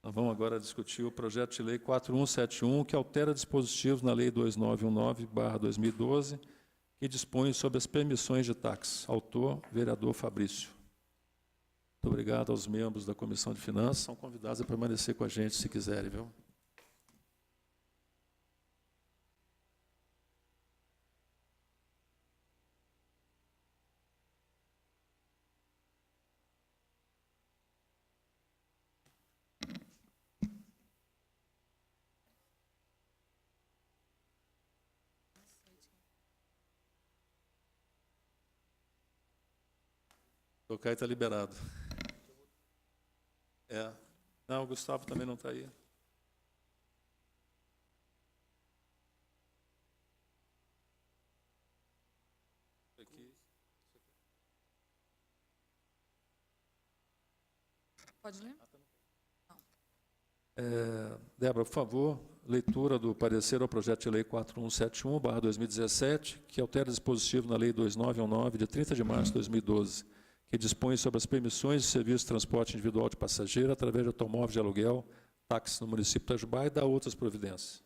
Nós vamos agora discutir o projeto de lei 4171, que altera dispositivos na lei 2919/2012, que dispõe sobre as permissões de táxi. Autor, vereador Fabrício. Muito obrigado aos membros da Comissão de Finanças, são convidados a permanecer com a gente, se quiserem, viu? O Caio está liberado. Não, o Gustavo também não está aí. Pode ler? Débora, por favor, leitura do parecer ao projeto de lei 4171/2017, que altera dispositivo na lei 2919, de 30 de março de 2012, que dispõe sobre as permissões de serviço de transporte individual de passageiro através de automóvel de aluguel, táxi no município de Itajubá e dá outras providências.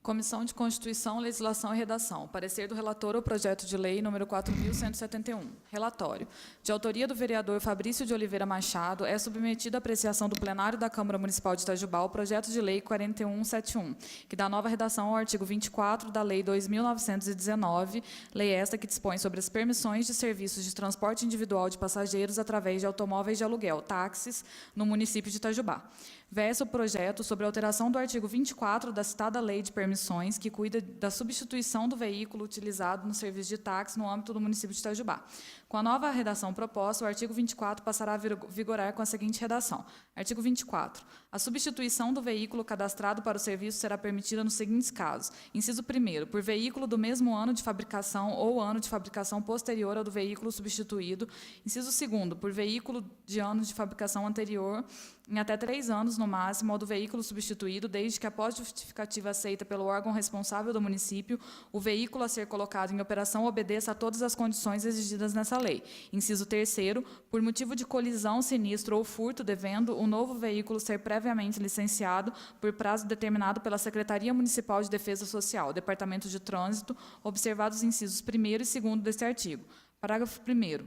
Comissão de Constituição, Legislação e Redação. Parecer do relator ao projeto de lei número 4.171. Relatório. De autoria do vereador Fabrício de Oliveira Machado, é submetido à apreciação do plenário da Câmara Municipal de Itajubá o projeto de lei 4171, que dá nova redação ao artigo 24 da Lei 2.919, lei esta que dispõe sobre as permissões de serviços de transporte individual de passageiros através de automóveis de aluguel, táxis, no município de Itajubá. Versa o projeto sobre a alteração do artigo 24 da citada Lei de Permissões, que cuida da substituição do veículo utilizado no serviço de táxi no âmbito do município de Itajubá. Com a nova redação proposta, o artigo 24 passará a vigorar com a seguinte redação. Artigo 24. A substituição do veículo cadastrado para o serviço será permitida nos seguintes casos. Inciso 1º, por veículo do mesmo ano de fabricação ou ano de fabricação posterior ao do veículo substituído. Inciso 2º, por veículo de ano de fabricação anterior, em até 3 anos, no máximo, ao do veículo substituído, desde que, após justificativa aceita pelo órgão responsável do município, o veículo a ser colocado em operação obedeça a todas as condições exigidas nessa lei. Inciso 3º, por motivo de colisão, sinistro ou furto, devendo o novo veículo ser previamente licenciado por prazo determinado pela Secretaria Municipal de Defesa Social, Departamento de Trânsito, observados os incisos 1º e 2º deste artigo. Parágrafo 1º.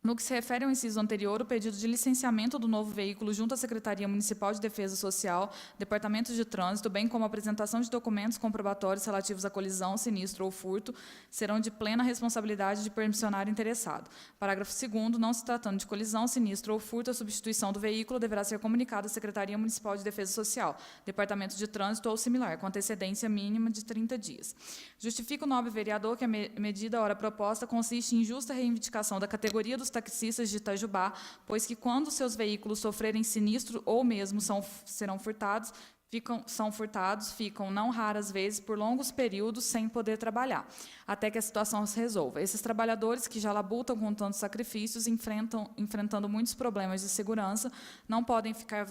No que se refere ao inciso anterior, o pedido de licenciamento do novo veículo junto à Secretaria Municipal de Defesa Social, Departamento de Trânsito, bem como a apresentação de documentos comprobatórios relativos à colisão, sinistro ou furto, serão de plena responsabilidade de permissionário interessado. Parágrafo 2º. Não se tratando de colisão, sinistro ou furto, a substituição do veículo deverá ser comunicada à Secretaria Municipal de Defesa Social, Departamento de Trânsito ou similar, com antecedência mínima de 30 dias. Justifica o nobre vereador que a medida ora proposta consiste em justa reivindicação da categoria dos taxistas de Itajubá, pois que quando seus veículos sofrerem sinistro ou mesmo serão furtados, ficam, não raras vezes, por longos períodos sem poder trabalhar, até que a situação se resolva. Esses trabalhadores, que já labutam com tantos sacrifícios, enfrentando muitos problemas de segurança, não podem ficar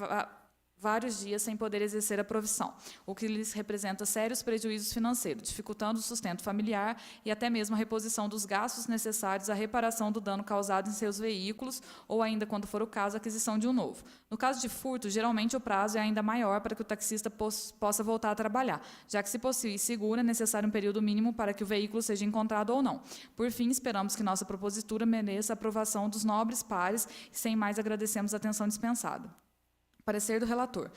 vários dias sem poder exercer a profissão, o que lhes representa sérios prejuízos financeiros, dificultando o sustento familiar e até mesmo a reposição dos gastos necessários à reparação do dano causado em seus veículos ou, ainda quando for o caso, a aquisição de um novo. No caso de furto, geralmente o prazo é ainda maior para que o taxista possa voltar a trabalhar, já que, se possui seguro, é necessário um período mínimo para que o veículo seja encontrado ou não. Por fim, esperamos que nossa propositura mereça a aprovação dos nobres pares e, sem mais, agradecemos a atenção dispensada. Parecer do relator.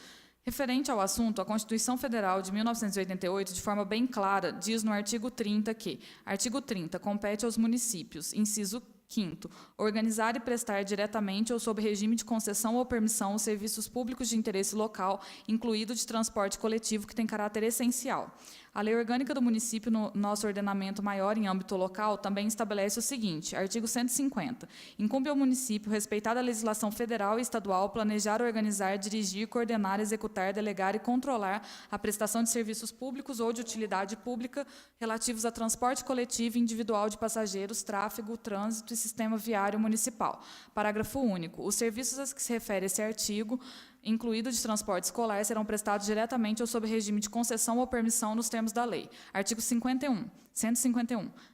Referente ao assunto, a Constituição Federal de 1988, de forma bem clara, diz no artigo 30 que: artigo 30, compete aos municípios, inciso 5º, organizar e prestar diretamente ou sob regime de concessão ou permissão os serviços públicos de interesse local, incluído de transporte coletivo, que tem caráter essencial. A Lei Orgânica do Município, no nosso ordenamento maior em âmbito local, também estabelece o seguinte, artigo 150. Incumbe ao município, respeitada a legislação federal e estadual, planejar, organizar, dirigir, coordenar, executar, delegar e controlar a prestação de serviços públicos ou de utilidade pública relativos a transporte coletivo e individual de passageiros, tráfego, trânsito e sistema viário municipal. Parágrafo único. Os serviços a que se refere esse artigo, incluído de transporte escolar, serão prestados diretamente ou sob regime de concessão ou permissão nos termos da lei. Artigo 151.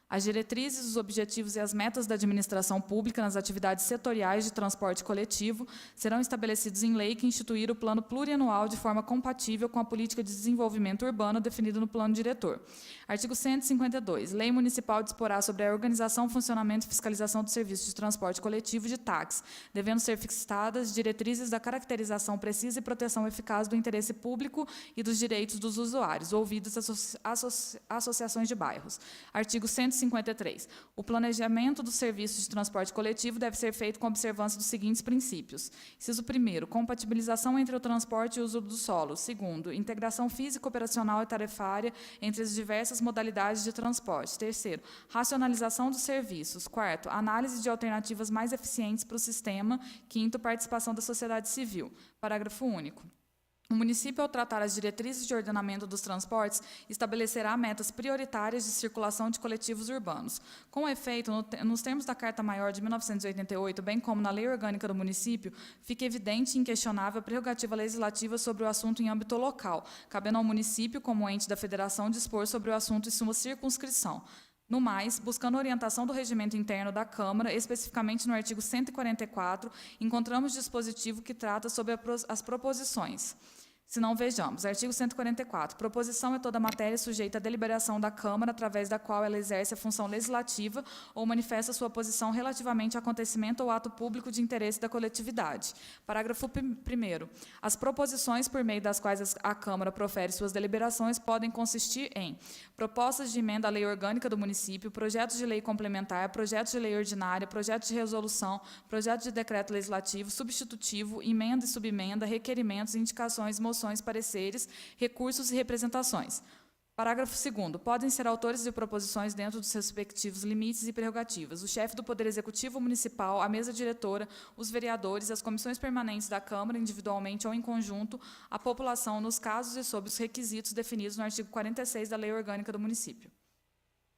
As diretrizes, os objetivos e as metas da administração pública nas atividades setoriais de transporte coletivo serão estabelecidos em lei que instituir o plano plurianual de forma compatível com a política de desenvolvimento urbano definida no plano diretor. Artigo 152. Lei municipal disporá sobre a organização, funcionamento e fiscalização do serviço de transporte coletivo de táxi, devendo ser fixadas diretrizes da caracterização precisa e proteção eficaz do interesse público e dos direitos dos usuários, ouvidas as associações de bairros. Artigo 153. O planejamento dos serviços de transporte coletivo deve ser feito com observância dos seguintes princípios. Inciso 1º, compatibilização entre o transporte e o uso do solo. 2º, integração física, operacional e tarefária entre as diversas modalidades de transporte. 3º, racionalização dos serviços. 4º, análise de alternativas mais eficientes para o sistema. 5º, participação da sociedade civil. Parágrafo único. O município, ao tratar as diretrizes de ordenamento dos transportes, estabelecerá metas prioritárias de circulação de coletivos urbanos. Com efeito, nos termos da Carta Maior de 1988, bem como na Lei Orgânica do Município, fica evidente e inquestionável a prerrogativa legislativa sobre o assunto em âmbito local, cabendo ao município, como ente da federação, dispor sobre o assunto em sua circunscrição. No mais, buscando orientação do regimento interno da Câmara, especificamente no artigo 144, encontramos dispositivo que trata sobre as proposições Se não, vejamos. Artigo 144. Proposição é toda matéria sujeita à deliberação da Câmara, através da qual ela exerce a função legislativa ou manifesta sua posição relativamente a acontecimento ou ato público de interesse da coletividade. Parágrafo 1º. As proposições por meio das quais a Câmara profere suas deliberações podem consistir em propostas de emenda à lei orgânica do município, projetos de lei complementar, projetos de lei ordinária, projetos de resolução, projetos de decreto legislativo, substitutivo, emenda e subemenda, requerimentos, indicações, moções, pareceres, recursos e representações. Parágrafo 2º. Podem ser autores de proposições dentro dos respectivos limites e prerrogativas o chefe do Poder Executivo Municipal, a mesa diretora, os vereadores, as comissões permanentes da Câmara, individualmente ou em conjunto, a população, nos casos e sob os requisitos definidos no artigo 46 da Lei Orgânica do Município.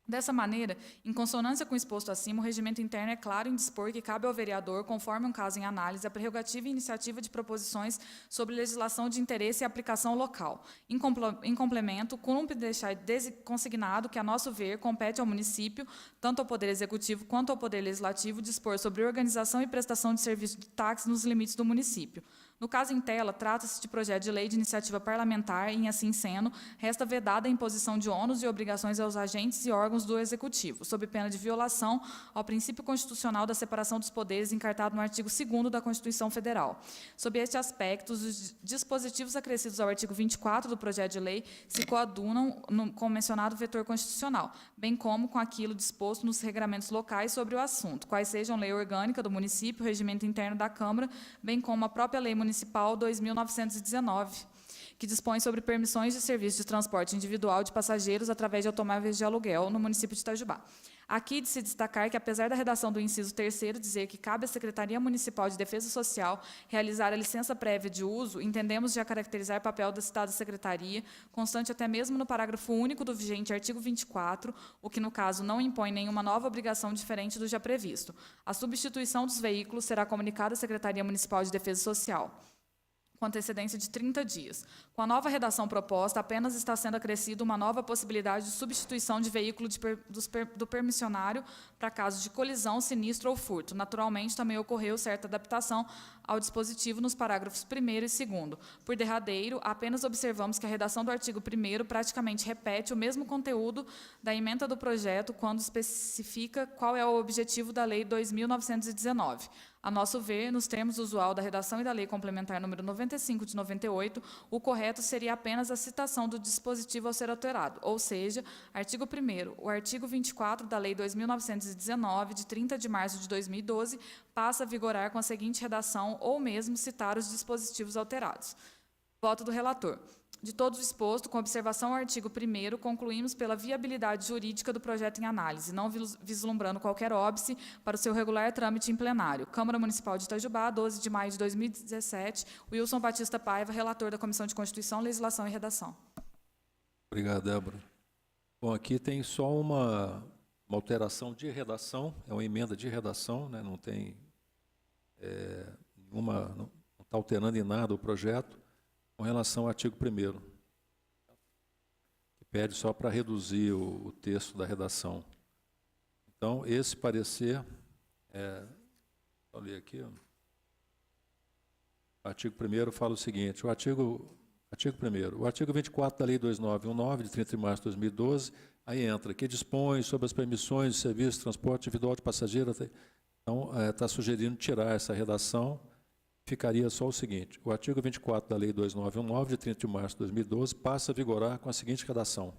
Dessa maneira, em consonância com o exposto acima, o regimento interno é claro em dispor que cabe ao vereador, conforme um caso em análise, a prerrogativa e iniciativa de proposições sobre legislação de interesse e aplicação local. Em complemento, cumpre deixar consignado que, a nosso ver, compete ao município, tanto ao Poder Executivo quanto ao Poder Legislativo, dispor sobre organização e prestação de serviço de táxi nos limites do município. No caso em tela, trata-se de projeto de lei de iniciativa parlamentar, em assim sendo, resta vedada a imposição de ônus e obrigações aos agentes e órgãos do Executivo, sob pena de violação ao princípio constitucional da separação dos poderes, encartado no artigo 2º da Constituição Federal. Sob este aspecto, os dispositivos acrescidos ao artigo 24 do projeto de lei se coadunam com o mencionado vetor constitucional, bem como com aquilo disposto nos regramentos locais sobre o assunto, quais sejam lei orgânica do município, regimento interno da Câmara, bem como a própria lei municipal 2.919, que dispõe sobre permissões de serviço de transporte individual de passageiros através de automóveis de aluguel no município de Itajubá. Aqui de se destacar que, apesar da redação do inciso 3º dizer que cabe à Secretaria Municipal de Defesa Social realizar a licença prévia de uso, entendemos já caracterizar papel da citada Secretaria, constante até mesmo no parágrafo único do vigente artigo 24, o que, no caso, não impõe nenhuma nova obrigação diferente do já previsto. A substituição dos veículos será comunicada à Secretaria Municipal de Defesa Social, com antecedência de 30 dias. Com a nova redação proposta, apenas está sendo acrescida uma nova possibilidade de substituição de veículo do permissionário para casos de colisão, sinistro ou furto. Naturalmente, também ocorreu certa adaptação ao dispositivo nos parágrafos 1º e 2º. Por derradeiro, apenas observamos que a redação do artigo 1º praticamente repete o mesmo conteúdo da ementa do projeto quando especifica qual é o objetivo da Lei 2.919. A nosso ver, nos termos usual da redação e da Lei Complementar número 95 de 98, o correto seria apenas a citação do dispositivo a ser alterado, ou seja, artigo 1º, o artigo 24 da Lei 2.919, de 30 de março de 2012, passa a vigorar com a seguinte redação, ou mesmo citar os dispositivos alterados. Voto do relator. De todo o exposto, com observação ao artigo 1º, concluímos pela viabilidade jurídica do projeto em análise, não vislumbrando qualquer óbice para o seu regular trâmite em plenário. Câmara Municipal de Itajubá, 12 de maio de 2017. Wilson Batista Paiva, relator da Comissão de Constituição, Legislação e Redação. Obrigado, Débora. Bom, aqui tem só uma alteração de redação, é uma emenda de redação, né? Não tem não está alterando em nada o projeto, com relação ao artigo 1º, que pede só para reduzir o texto da redação. Então, esse parecer, vou ler aqui, ó. O artigo 1º fala o seguinte, o artigo 1º, o artigo 24 da Lei 2919, de 30 de março de 2012, aí entra, que dispõe sobre as permissões de serviço de transporte individual de passageiro. Então, está sugerindo tirar essa redação. Ficaria só o seguinte, o artigo 24 da Lei 2919, de 30 de março de 2012, passa a vigorar com a seguinte redação.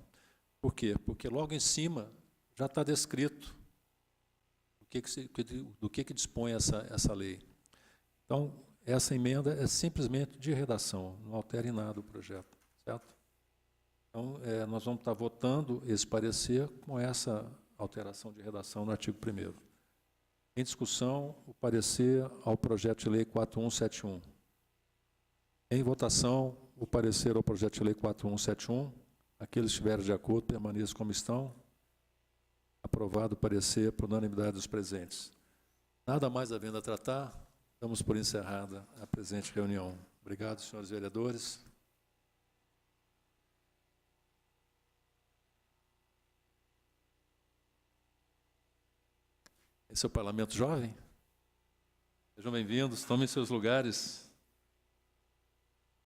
Por quê? Porque logo em cima já está descrito do que dispõe essa lei. Então, essa emenda é simplesmente de redação, não altera em nada o projeto, certo? Então, nós vamos estar votando esse parecer com essa alteração de redação no artigo 1º. Em discussão, o parecer ao projeto de lei 4171. Em votação, o parecer ao projeto de lei 4171. Aqueles que estiverem de acordo, permaneçam como estão. Aprovado o parecer por unanimidade dos presentes. Nada mais havendo a tratar, damos por encerrada a presente reunião. Obrigado, senhores vereadores. Esse é o Parlamento Jovem. Sejam bem-vindos, tomem seus lugares.